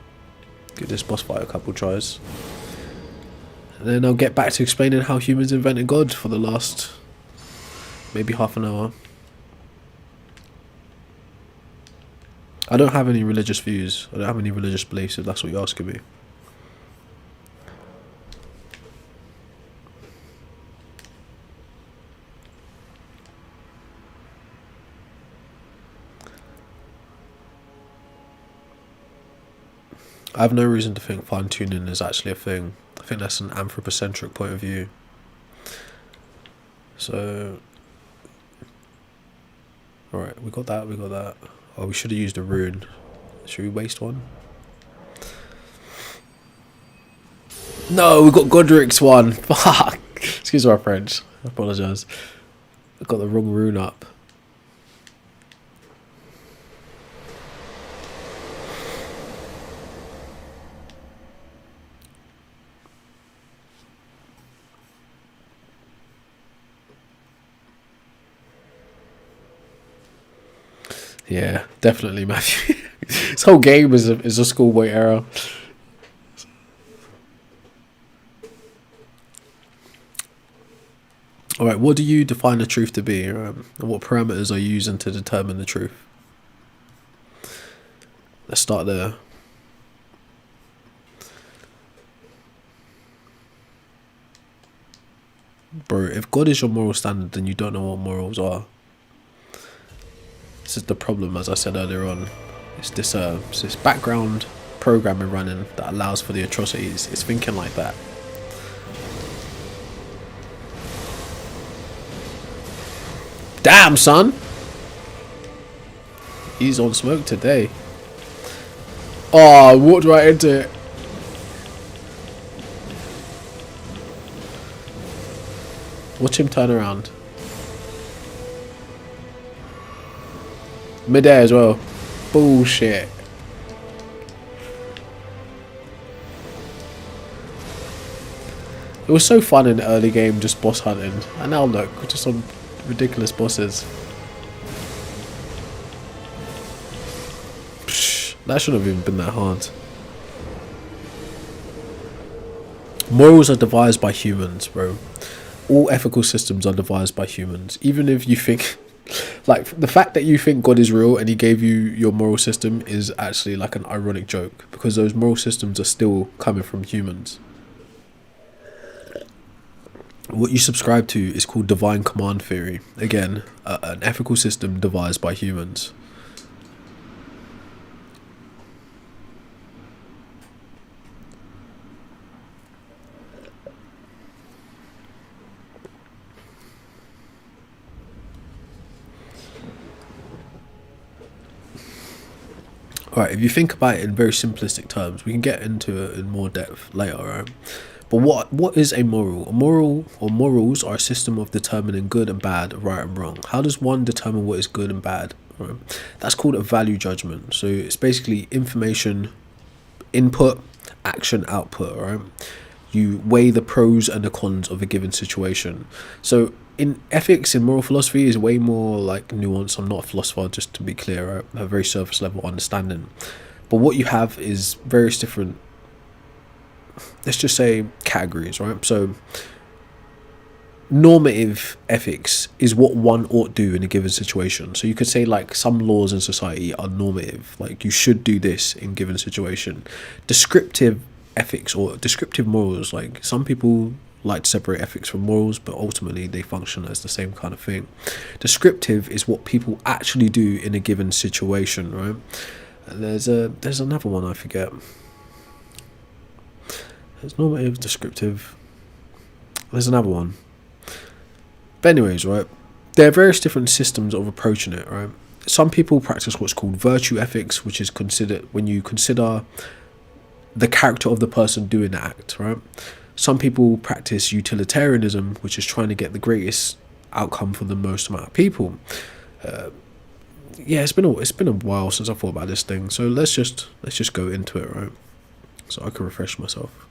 give this boss fight a couple tries, and then I'll get back to explaining how humans invented God for the last maybe half an hour. I don't have any religious views. I don't have any religious beliefs, if that's what you're asking me. I have no reason to think fine-tuning is actually a thing. I think that's an anthropocentric point of view. So, alright, we got that. Oh, we should have used a rune. Should we waste one? No, we got Godric's one. Fuck. Excuse my French. I apologise. I got the wrong rune up. Yeah, definitely, Matthew. This whole game is a schoolboy error. Alright, what do you define the truth to be? And what parameters are you using to determine the truth? Let's start there. Bro, if God is your moral standard, then you don't know what morals are. This is the problem, as I said earlier on. It's this background programming running that allows for the atrocities. It's thinking like that. Damn, son! He's on smoke today. Oh, I walked right into it. Watch him turn around. Mid-air as well. Bullshit. It was so fun in the early game just boss hunting. And now look, we're just on ridiculous bosses. Psh, that shouldn't have even been that hard. Morals are devised by humans, bro. All ethical systems are devised by humans. Even if you think... Like, the fact that you think God is real and he gave you your moral system is actually like an ironic joke, because those moral systems are still coming from humans. What you subscribe to is called divine command theory. Again, an ethical system devised by humans. Alright, if you think about it in very simplistic terms, we can get into it in more depth later, right? But what is a moral? A moral, or morals, are a system of determining good and bad, right and wrong. How does one determine what is good and bad? Right? That's called a value judgment. So it's basically information input, action output, right? You weigh the pros and the cons of a given situation. So in ethics, in moral philosophy, is way more like nuanced. I'm not a philosopher, just to be clear. Right? I have a very surface level understanding. But what you have is various different, let's just say, categories, right? So normative ethics is what one ought do in a given situation. So you could say, like, some laws in society are normative, like you should do this in given situation. Descriptive ethics or descriptive morals, like some people like to separate ethics from morals, but ultimately they function as the same kind of thing. Descriptive is what people actually do in a given situation, right? And there's another one I forget. There's normative, descriptive. There's another one. But anyways, right, there are various different systems of approaching it, right? Some people practice what's called virtue ethics, which is considered when you consider the character of the person doing the act, right? Some people practice utilitarianism, which is trying to get the greatest outcome for the most amount of people. Yeah, it's been a while since I thought about this thing, so let's just go into it, right? So I can refresh myself.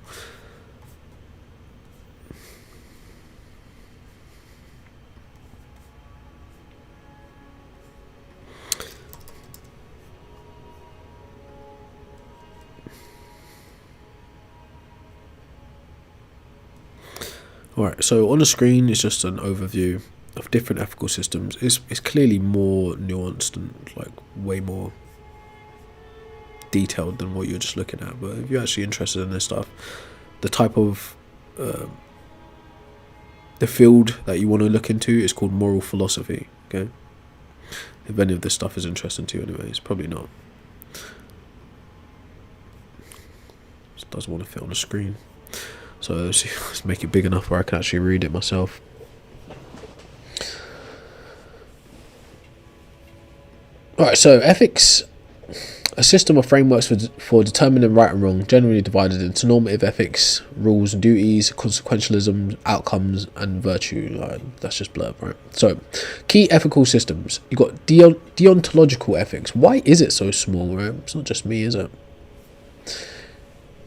Alright, so on the screen is just an overview of different ethical systems. It's clearly more nuanced and like way more detailed than what you're just looking at. But if you're actually interested in this stuff, the type of the field that you want to look into is called moral philosophy. Okay, if any of this stuff is interesting to you, anyways, probably not. It doesn't want to fit on the screen. So let's make it big enough where I can actually read it myself. Alright, so ethics, a system of frameworks for determining right and wrong, generally divided into normative ethics, rules and duties, consequentialism, outcomes, and virtue. That's just blurb, right? So, key ethical systems. You've got deontological ethics. Why is it so small, right? It's not just me, is it?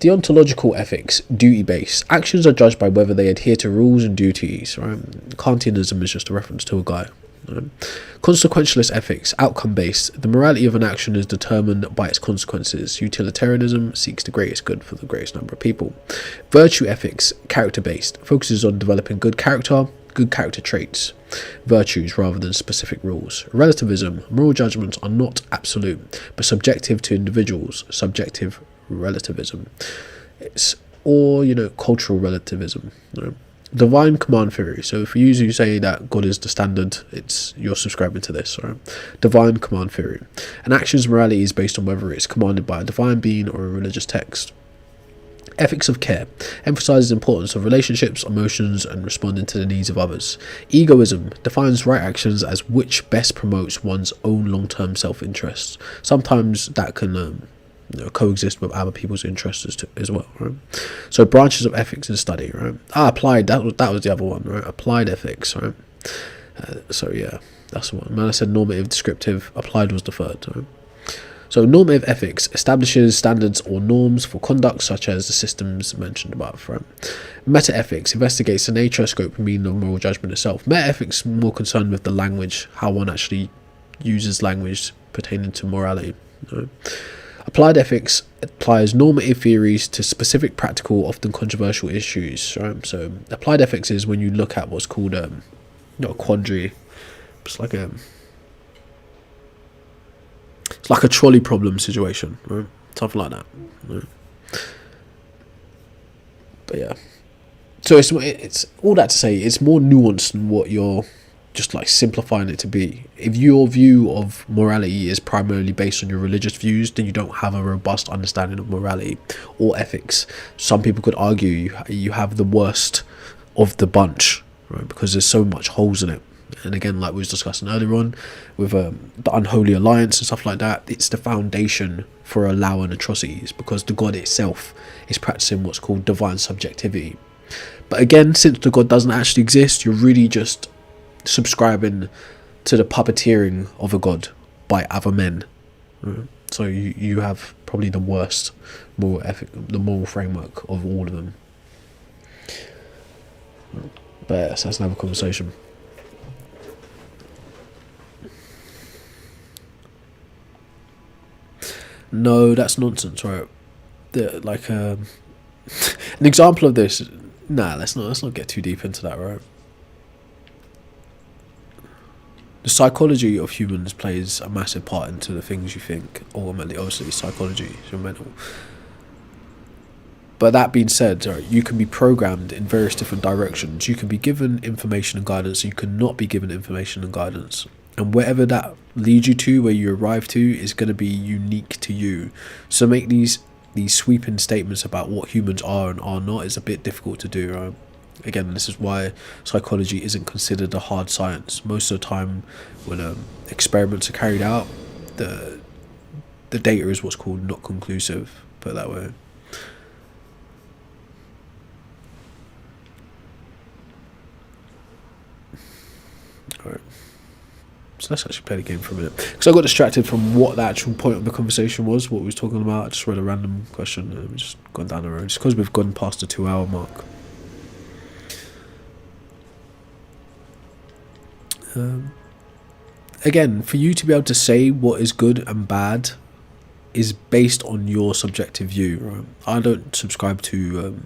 Deontological ethics, duty-based. Actions are judged by whether they adhere to rules and duties, right? Kantianism is just a reference to a guy. Right? Consequentialist ethics, outcome-based. The morality of an action is determined by its consequences. Utilitarianism seeks the greatest good for the greatest number of people. Virtue ethics, character-based. Focuses on developing good character traits, virtues rather than specific rules. Relativism, moral judgments are not absolute, but subjective to individuals. Subjective relativism, cultural relativism. Divine command theory. So if you say that God is the standard, you're subscribing to this. Right? Divine command theory. An action's morality is based on whether it's commanded by a divine being or a religious text. Ethics of care emphasizes the importance of relationships, emotions, and responding to the needs of others. Egoism defines right actions as which best promotes one's own long-term self-interest. Sometimes that can coexist with other people's interests as well, right? So branches of ethics and study, right? Applied, that was the other one, right? Applied ethics, right? So yeah, that's the one. When I said normative, descriptive, applied was the third, right? So normative ethics establishes standards or norms for conduct such as the systems mentioned above, right? Meta-ethics investigates the nature, scope, and meaning of moral judgment itself. Meta-ethics more concerned with the language, how one actually uses language pertaining to morality, right? Applied ethics applies normative theories to specific practical, often controversial issues, right? So applied ethics is when you look at what's called not a quandary, it's like a trolley problem situation, right? Something like that, right? But yeah, so it's all that to say it's more nuanced than what you're just like simplifying it to be. If your view of morality is primarily based on your religious views, then you don't have a robust understanding of morality or ethics. Some people could argue you have the worst of the bunch, right? Because there's so much holes in it. And again, like we was discussing earlier on with the unholy alliance and stuff like that, it's the foundation for allowing atrocities because the God itself is practicing what's called divine subjectivity. But again, since the God doesn't actually exist, you're really just subscribing to the puppeteering of a god by other men. Right? So you have probably the worst moral ethic, the moral framework of all of them. But yes, that's another conversation. No, that's nonsense, right? An example of this. Nah, let's not get too deep into that, right? The psychology of humans plays a massive part into the things you think. Ultimately, obviously, psychology is your mental. But that being said, right, you can be programmed in various different directions. You can be given information and guidance. You cannot be given information and guidance. And wherever that leads you to, where you arrive to, is going to be unique to you. So make these sweeping statements about what humans are and are not is a bit difficult to do, right? Again, this is why psychology isn't considered a hard science. Most of the time, when experiments are carried out, the data is what's called not conclusive. Put it that way. Alright. So let's actually play the game for a minute. Because I got distracted from what the actual point of the conversation was, what we was talking about. I just read a random question and we just gone down the road. Just because we've gone past the 2-hour mark. Again, for you to be able to say what is good and bad is based on your subjective view, right? I don't subscribe to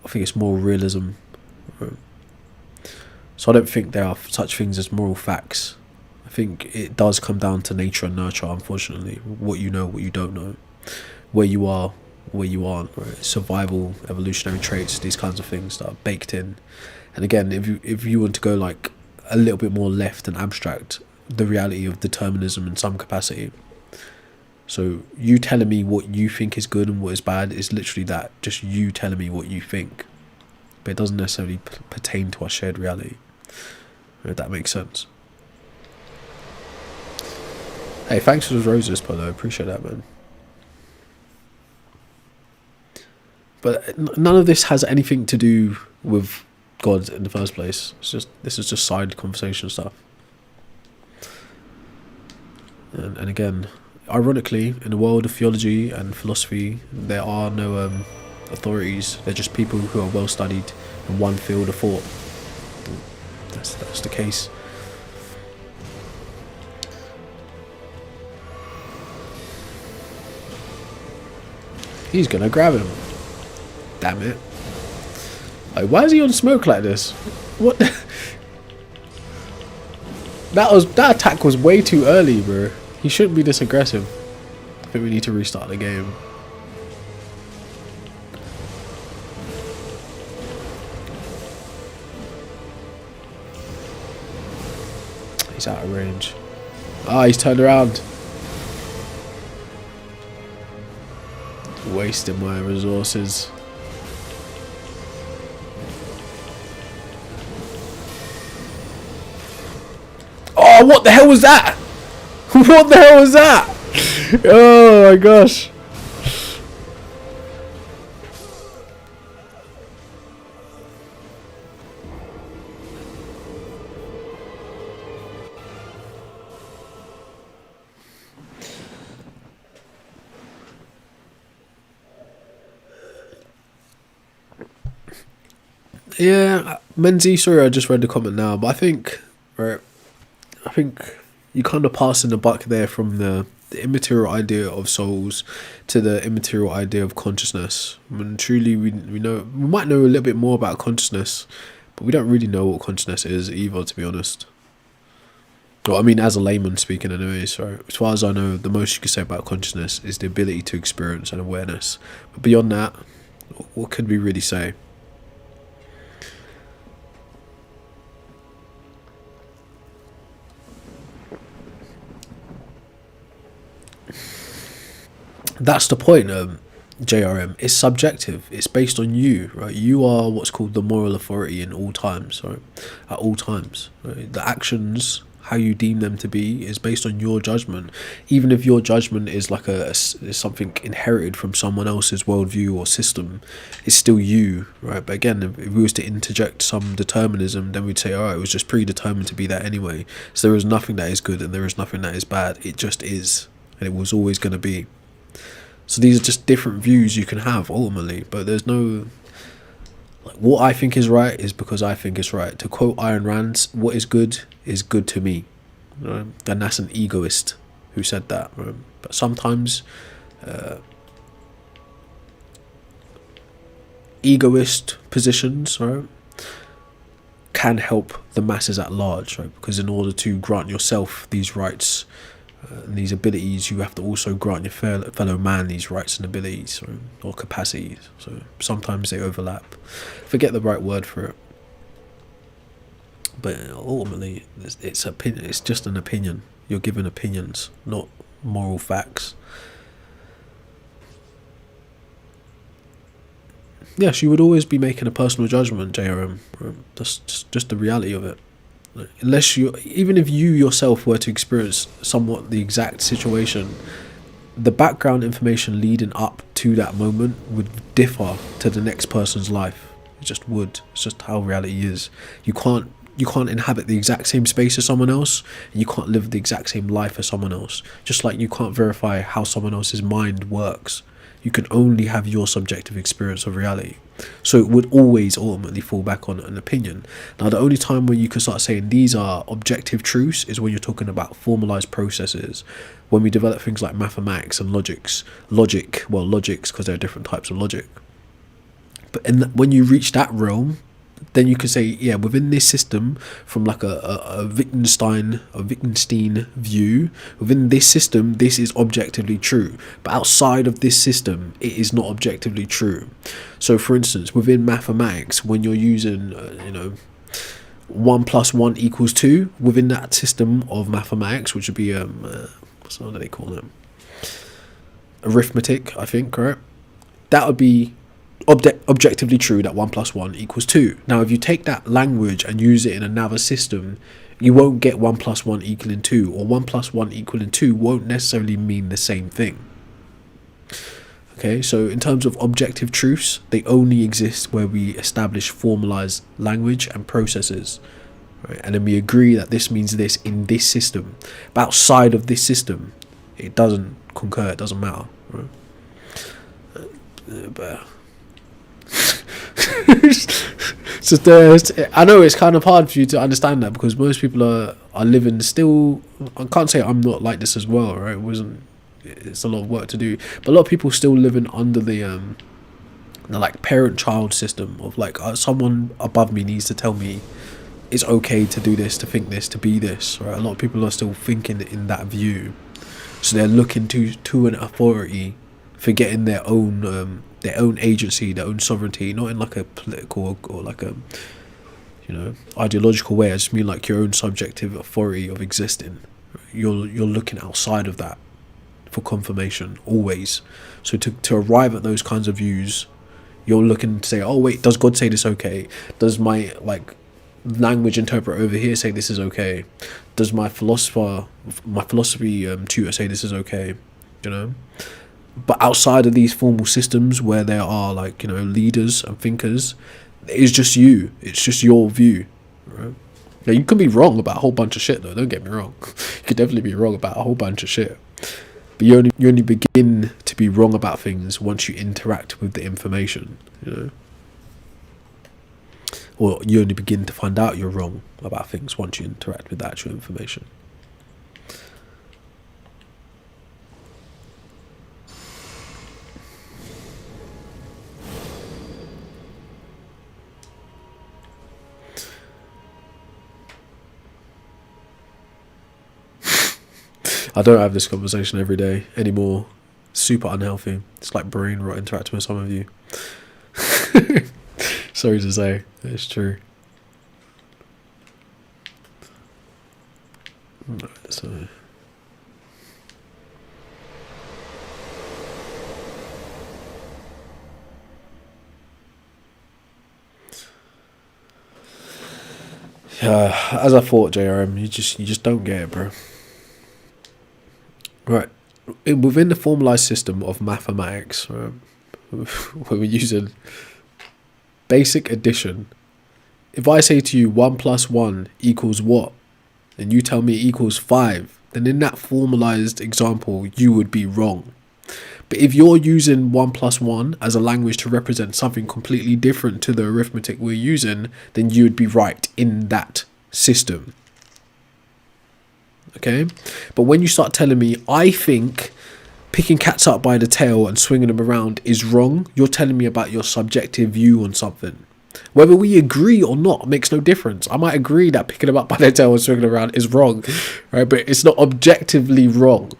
I think it's moral realism, right? So I don't think there are such things as moral facts. I think it does come down to nature and nurture, unfortunately. What you know, what you don't know. Where you are, where you aren't, right? Survival, evolutionary traits, these kinds of things that are baked in. And again, if you want to go like a little bit more left and abstract, the reality of determinism in some capacity. So you telling me what you think is good and what is bad is literally that, just you telling me what you think. But it doesn't necessarily pertain to our shared reality. If that makes sense. Hey, thanks for those roses, Polo. Appreciate that, man. But none of this has anything to do with God in the first place. This is just side conversation stuff. And again, ironically, in the world of theology and philosophy, there are no authorities. They're just people who are well studied in one field of thought. That's the case. He's gonna grab him. Damn it. Like, why is he on smoke like this? What? That attack was way too early, bro. He shouldn't be this aggressive. I think we need to restart the game. He's out of range. Ah, he's turned around. Wasting my resources. Oh, what the hell was that? What the hell was that? Oh my gosh. Yeah, Menzi, sorry I just read the comment now, but I think you kind of pass in the buck there from the immaterial idea of souls to the immaterial idea of consciousness. I mean, truly, we might know a little bit more about consciousness, but we don't really know what consciousness is either, to be honest. Well, I mean, as a layman speaking anyway, so as far as I know, the most you can say about consciousness is the ability to experience and awareness. But beyond that, what could we really say? That's the point, JRM. It's subjective. It's based on you, right? You are what's called the moral authority in all times, right? At all times, right? The actions, how you deem them to be, is based on your judgment. Even if your judgment is like is something inherited from someone else's worldview or system, it's still you, right? But again, if we was to interject some determinism, then we'd say, all right, it was just predetermined to be that anyway. So there is nothing that is good and there is nothing that is bad. It just is, and it was always going to be. So these are just different views you can have ultimately, but there's no, like, what I think is right is because I think it's right. To quote Ayn Rand, what is good to me, right? And that's an egoist who said that, right? But sometimes egoist positions, right, can help the masses at large, right? Because in order to grant yourself these rights, And these abilities, you have to also grant your fellow man these rights and abilities or capacities. So sometimes they overlap. Forget the right word for it. But ultimately, it's just an opinion. You're given opinions, not moral facts. Yes, you would always be making a personal judgment, JRM. That's just the reality of it. Unless even if you yourself were to experience somewhat the exact situation, the background information leading up to that moment would differ to the next person's life. It just would. It's just how reality is. You can't inhabit the exact same space as someone else, and you can't live the exact same life as someone else. Just like you can't verify how someone else's mind works. You can only have your subjective experience of reality. So it would always ultimately fall back on an opinion. Now, the only time where you can start saying these are objective truths is when you're talking about formalized processes. When we develop things like mathematics and logics, because there are different types of logic. But when you reach that realm, then you could say, yeah, within this system, from like a Wittgenstein view, within this system, this is objectively true. But outside of this system, it is not objectively true. So, for instance, within mathematics, when you're using, 1 + 1 = 2, within that system of mathematics, which would be, what do they call them? Arithmetic, I think, correct? That would be objectively true that 1 + 1 = 2. Now, if you take that language and use it in another system, you won't get 1 + 1 = 2, or 1 + 1 = 2 won't necessarily mean the same thing. Okay, so in terms of objective truths, they only exist where we establish formalized language and processes, right? And then we agree that this means this in this system. But outside of this system, it doesn't concur, it doesn't matter, right? But so I know it's kind of hard for you to understand that, because most people are living still. I can't say I'm not like this as well, right? It's a lot of work to do, but a lot of people still living under the like parent-child system of like, someone above me needs to tell me it's okay to do this, to think this, to be this, right? A lot of people are still thinking in that view, so they're looking to an authority, forgetting their own agency, their own sovereignty, not in like a political or like a ideological way. I just mean like your own subjective authority of existing. You're looking outside of that for confirmation always. So to arrive at those kinds of views, you're looking to say, oh wait, does God say this okay? Does my language interpreter over here say this is okay? Does my philosophy tutor say this is okay? But outside of these formal systems where there are leaders and thinkers, it's just you. It's just your view, right? Now, you can be wrong about a whole bunch of shit, though. Don't get me wrong. You could definitely be wrong about a whole bunch of shit. But you only begin to be wrong about things once you interact with the information, Or you only begin to find out you're wrong about things once you interact with the actual information. I don't have this conversation every day anymore. Super unhealthy. It's like brain rot interacting with some of you. Sorry to say, it's true. Right, so as I thought, JRM, you just don't get it, bro. Right, within the formalized system of mathematics, right, when we're using basic addition, if I say to you 1 + 1 = what, and you tell me it equals 5, then in that formalized example, you would be wrong. But if you're using 1 + 1 as a language to represent something completely different to the arithmetic we're using, then you would be right in that system. Okay, but when you start telling me, I think picking cats up by the tail and swinging them around is wrong, you're telling me about your subjective view on something. Whether we agree or not makes no difference. I might agree that picking them up by their tail and swinging around is wrong, right? But it's not objectively wrong,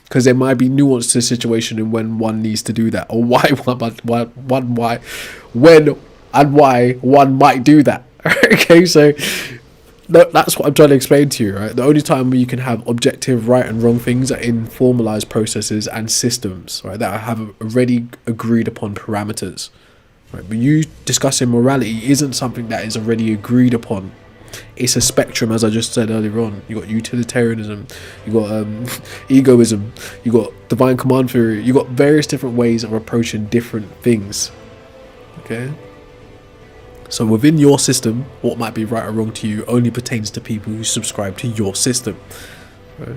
because there might be nuance to the situation and when one needs to do that, or why when and why one might do that. Okay, so that's what I'm trying to explain to you, right? The only time where you can have objective right and wrong things are in formalized processes and systems, right, that have already agreed upon parameters. Right, but you discussing morality isn't something that is already agreed upon. It's a spectrum, as I just said earlier on. You got utilitarianism, you got egoism, you got divine command theory. You got various different ways of approaching different things. Okay. So within your system, what might be right or wrong to you only pertains to people who subscribe to your system. Right?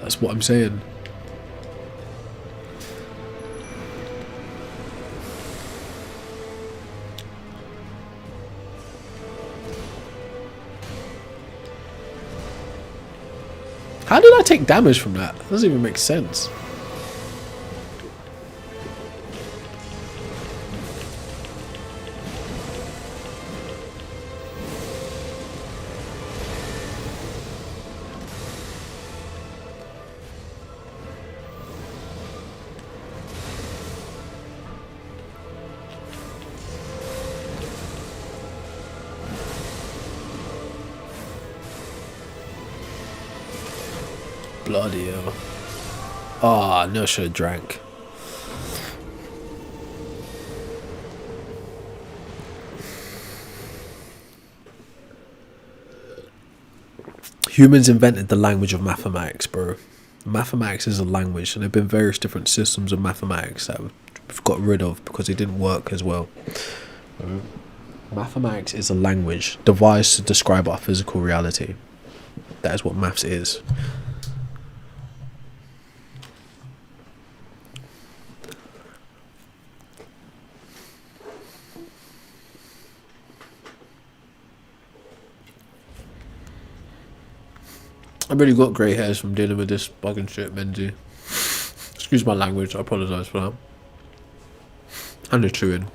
That's what I'm saying. How did I take damage from that? That doesn't even make sense. Bloody hell. Ah, no, I should have drank. Humans invented the language of mathematics, bro. Mathematics is a language, and there have been various different systems of mathematics that we've got rid of because they didn't work as well. Mathematics is a language devised to describe our physical reality. That is what maths is. I've really got grey hairs from dealing with this bugging shit, Menzi. Excuse my language, I apologise for that. And the chewing.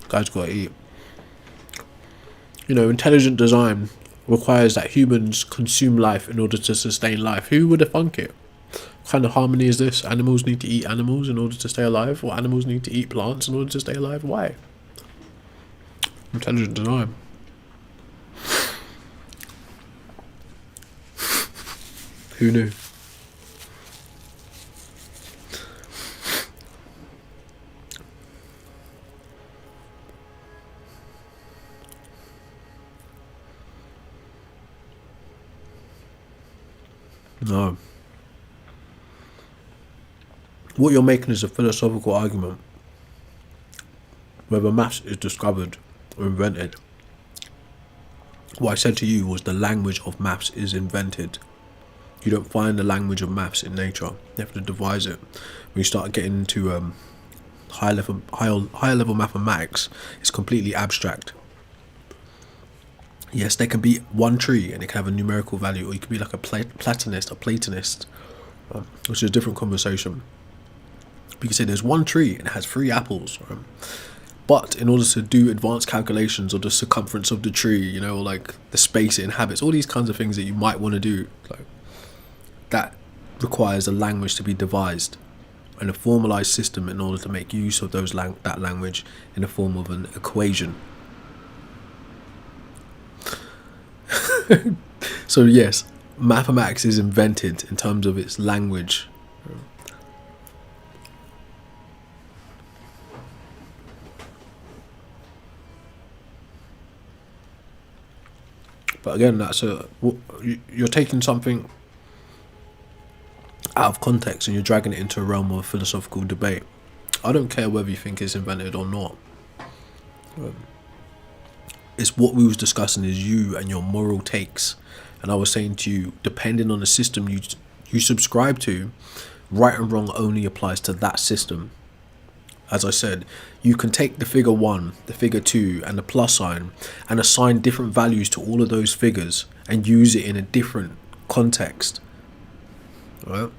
Guys gotta eat. You know, intelligent design requires that humans consume life in order to sustain life. Who would have thunk it? What kind of harmony is this? Animals need to eat animals in order to stay alive, or animals need to eat plants in order to stay alive? Why? Intelligent design. Who knew? No. What you're making is a philosophical argument. Whether maths is discovered or invented. What I said to you was the language of maths is invented. You don't find the language of maths in nature. You have to devise it. When you start getting into higher level mathematics, it's completely abstract. Yes, there can be one tree and it can have a numerical value, or you could be like a Platonist, which is a different conversation. You can say there's one tree and it has 3 apples. But in order to do advanced calculations of the circumference of the tree, you know, or like the space it inhabits, all these kinds of things that you might want to do, like, that requires a language to be devised and a formalized system in order to make use of that language in the form of an equation. So yes, mathematics is invented in terms of its language. But again, you're taking something out of context and you're dragging it into a realm of philosophical debate. I don't care whether you think it's invented or not. It's what we was discussing is you and your moral takes. And I was saying to you, depending on the system you subscribe to, right and wrong only applies to that system. As I said, you can take the figure 1, the figure 2, and the plus sign and assign different values to all of those figures and use it in a different context. Right?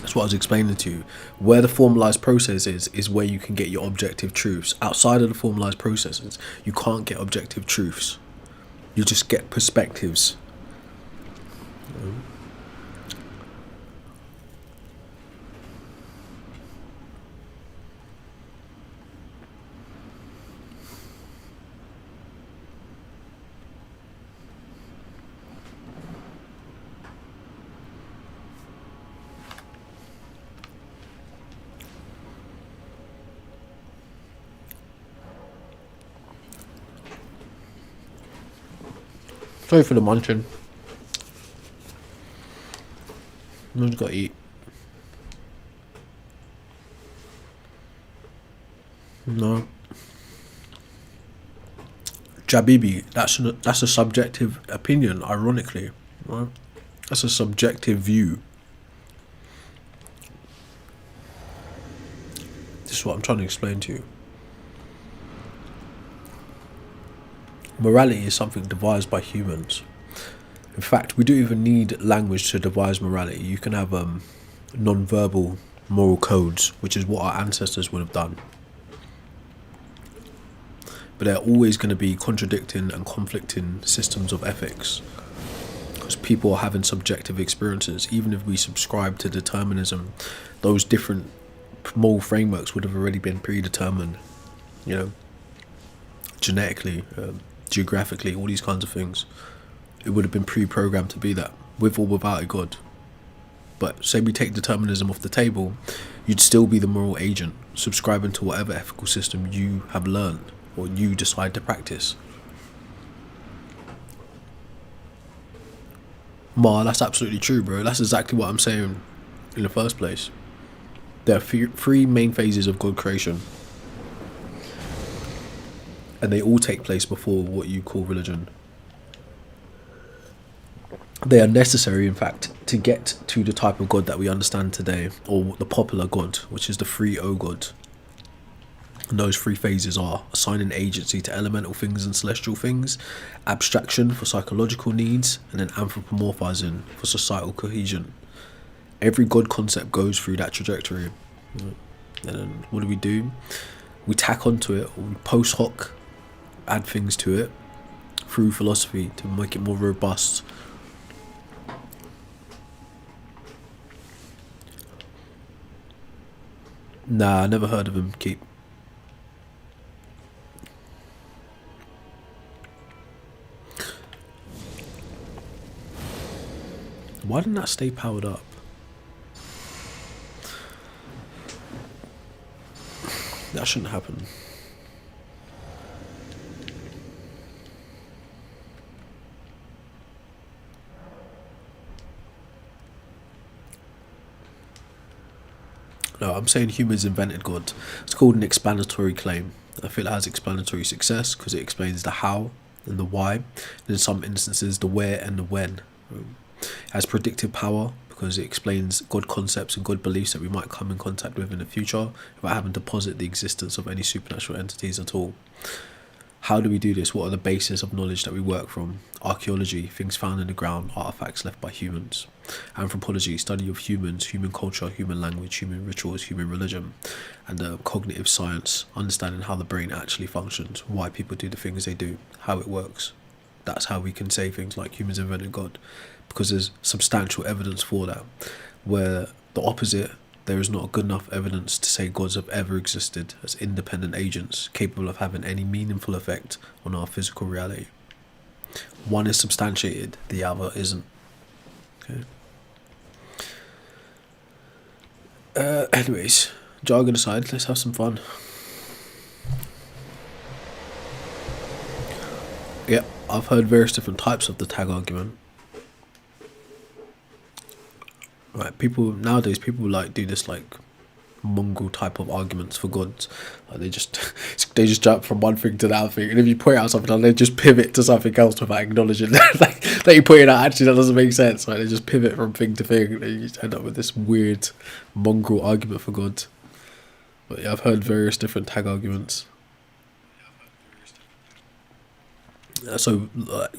That's what I was explaining to you. Where the formalized process is where you can get your objective truths. Outside of the formalized processes, you can't get objective truths. You just get perspectives. Sorry for the munching. I just gotta eat. No. Jabibi, that's a subjective opinion, ironically. Right? That's a subjective view. This is what I'm trying to explain to you. Morality is something devised by humans. In fact, we don't even need language to devise morality. You can have non-verbal moral codes, which is what our ancestors would have done. But they're always going to be contradicting and conflicting systems of ethics. Because people are having subjective experiences. Even if we subscribe to determinism, those different moral frameworks would have already been predetermined. You know, genetically, geographically, all these kinds of things. It would have been pre-programmed to be that, with or without a god. But say we take determinism off the table, you'd still be the moral agent, subscribing to whatever ethical system you have learned or you decide to practice. That's absolutely true, bro. That's exactly what I'm saying in the first place. There are three main phases of God creation, and they all take place before what you call religion. They are necessary, in fact, to get to the type of God that we understand today, or the popular God, which is the 3O God. And those three phases are assigning agency to elemental things and celestial things, abstraction for psychological needs, and then anthropomorphizing for societal cohesion. Every God concept goes through that trajectory. And then what do? We tack onto it, or we post hoc add things to it through philosophy to make it more robust. Nah, I never heard of him. Keep. Why didn't that stay powered up? That shouldn't happen. No, I'm saying humans invented God. It's called an explanatory claim. I feel it has explanatory success because it explains the how and the why, and in some instances the where and the when. It has predictive power because it explains God concepts and God beliefs that we might come in contact with in the future without having to posit the existence of any supernatural entities at all. How do we do this? What are the bases of knowledge that we work from? Archaeology, things found in the ground, artifacts left by humans. Anthropology, study of humans, human culture, human language, human rituals, human religion. And cognitive science, understanding how the brain actually functions, why people do the things they do, how it works. That's how we can say things like humans invented God, because there's substantial evidence for that. Where the opposite, there is not good enough evidence to say gods have ever existed as independent agents capable of having any meaningful effect on our physical reality. One is substantiated, the other isn't. Okay. Anyways, jargon aside, let's have some fun. Yeah, I've heard various different types of the tag argument. Right, nowadays people like do this like mongrel type of arguments for gods. Like they just jump from one thing to the other thing, and if you point out something, they just pivot to something else without acknowledging that you pointed out actually that doesn't make sense. Like they just pivot from thing to thing, and you just end up with this weird mongrel argument for God. But yeah, I've heard various different tag arguments. So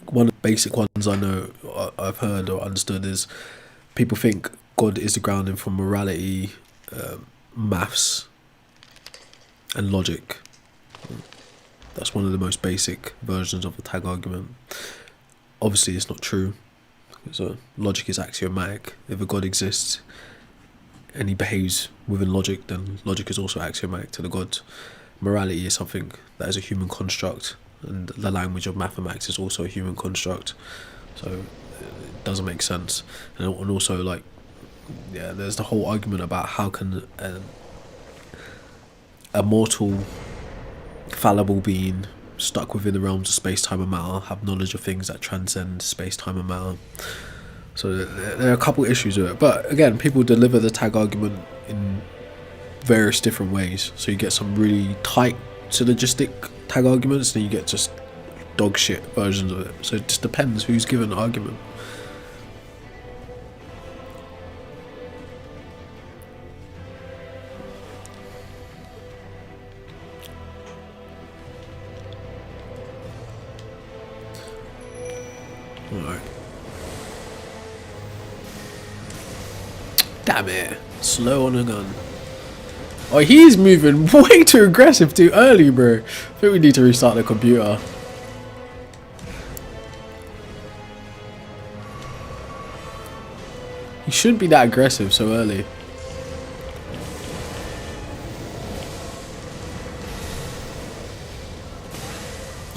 one of the basic ones I know I've heard or understood is people think God is the grounding for morality, maths, and logic. That's one of the most basic versions of the tag argument. Obviously, it's not true. So logic is axiomatic. If a God exists and he behaves within logic, then logic is also axiomatic to the God. Morality is something that is a human construct, and the language of mathematics is also a human construct. So it doesn't make sense. And also, like, yeah, there's the whole argument about how can a mortal, fallible being stuck within the realms of space, time, and matter have knowledge of things that transcend space, time, and matter. So there are a couple issues with it, but again, people deliver the tag argument in various different ways. So you get some really tight syllogistic tag arguments, and you get just dog shit versions of it. So it just depends who's given the argument. Alright. Damn it. Slow on the gun. Oh, he's moving way too aggressive too early, bro. I think we need to restart the computer. He shouldn't be that aggressive so early.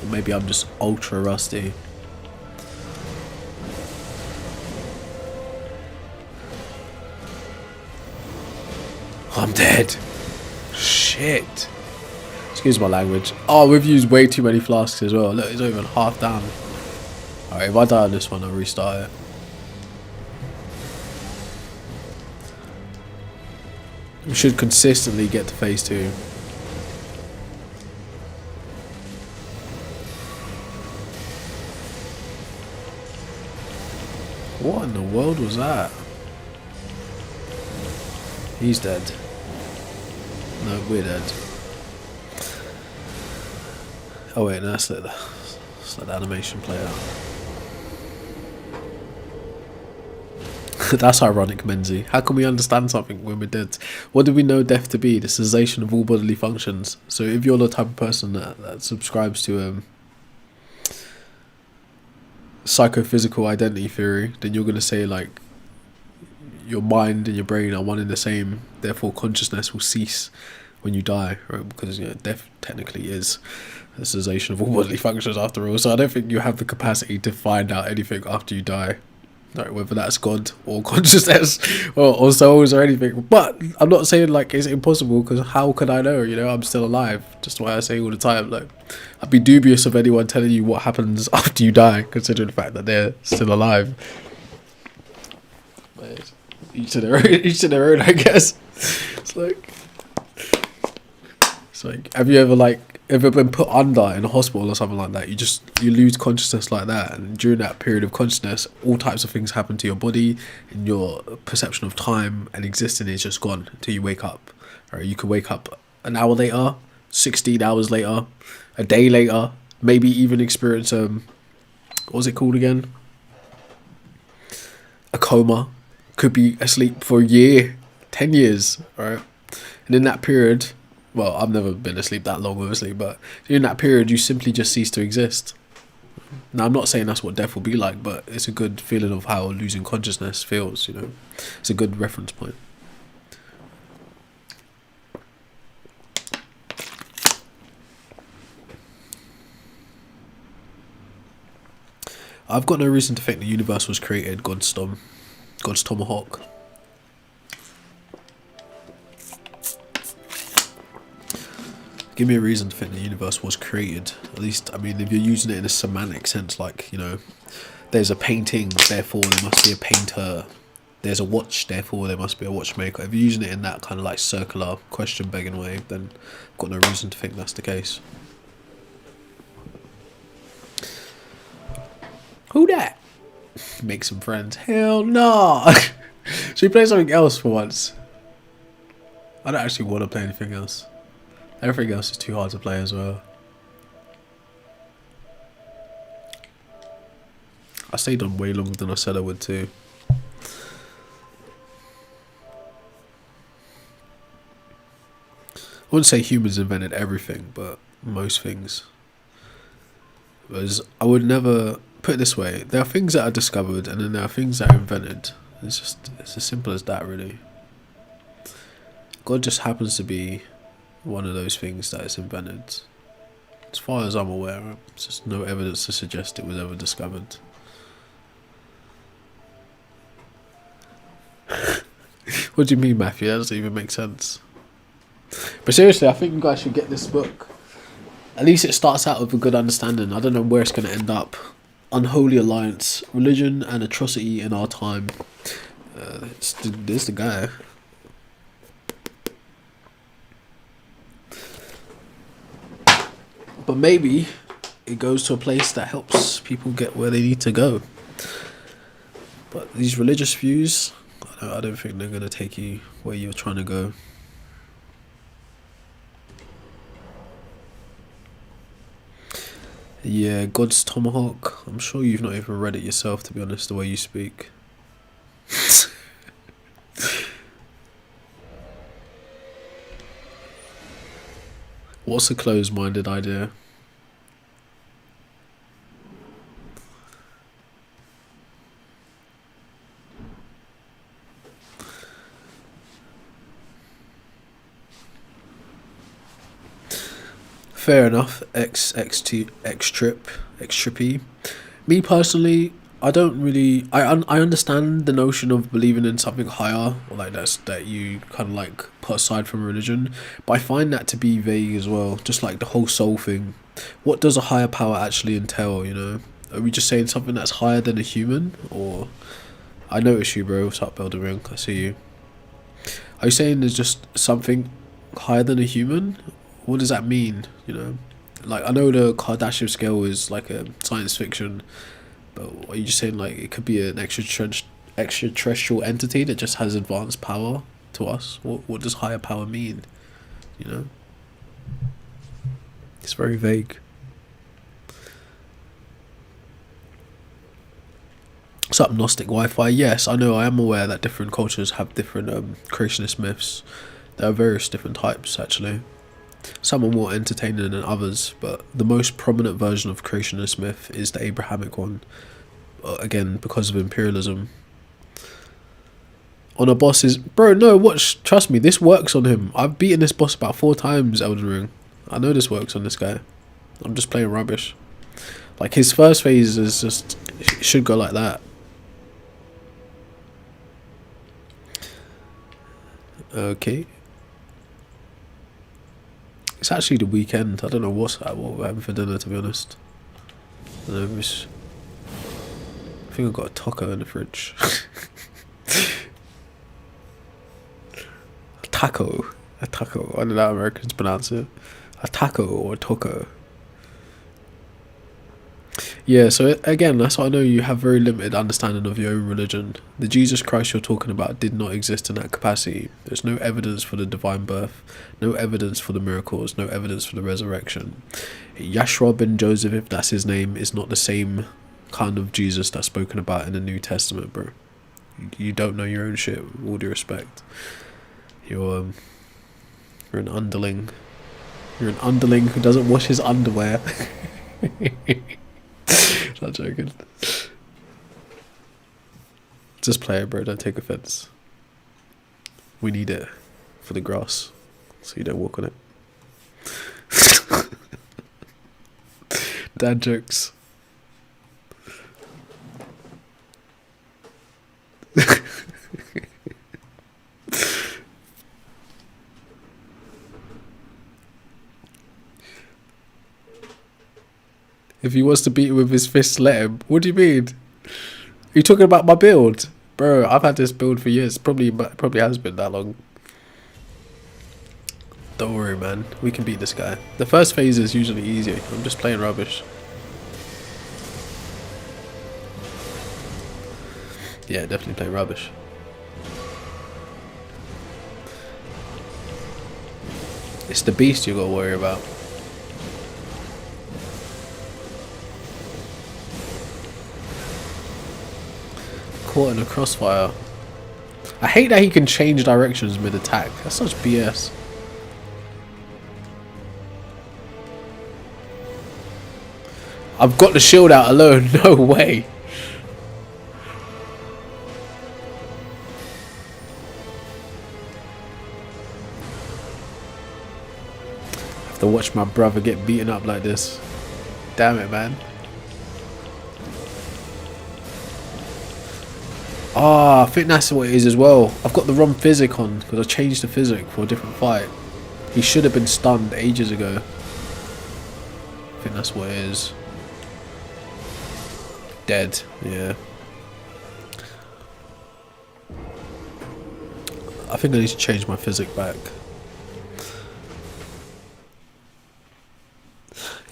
Or maybe I'm just ultra rusty. I'm dead. Shit. Excuse my language. Oh, we've used way too many flasks as well. Look, it's not even half down. Alright, if I die on this one, I'll restart it. We should consistently get to phase 2. What in the world was that? He's dead. No, we're dead. Oh wait, no, let's let the animation play out. That's ironic, Menzi. How can we understand something when we're dead? What do we know death to be? The cessation of all bodily functions. So if you're the type of person that subscribes to psychophysical identity theory, then you're going to say, like, your mind and your brain are one and the same, therefore consciousness will cease when you die, right? Because, you know, death technically is a cessation of all bodily functions after all. So I don't think you have the capacity to find out anything after you die, right? Whether that's God or consciousness or souls or anything. But I'm not saying like it's impossible, because how could I know? You know, I'm still alive. Just why I say all the time, like, I'd be dubious of anyone telling you what happens after you die, considering the fact that they're still alive. But each to their own, I guess. It's like, have you ever been put under in a hospital or something like that? You lose consciousness like that, and during that period of consciousness, all types of things happen to your body, and your perception of time and existing is just gone until you wake up. Or you could wake up an hour later, 16 hours later, a day later, maybe even experience what was it called again? A coma. Could be asleep for a year, 10 years, right? And in that period, well, I've never been asleep that long, obviously, but in that period, you simply just cease to exist. Now, I'm not saying that's what death will be like, but it's a good feeling of how losing consciousness feels, you know? It's a good reference point. I've got no reason to think the universe was created God's tomahawk. Give me a reason to think the universe was created. At least, I mean, if you're using it in a semantic sense, like, you know, there's a painting, therefore there must be a painter. There's a watch, therefore there must be a watchmaker. If you're using it in that kind of like circular question begging way, then I've got no reason to think that's the case. Who that? Make some friends. Hell no. Should we play something else for once? I don't actually want to play anything else. Everything else is too hard to play as well. I stayed on way longer than I said I would too. wouldn't say humans invented everything, but most things. Because I would never put it this way: there are things that are discovered, and then there are things that are invented. It's as simple as that, really. God just happens to be one of those things that is invented. As far as I'm aware, there's just no evidence to suggest it was ever discovered. What do you mean, Matthew? That doesn't even make sense. But seriously, I think you guys should get this book. At least it starts out with a good understanding. I don't know where it's going to end up. Unholy Alliance, Religion and Atrocity in Our Time. There's the guy. But maybe it goes to a place that helps people get where they need to go. But these religious views, I don't think they're going to take you where you're trying to go. Yeah, God's Tomahawk. I'm sure you've not even read it yourself, to be honest, the way you speak. What's a closed-minded idea? Fair enough. X trippy. Me personally, I don't really. I understand the notion of believing in something higher, or like that you kind of like put aside from religion, but I find that to be vague as well. Just like the whole soul thing. What does a higher power actually entail? You know, are we just saying something that's higher than a human? Or I notice you, bro. What's up, Elder Ring? I see you. Are you saying there's just something higher than a human? What does that mean? You know, like I know the Kardashev scale is like a science fiction, but are you just saying like it could be an extraterrestrial entity that just has advanced power to us? What does higher power mean? You know, it's very vague. What's up, Gnostic Wi-Fi? Yes, I know. I am aware that different cultures have different creationist myths. There are various different types actually. Some are more entertaining than others, but the most prominent version of creationist myth is the Abrahamic one. Again, because of imperialism. On a boss is... Bro, no, watch. Trust me, this works on him. I've beaten this boss about 4 times, Elden Ring. I know this works on this guy. I'm just playing rubbish. Like, his first phase is just... It should go like that. Okay. It's actually the weekend. I don't know what we're having for dinner, to be honest. I don't know, I think I've got a taco in the fridge. A taco. I don't know how Americans pronounce it. A taco or a taco. Yeah, so again, that's why I know you have very limited understanding of your own religion. The Jesus Christ you're talking about did not exist in that capacity. There's no evidence for the divine birth, no evidence for the miracles, no evidence for the resurrection. Yeshua ben Joseph, if that's his name, is not the same kind of Jesus that's spoken about in the New Testament, bro. You don't know your own shit, with all due respect. You're an underling. You're an underling who doesn't wash his underwear. Not joking. Just play it, bro. Don't take offense. We need it for the grass, so you don't walk on it. Dad jokes. If he wants to beat it with his fists, let him. What do you mean? Are you talking about my build? Bro, I've had this build for years. Probably has been that long. Don't worry, man. We can beat this guy. The first phase is usually easy. I'm just playing rubbish. Yeah, definitely playing rubbish. It's the beast you got to worry about. Caught in a crossfire. I hate that he can change directions mid-attack. That's such BS. I've got the shield out alone. No way. I have to watch my brother get beaten up like this. Damn it, man. Ah, I think that's what it is as well. I've got the wrong physic on because I changed the physic for a different fight. He should have been stunned ages ago. I think that's what it is. Dead, yeah. I think I need to change my physic back.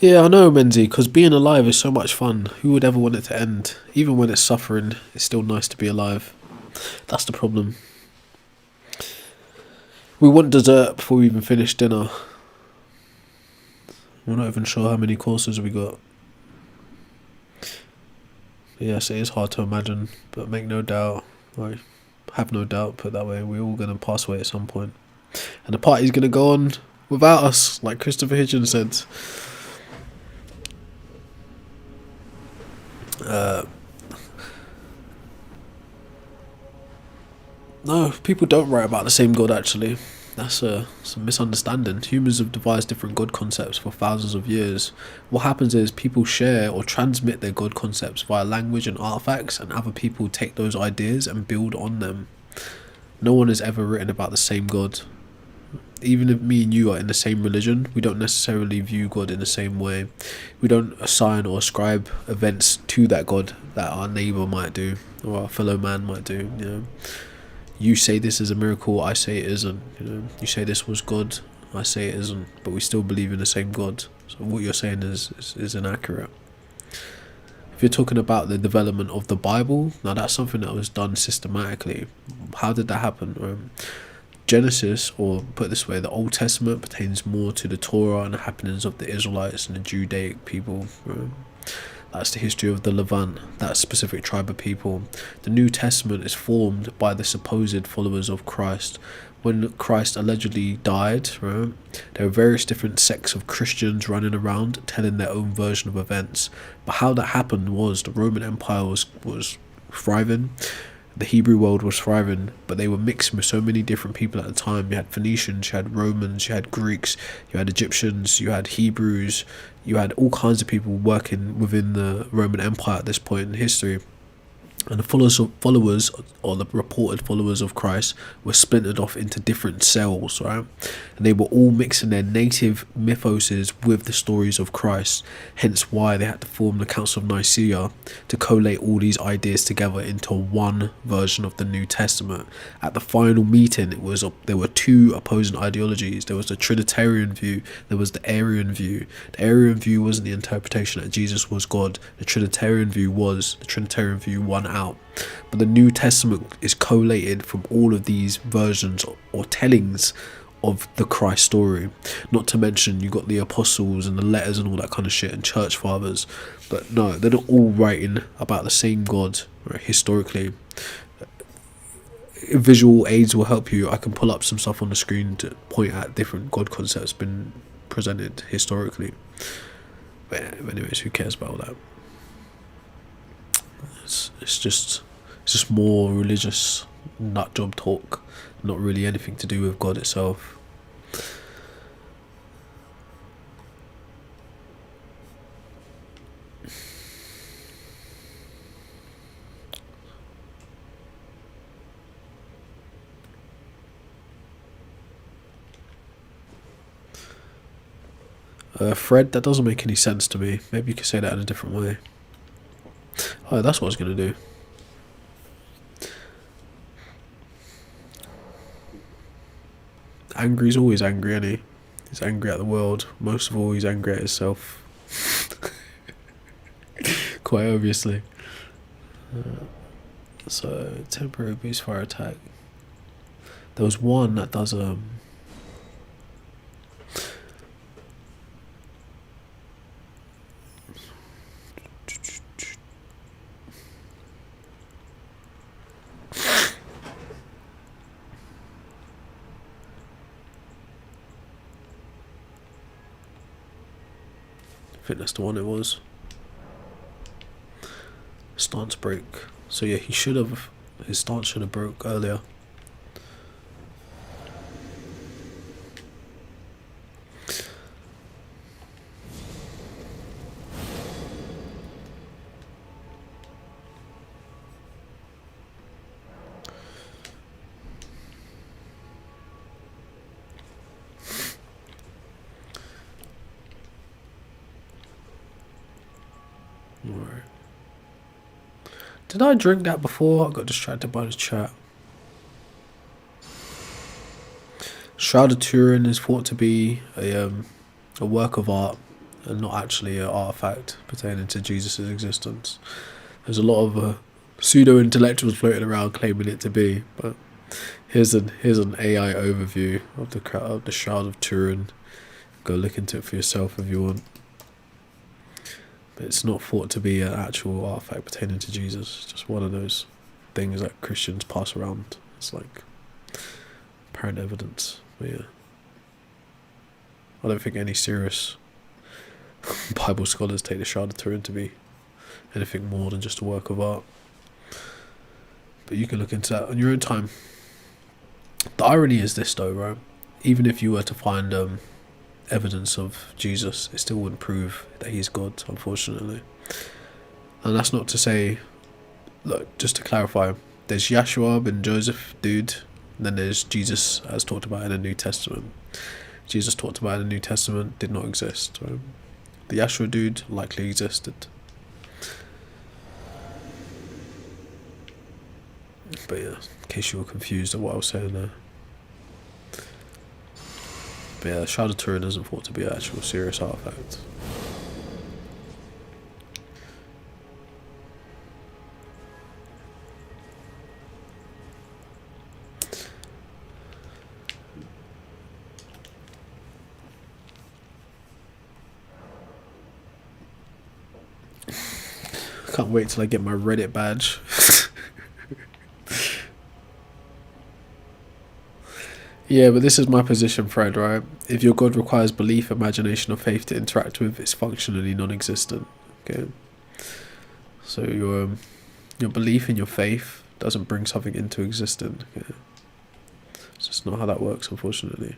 Yeah, I know, Menzi, because being alive is so much fun. Who would ever want it to end? Even when it's suffering, it's still nice to be alive. That's the problem. We want dessert before we even finish dinner. We're not even sure how many courses we got. Yes, it is hard to imagine, but make no doubt, or have no doubt, put it that way, we're all going to pass away at some point. And the party's going to go on without us, like Christopher Hitchens said. No, people don't write about the same God, actually. That's a misunderstanding. Humans have devised different God concepts for thousands of years. What happens is people share or transmit their God concepts via language and artifacts, and other people take those ideas and build on them. No one has ever written about the same God. Even if me and you are in the same religion, we don't necessarily view God in the same way. We don't assign or ascribe events to that God that our neighbour might do, or our fellow man might do, you know. You say this is a miracle, I say it isn't. You know, you say this was God, I say it isn't. But we still believe in the same God. So what you're saying is inaccurate. If you're talking about the development of the Bible, now that's something that was done systematically. How did that happen? Genesis, or put it this way, the Old Testament pertains more to the Torah and the happenings of the Israelites and the Judaic people. That's the history of the Levant, that specific tribe of people. The New Testament is formed by the supposed followers of Christ. When Christ allegedly died, right, there were various different sects of Christians running around telling their own version of events. But how that happened was the Roman Empire was thriving. The Hebrew world was thriving, but they were mixing with so many different people at the time. You had Phoenicians, you had Romans, you had Greeks, you had Egyptians, you had Hebrews, you had all kinds of people working within the Roman Empire at this point in history. And the followers, or the reported followers of Christ, were splintered off into different cells, right? And they were all mixing their native mythoses with the stories of Christ. Hence why they had to form the Council of Nicaea to collate all these ideas together into one version of the New Testament. At the final meeting, there were two opposing ideologies. There was the Trinitarian view, there was the Arian view. The Arian view wasn't the interpretation that Jesus was God. The Trinitarian view won out. But the New Testament is collated from all of these versions or tellings of the Christ story. Not to mention you got the apostles and the letters and all that kind of shit and church fathers. But no, they're not all writing about the same God, right, historically. Visual aids will help you. I can pull up some stuff on the screen to point at different God concepts been presented historically. But anyways, who cares about all that? It's just more religious nut job talk, not really anything to do with God itself. Fred, that doesn't make any sense to me. Maybe you could say that in a different way. Oh, that's what I was going to do. Angry's always angry, isn't he? He's angry at the world. Most of all, he's angry at himself. Quite obviously. So, temporary boost fire attack. There was one that does I think that's the one it was. stance break? So yeah, his stance should have broke earlier. Alright. Did I drink that before? I got distracted by the chat. Shroud of Turin is thought to be a work of art and not actually an artifact pertaining to Jesus' existence. There's a lot of pseudo intellectuals floating around claiming it to be, but here's an AI overview of the Shroud of Turin. Go look into it for yourself if you want. But it's not thought to be an actual artifact pertaining to Jesus. It's just one of those things that Christians pass around. It's like apparent evidence. But yeah, I don't think any serious Bible scholars take the Shroud of Turin to be anything more than just a work of art. But you can look into that on your own time. The irony is this though, right? Even if you were to find evidence of Jesus, it still wouldn't prove that he's God, unfortunately. And that's not to say, look, just to clarify, there's Yeshua ben Joseph, dude, and then there's Jesus as talked about in the New Testament. Jesus talked about in the New Testament did not exist, right? The Yeshua dude likely existed. But yeah, in case you were confused at what I was saying there. But yeah, Shroud of Turin isn't thought to be an actual serious artifact. Can't wait till I get my Reddit badge. Yeah, but this is my position, Fred, right? If your God requires belief, imagination, or faith to interact with, it's functionally non-existent. Okay. So your belief in your faith doesn't bring something into existence. Okay? It's just not how that works, unfortunately.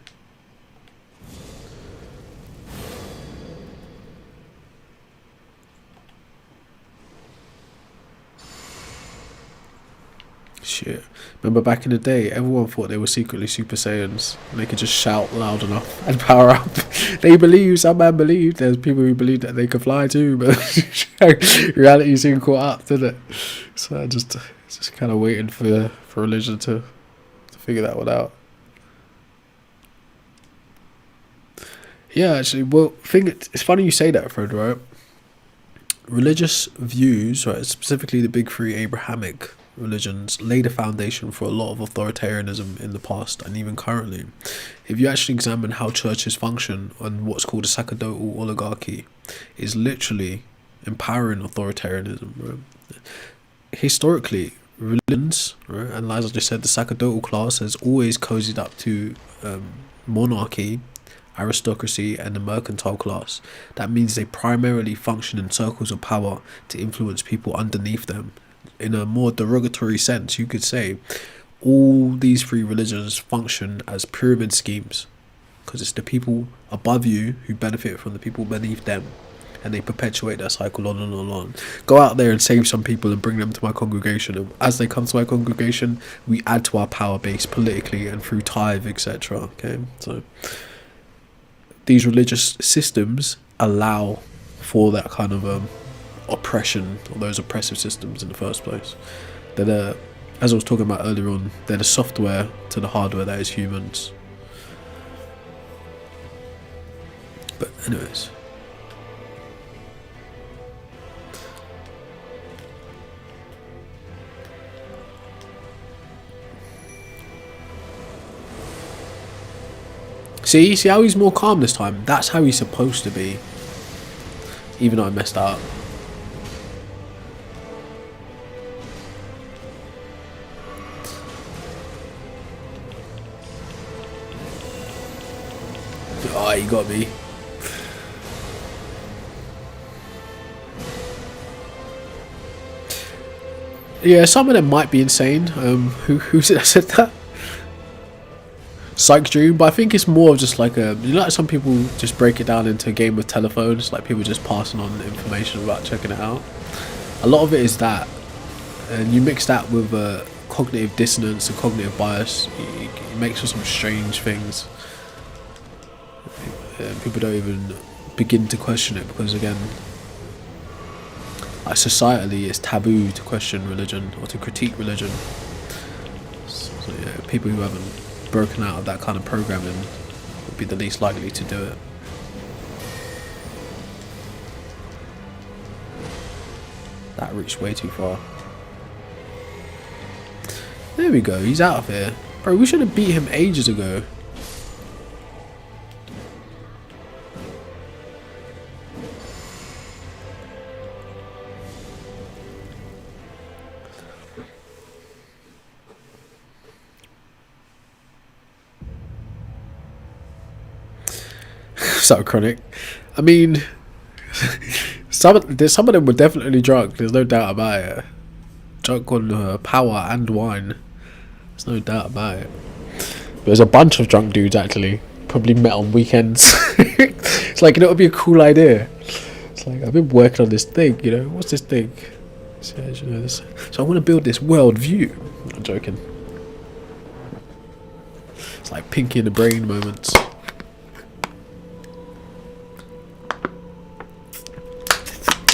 Shit. Remember back in the day, everyone thought they were secretly Super Saiyans and they could just shout loud enough and power up. Some man believed. There's people who believed that they could fly too, but reality soon caught up, didn't it? So I just kind of waiting for religion to figure that one out. Yeah, actually, well, it's funny you say that, Fred, right? Religious views, right, specifically the big three Abrahamic religions, laid a foundation for a lot of authoritarianism in the past and even currently. If you actually examine how churches function and what's called a sacerdotal oligarchy, is literally empowering authoritarianism. Right? Historically, religions, right, and as I just said, the sacerdotal class has always cozied up to monarchy, aristocracy, and the mercantile class. That means they primarily function in circles of power to influence people underneath them. In a more derogatory sense, you could say all these three religions function as pyramid schemes, because it's the people above you who benefit from the people beneath them, and they perpetuate that cycle on and on and on. Go out there and save some people and bring them to my congregation, and as they come to my congregation, we add to our power base politically and through tithe, etc. Okay, so these religious systems allow for that kind of oppression, or those oppressive systems in the first place. They're as I was talking about earlier on, they're the software to the hardware that is humans. But anyways, see how he's more calm this time? That's how he's supposed to be. Even though I messed up. Oh, you got me. Yeah, some of them might be insane. Who said that? Psych Dream, but I think it's more of just like a, you know, like some people just break it down into a game of telephones, like people just passing on information without checking it out. A lot of it is that, and you mix that with cognitive dissonance and cognitive bias, it makes for some strange things. People don't even begin to question it because, again, like societally, it's taboo to question religion or to critique religion. So yeah, people who haven't broken out of that kind of programming would be the least likely to do it. That reached way too far. There we go, he's out of here. Bro, we should have beat him ages ago. So chronic. I mean, some of them were definitely drunk. There's no doubt about it. Drunk on power and wine. There's no doubt about it. There's a bunch of drunk dudes actually. Probably met on weekends. It's like, you know, it would be a cool idea. It's like, I've been working on this thing. You know, what's this thing? So I want to build this world view. I'm joking. It's like Pinky in the Brain moments.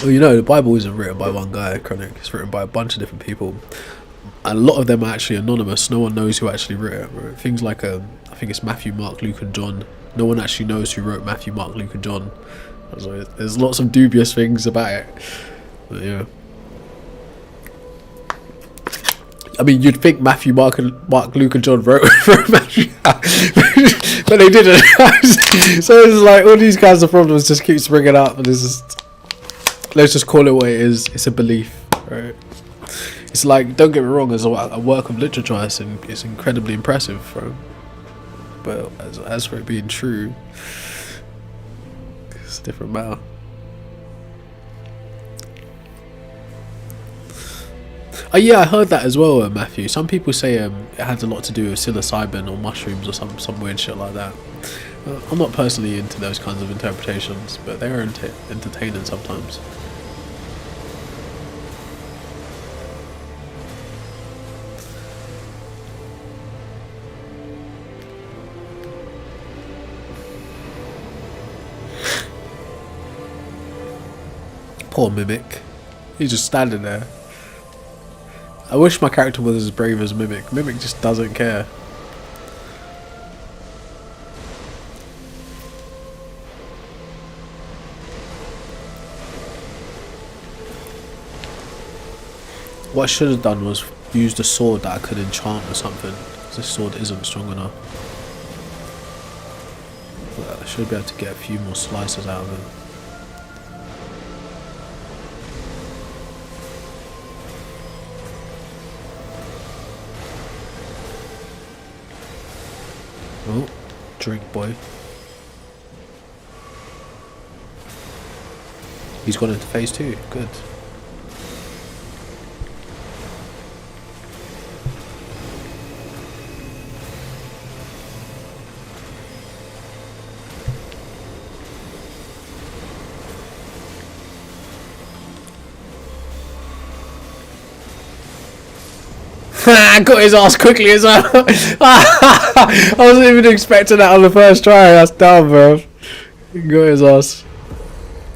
Well, you know, the Bible isn't written by one guy, Chronic. It's written by a bunch of different people. And a lot of them are actually anonymous. No one knows who actually wrote it. Right? Things like, I think it's Matthew, Mark, Luke and John. No one actually knows who wrote Matthew, Mark, Luke and John. So there's lots of dubious things about it. But yeah. I mean, you'd think Matthew, Mark, Luke and John wrote Matthew. But they didn't. So it's like, all these kinds of problems just keep springing up. And it's just... Let's just call it what it is. It's a belief, right? It's like, don't get me wrong, as a work of literature, it's incredibly impressive, right? But as for it being true, it's a different matter. Oh yeah, I heard that as well, Matthew. Some people say it has a lot to do with psilocybin or mushrooms or some weird shit like that. I'm not personally into those kinds of interpretations, but they are entertaining sometimes. Poor Mimic. He's just standing there. I wish my character was as brave as Mimic. Mimic just doesn't care. What I should have done was used a sword that I could enchant or something. This sword isn't strong enough. But I should be able to get a few more slices out of it. Oh, drink boy. He's gone into phase 2. Good. I got his ass quickly as well. I wasn't even expecting that on the first try. That's dumb, bro. He got his ass.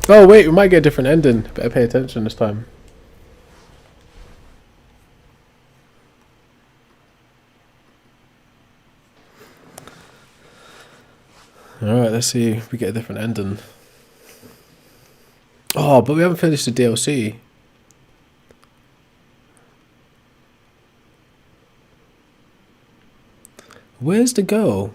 Oh wait, we might get a different ending. Better pay attention this time. Alright, let's see if we get a different ending. Oh, but we haven't finished the DLC. Where's the girl?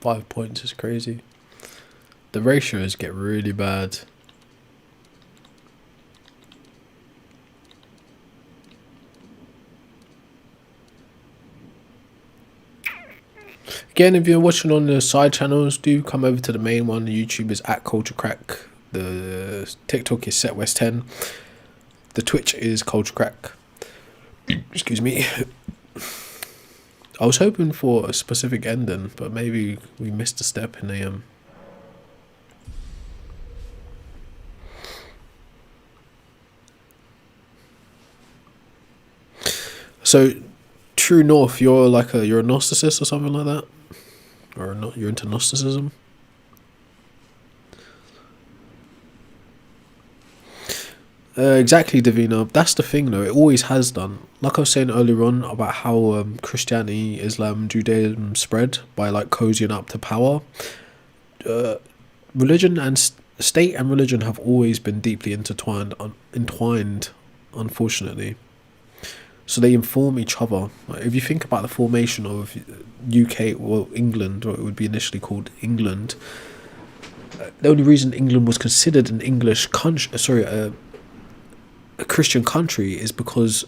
£5 points is crazy. The ratios get really bad. Again, if you're watching on the side channels, do come over to the main one. The YouTube is at Culture Crack. The TikTok is SetWest10. The Twitch is Culture Crack. Excuse me. I was hoping for a specific ending, but maybe we missed a step in the So, True North, you're a Gnosticist or something like that, or not? You're into Gnosticism. Exactly, Davina. That's the thing, though. It always has done. Like I was saying earlier on about how Christianity, Islam, Judaism spread by like cozying up to power. Religion and state and religion have always been deeply entwined, unfortunately. So they inform each other. Like if you think about the formation of UK, well, England, or it would be initially called England. The only reason England was considered an English country, a Christian country, is because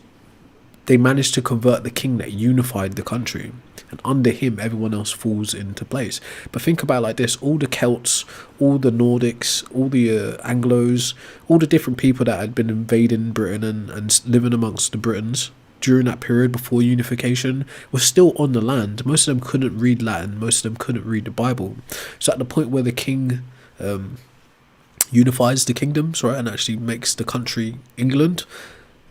they managed to convert the king that unified the country, and under him everyone else falls into place. But think about it like this: all the Celts, all the Nordics, all the Anglos, all the different people that had been invading Britain and living amongst the Britons during that period before unification were still on the land. Most of them couldn't read Latin, most of them couldn't read the Bible. So at the point where the king unifies the kingdoms, right, and actually makes the country England,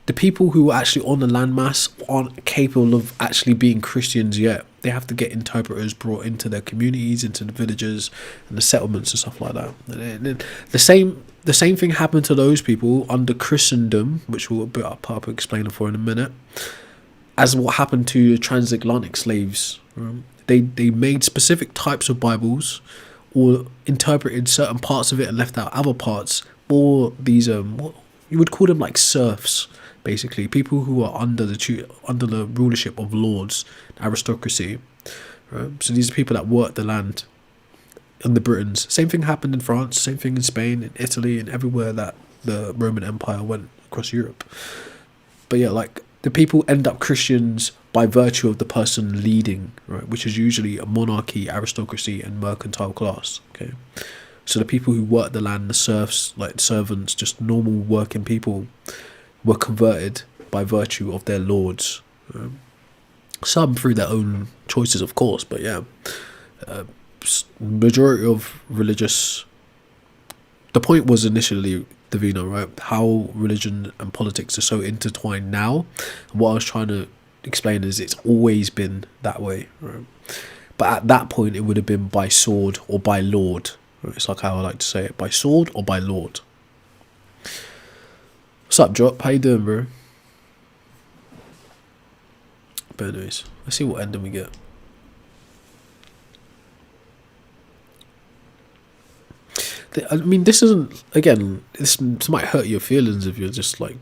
the people who are actually on the landmass aren't capable of actually being Christians yet. They have to get interpreters brought into their communities, into the villages and the settlements and stuff like that. And the same thing happened to those people under Christendom, which we'll put up explaining for in a minute, as what happened to the transatlantic slaves. They made specific types of Bibles, or interpreted certain parts of it and left out other parts, or these what you would call them like serfs, basically people who are under the rulership of lords, aristocracy, right? So these are people that work the land, and the Britons. Same thing happened in France, same thing in Spain, in Italy, and everywhere that the Roman Empire went across Europe. But yeah, like the people end up Christians by virtue of the person leading, right, which is usually a monarchy, aristocracy, and mercantile class. Okay, so the people who work the land, the serfs, like servants, just normal working people, were converted by virtue of their lords. Some through their own choices, of course, but yeah, majority of religious. The point was initially, Davina, right, how religion and politics are so intertwined now. And what I was trying to explain is it's always been that way, right? But at that point, it would have been by sword or by lord. Right? It's like how I like to say it: by sword or by lord. What's up, Drop? How you doing, bro? But anyways, let's see what ending we get. I mean, this isn't, again, this might hurt your feelings if you're just like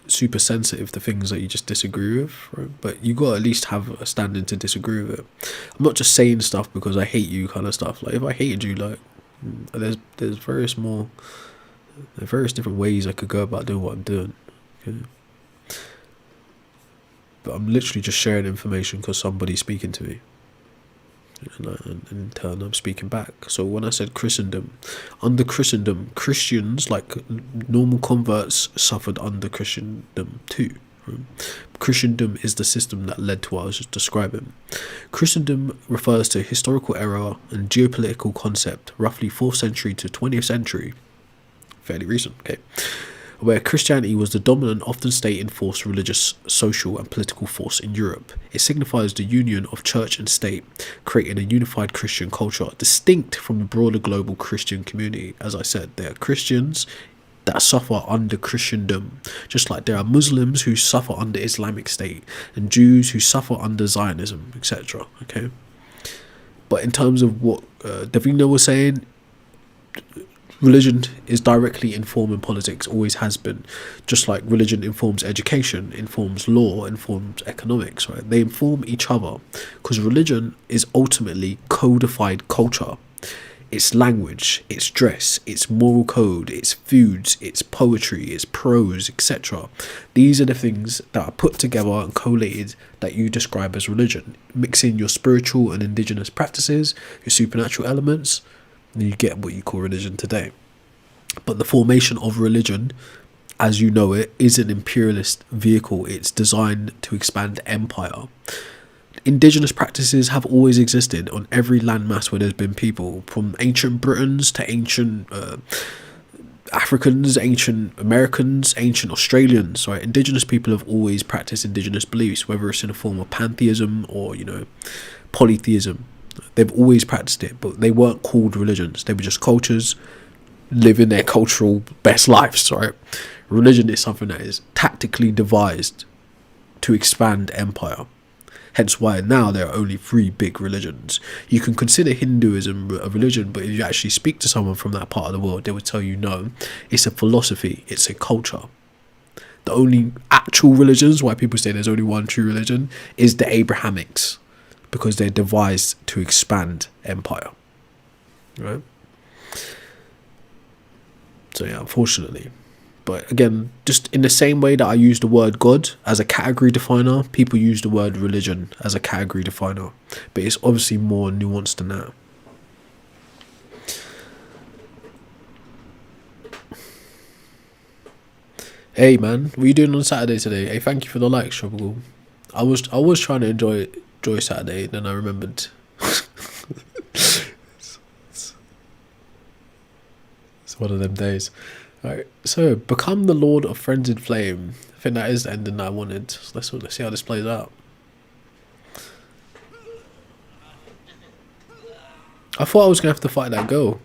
super sensitive to things that you just disagree with, right? But you got to at least have a standing to disagree with it. I'm not just saying stuff because I hate you kind of stuff. Like if I hated you, like there's various different ways I could go about doing what I'm doing. Okay? But I'm literally just sharing information because somebody's speaking to me. And in turn I'm speaking back. So when I said Christendom, under Christendom, Christians, like normal converts, suffered under Christendom too. Right? Christendom is the system that led to what I was just describing. Christendom refers to historical era and geopolitical concept, roughly 4th century to 20th century, fairly recent, okay, where Christianity was the dominant, often state-enforced religious, social and political force in Europe. It signifies the union of church and state, creating a unified Christian culture, distinct from the broader global Christian community. As I said, there are Christians that suffer under Christendom, just like there are Muslims who suffer under Islamic State, and Jews who suffer under Zionism, etc. Okay, but in terms of what Davina was saying, religion is directly informing politics, always has been. Just like religion informs education, informs law, informs economics, right? They inform each other because religion is ultimately codified culture. It's language, it's dress, it's moral code, it's foods, it's poetry, it's prose, etc. These are the things that are put together and collated that you describe as religion. Mix in your spiritual and indigenous practices, your supernatural elements, and you get what you call religion today. But the formation of religion, as you know it, is an imperialist vehicle. It's designed to expand empire. Indigenous practices have always existed on every landmass where there's been people, from ancient Britons to ancient Africans, ancient Americans, ancient Australians. Right, indigenous people have always practiced indigenous beliefs, whether it's in a form of pantheism or polytheism. They've always practiced it, but they weren't called religions. They were just cultures living their cultural best lives. Right, religion is something that is tactically devised to expand empire. Hence why now there are only 3 big religions. You can consider Hinduism a religion, but if you actually speak to someone from that part of the world, they would tell you no, it's a philosophy, it's a culture. The only actual religions, why people say there's only one true religion, is the Abrahamics, because they're devised to expand empire. Right? So yeah, unfortunately. But again, just in the same way that I use the word God as a category definer, people use the word religion as a category definer. But it's obviously more nuanced than that. Hey man, what are you doing on Saturday today? Hey, thank you for the likes, Tropical. I was trying to enjoy Saturday, then I remembered. It's one of them days. Alright, so become the Lord of Frenzied Flame. I think that is the ending that I wanted. So let's see how this plays out. I thought I was gonna have to fight that girl.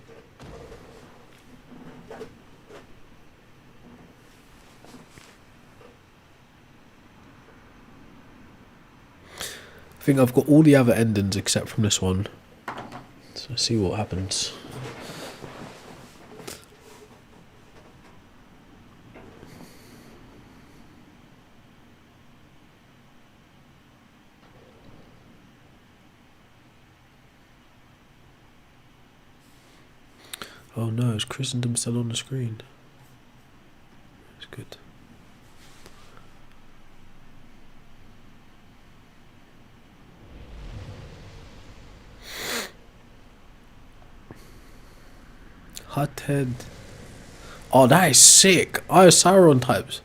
I think I've got all the other endings except from this one. So let's see what happens. Oh no, is Christendom still on the screen? That's good. Hothead. Oh, that is sick. Oh, Sauron types.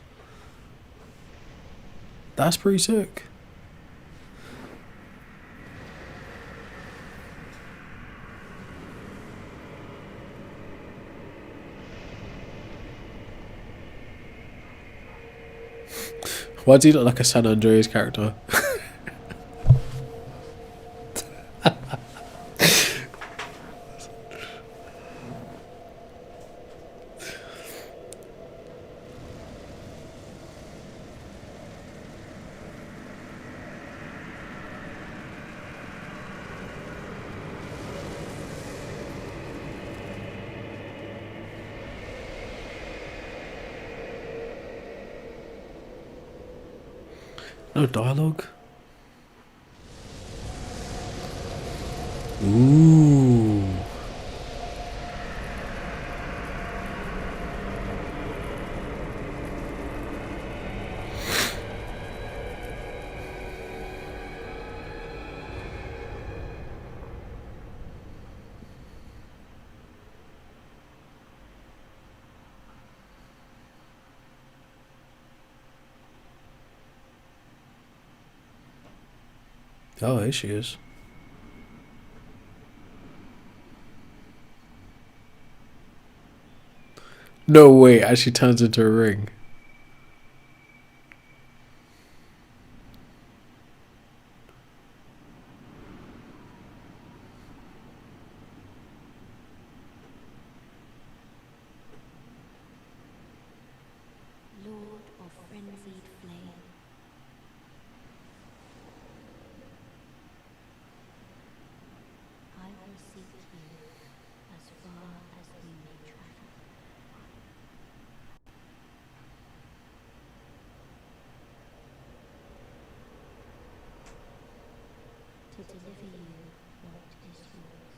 That's pretty sick. Why does he look like a San Andreas character? No dialogue? Ooh. Oh, here she is. No way, as she turns into a ring. Lord of frenzied flame. I will seek you as far as we may travel. To deliver you what is yours.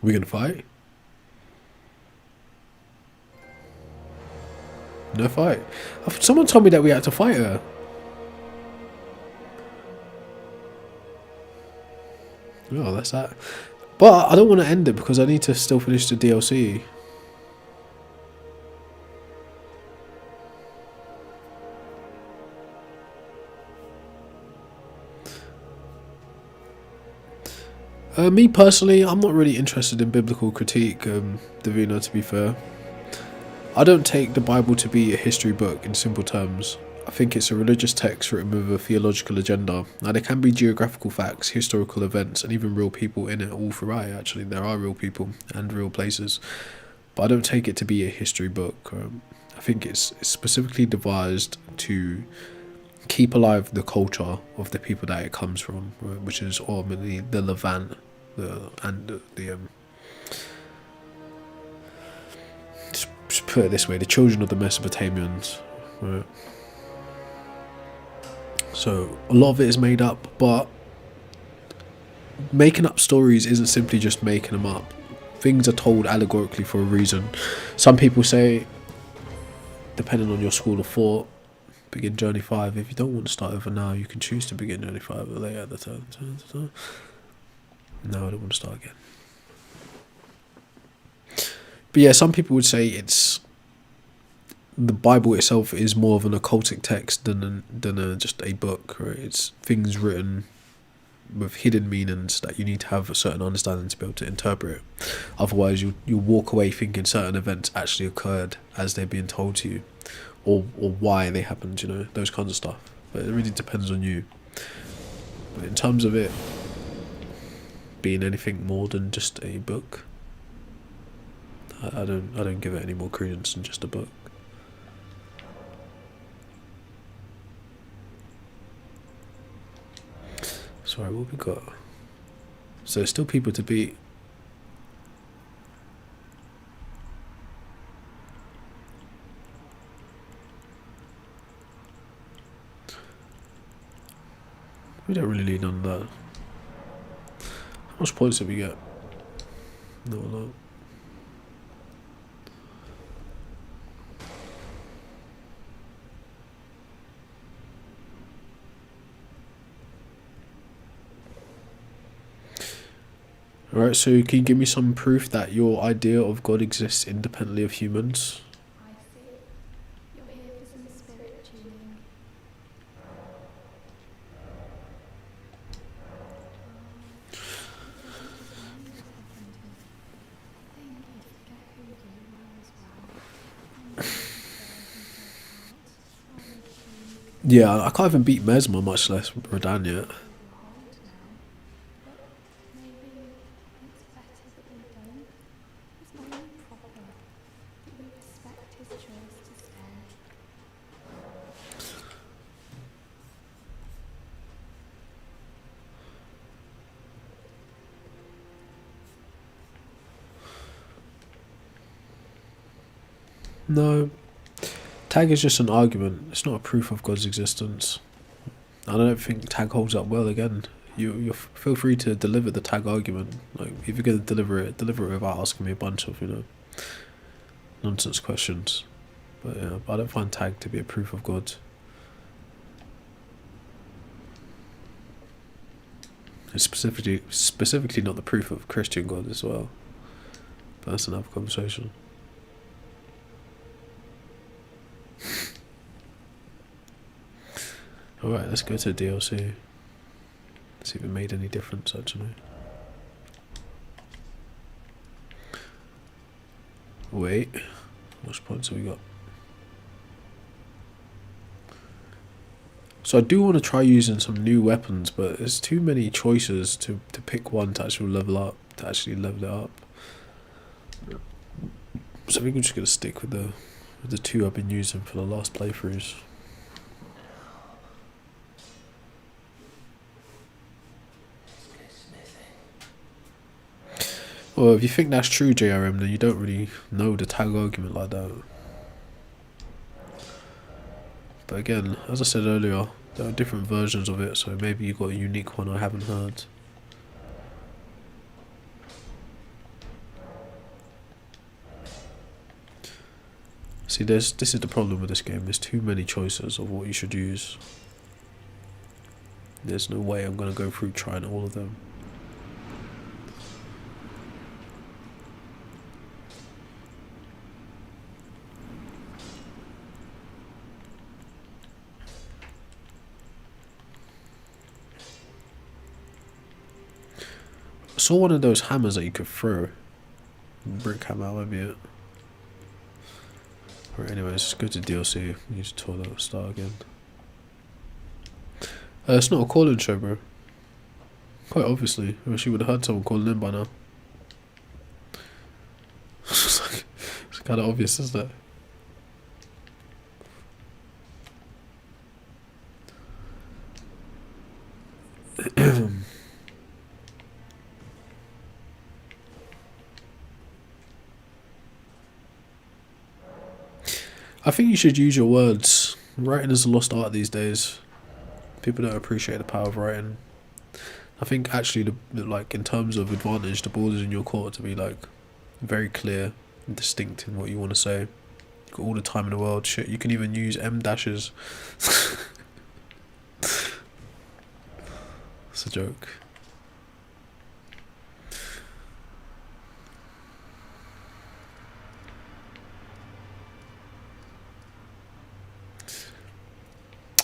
We gonna fight? No fight. Someone told me that we had to fight her. Oh, that's that. But I don't want to end it because I need to still finish the DLC. Me personally, I'm not really interested in biblical critique, Davina, to be fair. I don't take the Bible to be a history book in simple terms. I think it's a religious text written with a theological agenda. Now, there can be geographical facts, historical events, and even real people in it all throughout it, actually. There are real people and real places. But I don't take it to be a history book. I think it's specifically devised to keep alive the culture of the people that it comes from, right, which is ultimately the Levant, just put it this way, the children of the Mesopotamians, right? So a lot of it is made up, but making up stories isn't simply just making them up. Things are told allegorically for a reason. Some people say, depending on your school of thought, begin Journey 5. If you don't want to start over now, you can choose to begin Journey 5 later at the time. No, I don't want to start again. But yeah, some people would say it's the Bible itself is more of an occultic text than just a book, right? It's things written with hidden meanings that you need to have a certain understanding to be able to interpret it. Otherwise, you walk away thinking certain events actually occurred as they're being told to you, or why they happened, those kinds of stuff. But it really depends on you. But in terms of it being anything more than just a book, I don't give it any more credence than just a book. Sorry, what we got? So there's still people to beat. We don't really lean on that. How much points did we get? Not a lot. Alright, so can you give me some proof that your idea of God exists independently of humans? I see. You're here for some spirit tuning. Yeah, I can't even beat Mesmer, much less Rodan yet. No. Tag is just an argument. It's not a proof of God's existence. I don't think tag holds up well again. You feel free to deliver the tag argument. Like, if you're going to deliver it without asking me a bunch of, nonsense questions. But yeah, I don't find tag to be a proof of God. It's specifically not the proof of Christian God as well. But that's another conversation. Alright, let's go to the DLC. See if it made any difference, actually. Wait. How much points have we got? So I do want to try using some new weapons, but there's too many choices to pick one to actually level it up. So I think I'm just going to stick with the two I've been using for the last playthroughs. Well, if you think that's true, JRM, then you don't really know the tag argument like that. But again, as I said earlier, there are different versions of it, so maybe you got a unique one I haven't heard. See, this is the problem with this game. There's too many choices of what you should use. There's no way I'm gonna go through trying all of them. I saw one of those hammers that you could throw. Brick hammer, maybe it. Right, anyways, let's go to DLC. We need to toilet start again. It's not a call-in show, bro. Quite obviously. I wish you would have had someone calling in by now. It's kind of obvious, isn't it? I think you should use your words. Writing is a lost art these days. People don't appreciate the power of writing. I think actually, like in terms of advantage, the ball is in your court to be like very clear and distinct in what you want to say. You've got all the time in the world. Shit, you can even use M dashes. It's a joke.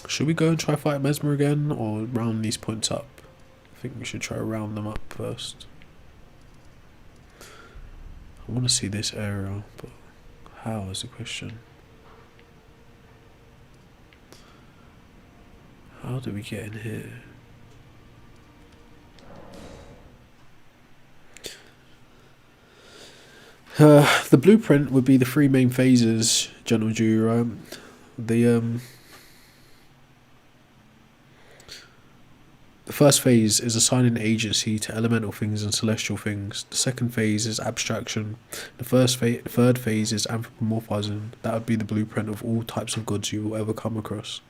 Should we go and try fight Mesmer again, or round these points up? I think we should try to round them up first. I want to see this area, but how is the question? How do we get in here? The blueprint would be the three main phases, General Juro. The first phase is assigning agency to elemental things and celestial things. The second phase is abstraction. The third phase is anthropomorphizing. That would be the blueprint of all types of gods you will ever come across.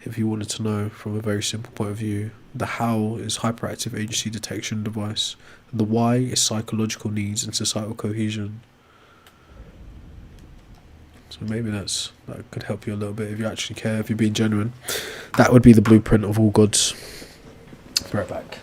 If you wanted to know from a very simple point of view, the how is hyperactive agency detection device. The why is psychological needs and societal cohesion. So maybe that could help you a little bit if you actually care, if you're being genuine. That would be the blueprint of all gods. Be right back.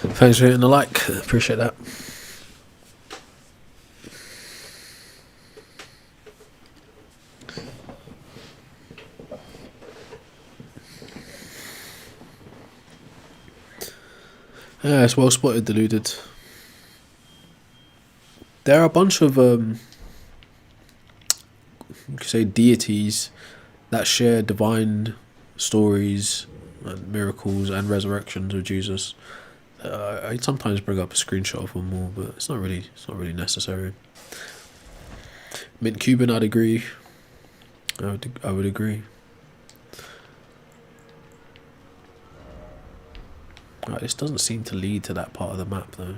Thanks for hitting the like, appreciate that. Yeah, it's well spotted, deluded. There are a bunch of you could say deities that share divine stories and miracles and resurrections of Jesus. I sometimes bring up a screenshot of them all, but it's not really necessary. Mint Cuban, I'd agree. I would agree. Right, this doesn't seem to lead to that part of the map though.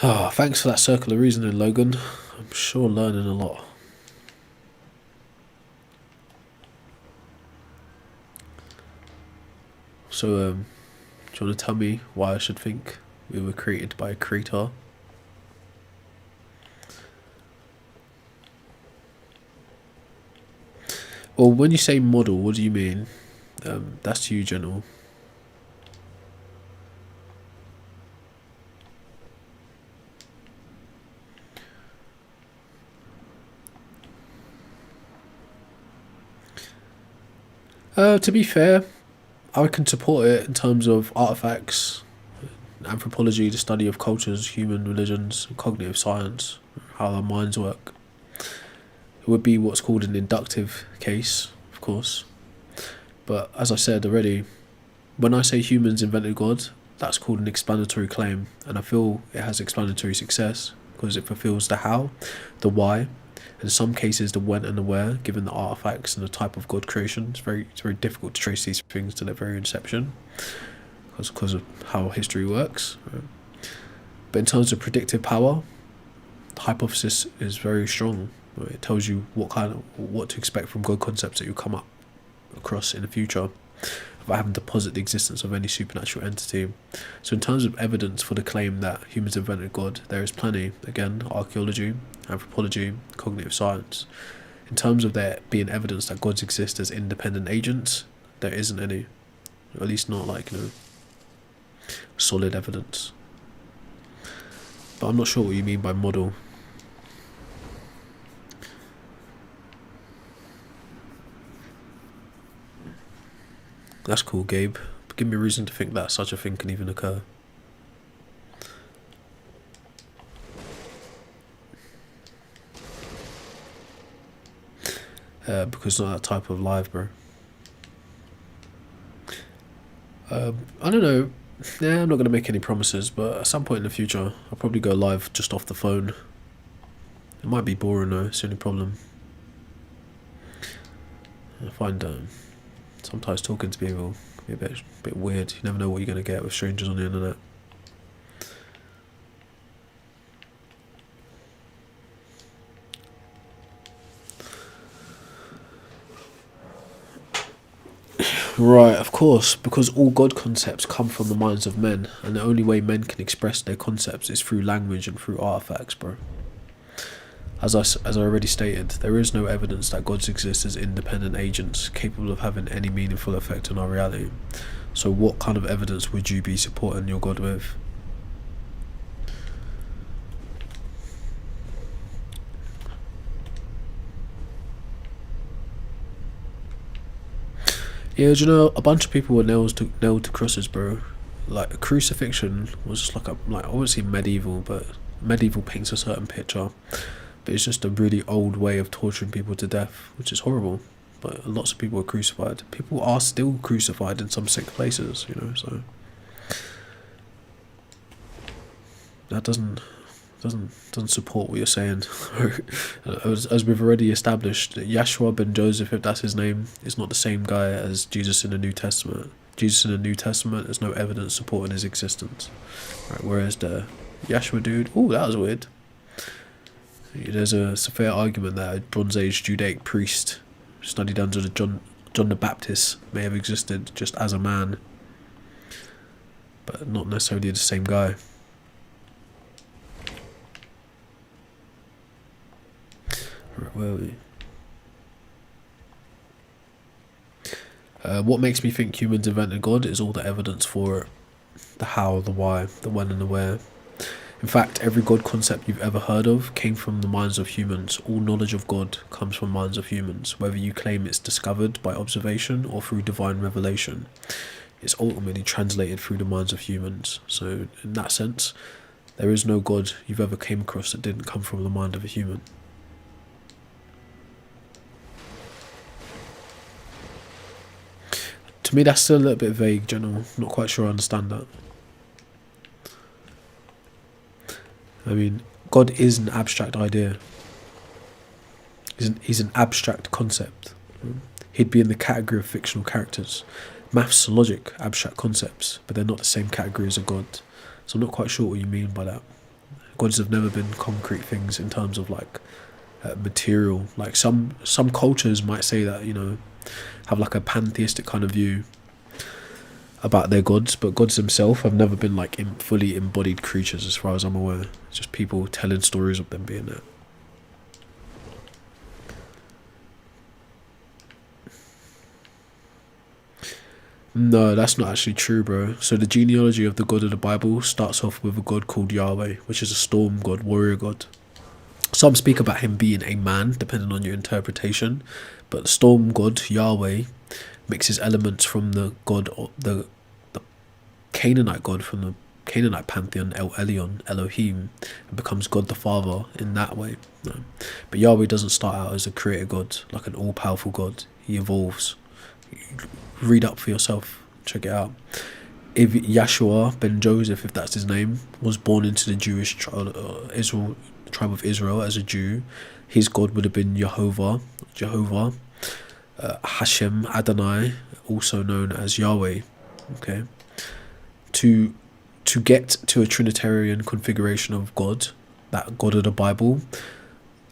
Oh, thanks for that circular reasoning, Logan. I'm sure learning a lot. So, do you want to tell me why I should think we were created by a creator? Well, when you say model, what do you mean? That's you, General. To be fair, I can support it in terms of artifacts, anthropology, the study of cultures, human religions, cognitive science, how our minds work. It would be what's called an inductive case, of course. But as I said already, when I say humans invented God, that's called an explanatory claim, and I feel it has explanatory success because it fulfills the how, the why, and in some cases the when and the where, given the artifacts and the type of God creation. It's very difficult to trace these things to their very inception because of how history works. Right? But in terms of predictive power, the hypothesis is very strong. Right? It tells you what to expect from God concepts that you come up across in the future without having to posit the existence of any supernatural entity. So in terms of evidence for the claim that humans invented God, there is plenty. Again, archaeology, anthropology, cognitive science. In terms of there being evidence that gods exist as independent agents, there isn't any. Or at least not solid evidence. But I'm not sure what you mean by model. That's cool, Gabe. Give me a reason to think that such a thing can even occur. Because it's not that type of live, bro. I don't know. I'm not going to make any promises, but at some point in the future, I'll probably go live just off the phone. It might be boring though, it's the only problem. I find sometimes talking to people can be a bit weird. You never know what you're going to get with strangers on the internet. Right, of course, because all God concepts come from the minds of men, and the only way men can express their concepts is through language and through artifacts, bro. As I already stated, there is no evidence that gods exist as independent agents capable of having any meaningful effect on our reality. So what kind of evidence would you be supporting your God with? Yeah, do you know, a bunch of people were nailed to crosses, bro. Like, a crucifixion was just I wouldn't say medieval, but medieval paints a certain picture. But it's just a really old way of torturing people to death, which is horrible. But lots of people are crucified. People are still crucified in some sick places, so that doesn't support what you're saying. As we've already established, Yeshua ben Joseph, if that's his name, is not the same guy as Jesus in the New Testament. Jesus in the New Testament, there's no evidence supporting his existence. Right, whereas the Yeshua dude, that was weird. There's a fair argument that a Bronze Age Judaic priest studied under John the Baptist may have existed just as a man, but not necessarily the same guy. Right, where are we? What makes me think humans invented God is all the evidence for it. The how, the why, the when and the where. In fact, every God concept you've ever heard of came from the minds of humans. All knowledge of God comes from minds of humans. Whether you claim it's discovered by observation or through divine revelation, it's ultimately translated through the minds of humans. So in that sense, there is no God you've ever came across that didn't come from the mind of a human. To me, that's still a little bit vague, General. Not quite sure I understand that. I mean, God is an abstract idea. He's an abstract concept. He'd be in the category of fictional characters. Maths, logic, abstract concepts, but they're not the same category as a God. So I'm not quite sure what you mean by that. Gods have never been concrete things in terms of material. Like some cultures might say that, have like a pantheistic kind of view about their gods, but gods themselves have never been fully embodied creatures as far as I'm aware. It's just people telling stories of them being there. No, that's not actually true, bro. So the genealogy of the God of the Bible starts off with a god called Yahweh, which is a storm god, warrior god. Some speak about him being a man, depending on your interpretation, but the storm god, Yahweh, mixes elements from the god of the Canaanite god from the Canaanite pantheon, El Elyon, Elohim, and becomes God the Father in that way. No. But Yahweh doesn't start out as a creator God, like an all-powerful God. He evolves. Read up for yourself. Check it out. If Yahshua ben Joseph, if that's his name, was born into the Jewish tribe of Israel as a Jew, his God would have been Jehovah, Hashem Adonai, also known as Yahweh. Okay. To get to a Trinitarian configuration of God, that God of the Bible,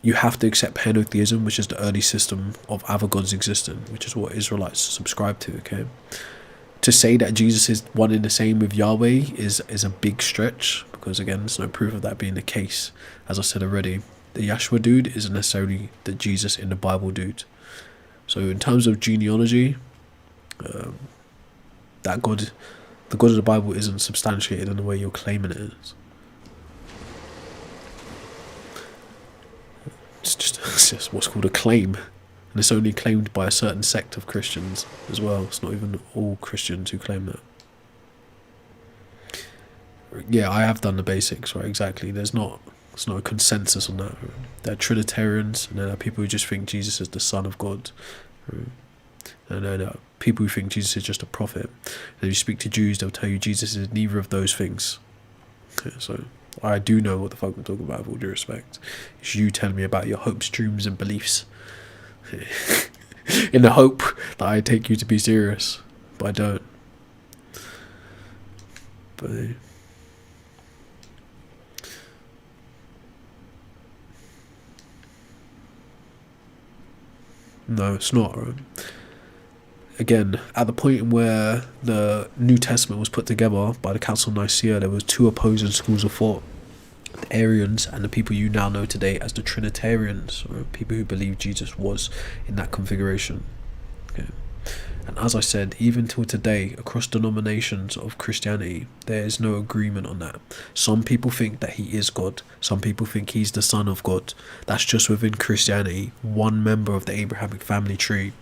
you have to accept henotheism, which is the early system of other gods existing, which is what Israelites subscribe to. Okay, to say that Jesus is one and the same with Yahweh is a big stretch, because again, there's no proof of that being the case. As I said already, the Yahshua dude isn't necessarily the Jesus in the Bible dude. So in terms of genealogy, that God, the God of the Bible, isn't substantiated in the way you're claiming it is. It's just what's called a claim, and it's only claimed by a certain sect of Christians as well. It's not even all Christians who claim that. Yeah, I have done the basics, right? Exactly. It's not a consensus on that. There are Trinitarians, and there are people who just think Jesus is the Son of God, right? And then there are people who think Jesus is just a prophet. And if you speak to Jews, they'll tell you Jesus is neither of those things. Okay, so I do know what the fuck I'm talking about, with all due respect. It's you telling me about your hopes, dreams, and beliefs. In the hope that I take you to be serious. But I don't. But no, it's not, right? Again, at the point where the New Testament was put together by the Council of Nicaea, there was two opposing schools of thought: the Arians and the people you now know today as the Trinitarians, or people who believe Jesus was in that configuration. Okay. And as I said, even till today, across denominations of Christianity, there is no agreement on that. Some people think that he is God. Some people think he's the Son of God. That's just within Christianity, one member of the Abrahamic family tree.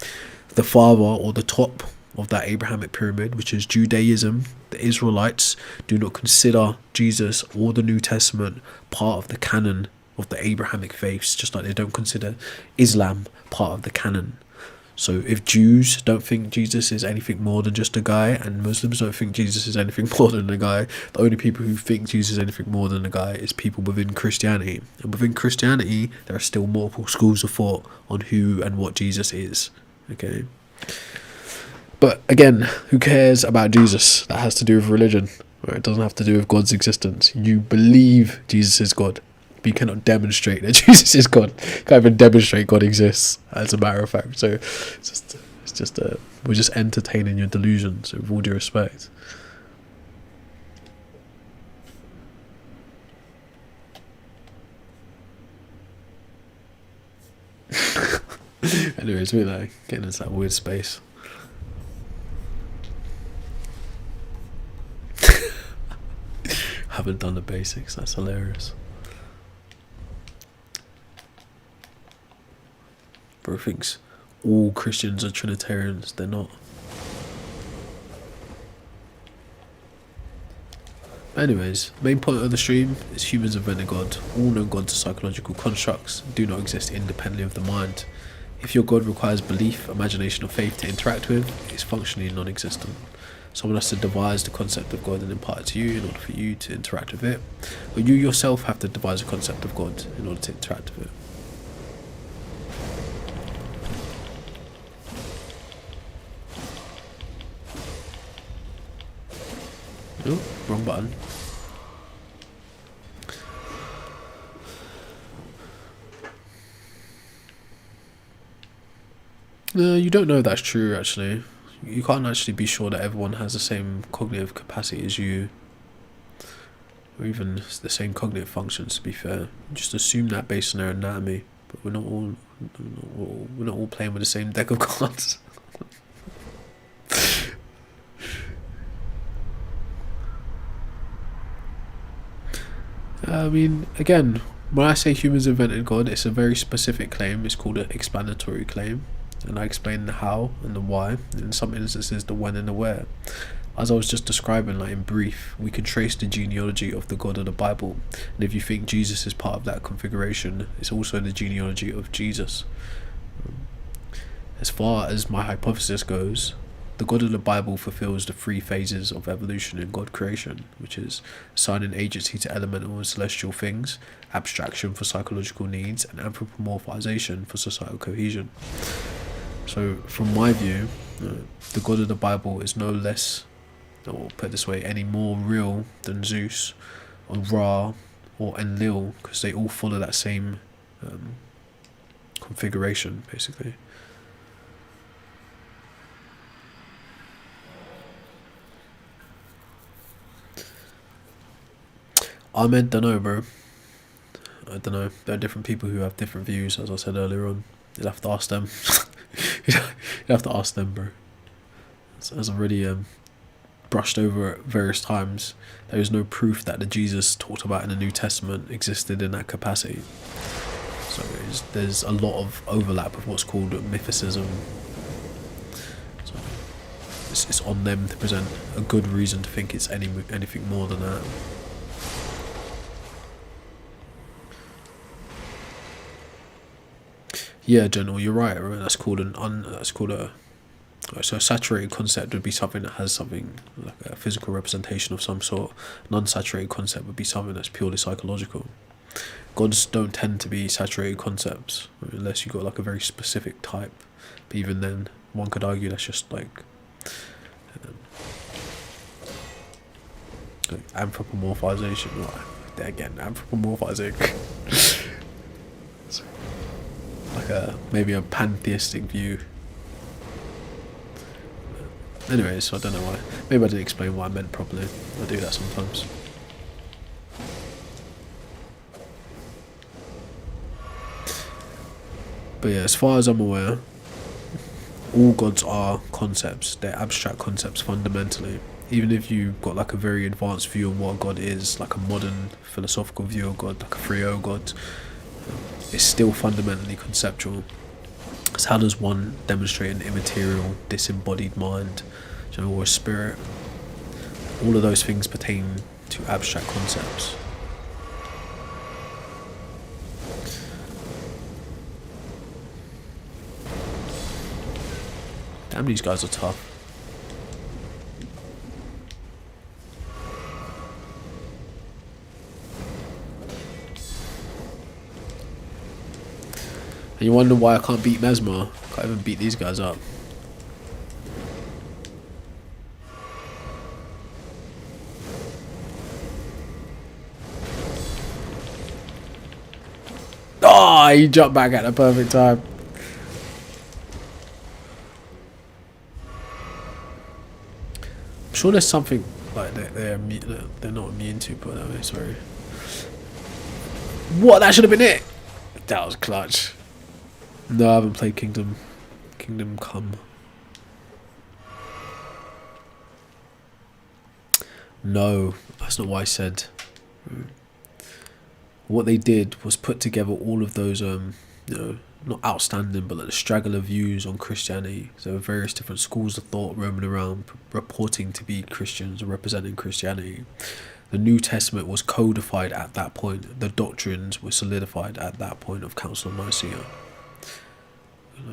The father, or the top of that Abrahamic pyramid, which is Judaism, the Israelites do not consider Jesus or the New Testament part of the canon of the Abrahamic faiths, just like they don't consider Islam part of the canon. So if Jews don't think Jesus is anything more than just a guy, and Muslims don't think Jesus is anything more than a guy, the only people who think Jesus is anything more than a guy is people within Christianity. And within Christianity, there are still multiple schools of thought on who and what Jesus is. Okay. But again, who cares about Jesus? That has to do with religion. Right? It doesn't have to do with God's existence. You believe Jesus is God, but you cannot demonstrate that Jesus is God. You can't even demonstrate God exists, as a matter of fact. So we're just entertaining your delusions, with all due respect. Anyways, we're like getting into that weird space. Haven't done the basics. That's hilarious. Bro thinks all Christians are Trinitarians. They're not. Anyways, main point of the stream is humans invented God. All known gods are psychological constructs, do not exist independently of the mind. If your God requires belief, imagination, or faith to interact with, it's functionally non-existent. Someone has to devise the concept of God and impart it to you in order for you to interact with it. Or you yourself have to devise a concept of God in order to interact with it. Oh, wrong button. No, you don't know if that's true, actually. You can't actually be sure that everyone has the same cognitive capacity as you, or even the same cognitive functions, to be fair. You just assume that based on their anatomy, but we're not all playing with the same deck of cards. I mean, again, when I say humans invented God, it's a very specific claim. It's called an explanatory claim. and I explain the how and the why, and in some instances the when and the where. As I was just describing, like in brief, we can trace the genealogy of the God of the Bible, and if you think Jesus is part of that configuration, it's also the genealogy of Jesus. As far as my hypothesis goes, the God of the Bible fulfills the three phases of evolution in God creation, which is assigning agency to elemental and celestial things, abstraction for psychological needs, and anthropomorphization for societal cohesion. So, from my view, the God of the Bible is no less, or put it this way, any more real than Zeus, or Ra, or Enlil, because they all follow that same configuration, basically. Ahmed, don't know, bro. I don't know. There are different people who have different views, as I said earlier on. You'll have to ask them. You'll have to ask them, bro. As I've already brushed over at various times, there is no proof that the Jesus talked about in the New Testament existed in that capacity. So there's a lot of overlap with what's called mythicism. So it's on them to present a good reason to think it's anything more than that. Yeah, General, you're right. That's called so a saturated concept would be something that has something like a physical representation of some sort. An unsaturated concept would be something that's purely psychological. Gods don't tend to be saturated concepts unless you've got like a very specific type. But even then, one could argue that's just like anthropomorphization. Right, again, anthropomorphizing. Like maybe a pantheistic view. Anyways, so I don't know why. Maybe I didn't explain what I meant properly. I do that sometimes. But yeah, as far as I'm aware, all gods are concepts. They're abstract concepts fundamentally. Even if you've got like a very advanced view on what God is, like a modern philosophical view of God, like a 3O God, it's still fundamentally conceptual. So how does one demonstrate an immaterial, disembodied mind, or a spirit? All of those things pertain to abstract concepts. Damn, these guys are tough. And you wonder why I can't beat Mesmer. Can't even beat these guys up. Oh, he jumped back at the perfect time. I'm sure there's something like they're not immune to, put it that way, sorry. What? That should have been it. That was clutch. No, I haven't played Kingdom Come. No, that's not what I said. What they did was put together all of those, not outstanding, but like the straggler views on Christianity. So various different schools of thought roaming around, purporting to be Christians or representing Christianity. The New Testament was codified at that point. The doctrines were solidified at that point of Council of Nicaea.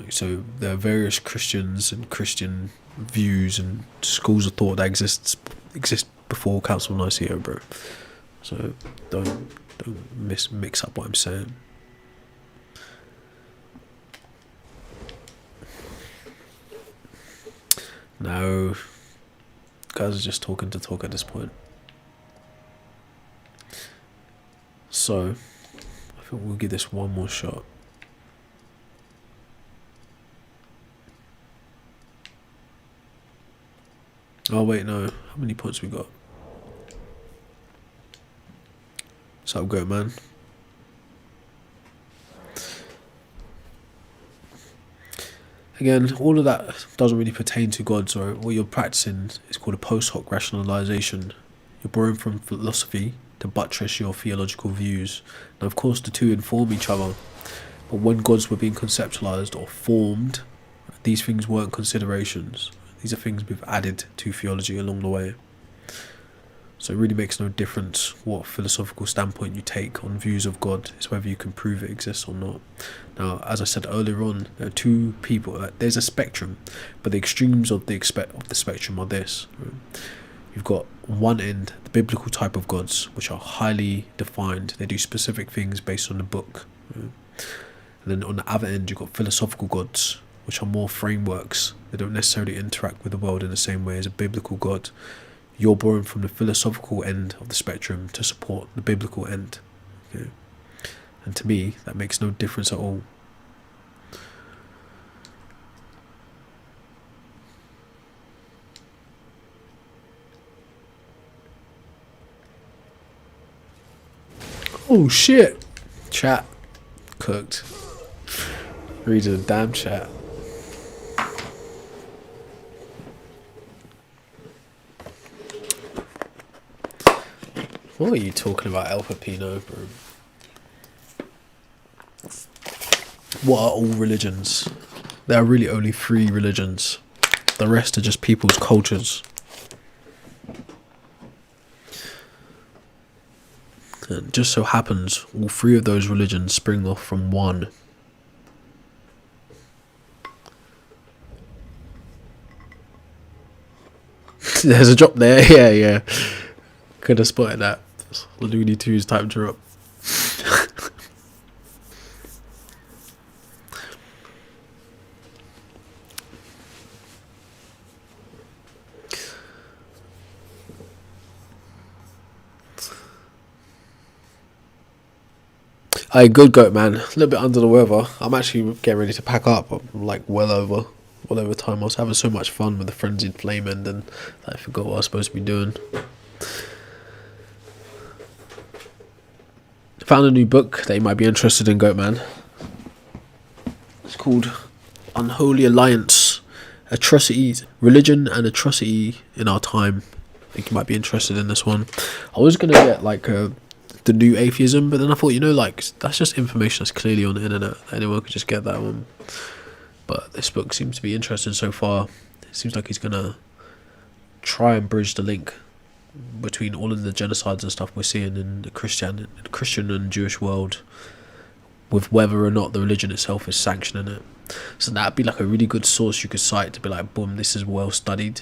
So there are various Christians and Christian views and schools of thought that exist before Council of Nicaea, bro. So don't mix up what I'm saying. No, guys are just talking to talk at this point. So I think we'll give this one more shot. Oh wait, no. How many points we got? What's up, Goat Man? Again, all of that doesn't really pertain to gods, or what you're practicing is called a post hoc rationalization. You're borrowing from philosophy to buttress your theological views. Now, of course, the two inform each other, but when gods were being conceptualized or formed, These things weren't considerations. These are things we've added to theology along the way. So it really makes no difference what philosophical standpoint you take on views of God. It's whether you can prove it exists or not. Now, as I said earlier on, there are two people. There's a spectrum, but the extremes of the spectrum are this. You've got one end, the biblical type of gods, which are highly defined. They do specific things based on the book. And then on the other end, you've got philosophical gods, which are more frameworks. They don't necessarily interact with the world in the same way as a biblical god. You're born from the philosophical end of the spectrum to support the biblical end. Okay? And to me, that makes no difference at all. Oh shit! Chat. Cooked. Reading the damn chat. What are you talking about, El Pepino, bro? What are all religions? There are really only 3 religions. The rest are just people's cultures. And just so happens, all 3 of those religions spring off from one. There's a drop there, yeah. Could have spotted that. Looney Tunes type drop. Hey, good goat, man. A little bit under the weather. I'm actually getting ready to pack up. I'm like well over time. I was having so much fun with the Frenzied Flame End and I forgot what I was supposed to be doing. Found a new book that you might be interested in, goat man. It's called Unholy Alliance: Atrocities, Religion and Atrocity in Our Time. I think you might be interested in this one. I was gonna get like the New Atheism, but then I thought, that's just information that's clearly on the internet. Anyone could just get that one. But this book seems to be interesting so far. It seems like he's gonna try and bridge the link between all of the genocides and stuff we're seeing in the Christian and Jewish world, with whether or not the religion itself is sanctioning it. So that'd be like a really good source you could cite to be like, boom, this is well studied.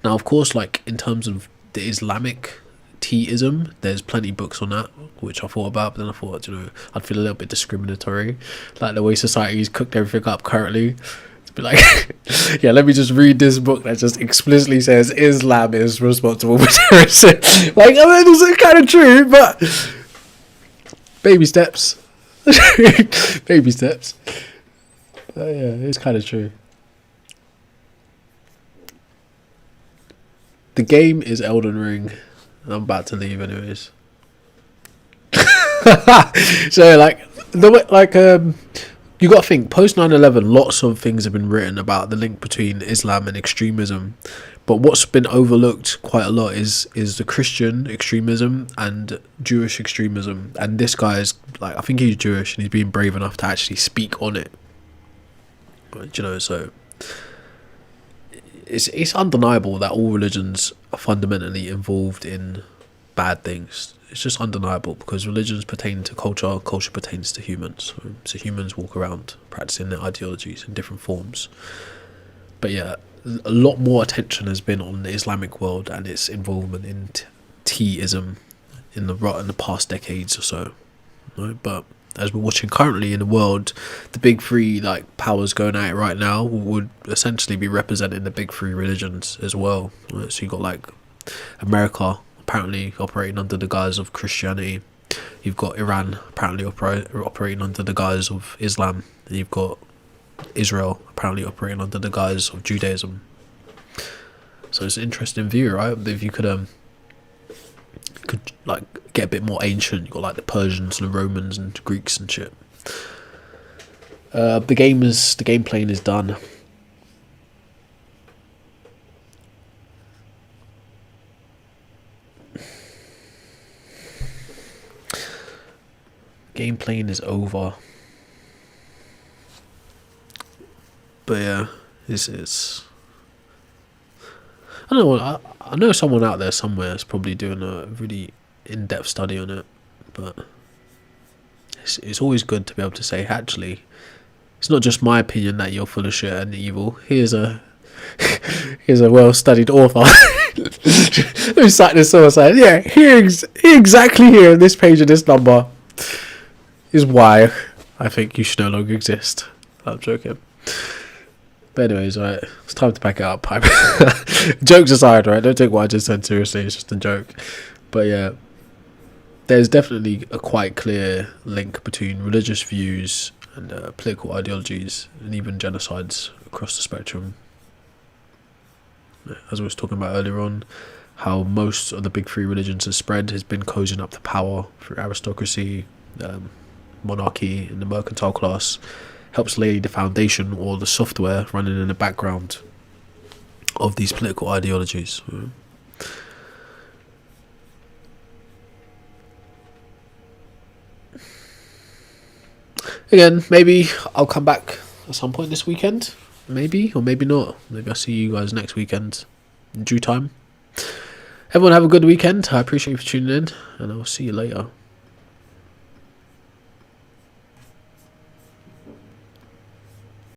Now, of course, like in terms of the Islamic Teaism, there's plenty of books on that which I thought about, but then I thought, I'd feel a little bit discriminatory, like the way society's cooked everything up currently, to be like yeah, let me just read this book that just explicitly says Islam is responsible for terrorism. Like, I mean, it's kind of true, but baby steps. Baby steps. Yeah, it's kind of true. The game is Elden Ring. I'm about to leave anyways. So you got to think, post 9/11, lots of things have been written about the link between Islam and extremism, but what's been overlooked quite a lot is the Christian extremism and Jewish extremism. And this guy is like, I think he's Jewish and he's been brave enough to actually speak on it. So it's undeniable that all religions are fundamentally involved in bad things. It's just undeniable because religions pertain to culture, culture pertains to humans. So humans walk around practicing their ideologies in different forms. But yeah, a lot more attention has been on the Islamic world and its involvement in Teaism in the past decades or so. Right? But as we're watching currently in the world, the big 3 like powers going at it right now would essentially be representing the big 3 religions as well. Right? So you got like America apparently operating under the guise of Christianity. You've got Iran apparently operating under the guise of Islam. And you've got Israel apparently operating under the guise of Judaism. So it's an interesting view, right? If you could like get a bit more ancient, you got like the Persians and the Romans and Greeks and shit. The game playing is done. Game playing is over. But yeah, it's I don't know. I know someone out there somewhere is probably doing a really in-depth study on it, but it's always good to be able to say, actually, it's not just my opinion that you're full of shit and evil. Here's a well-studied author who cited this source saying, yeah, exactly here in this page of this number is why I think you should no longer exist. I'm joking. But anyways, right, it's time to pack it up. Jokes aside, right, don't take what I just said seriously, it's just a joke. But yeah, there's definitely a quite clear link between religious views and political ideologies and even genocides across the spectrum. As I was talking about earlier on, how most of the big three religions have spread has been cozying up to power through aristocracy, monarchy, and the mercantile class. Helps lay the foundation or the software running in the background of these political ideologies. Again, maybe I'll come back at some point this weekend. Maybe, or maybe not. Maybe I'll see you guys next weekend in due time. Everyone have a good weekend. I appreciate you for tuning in, and I'll see you later.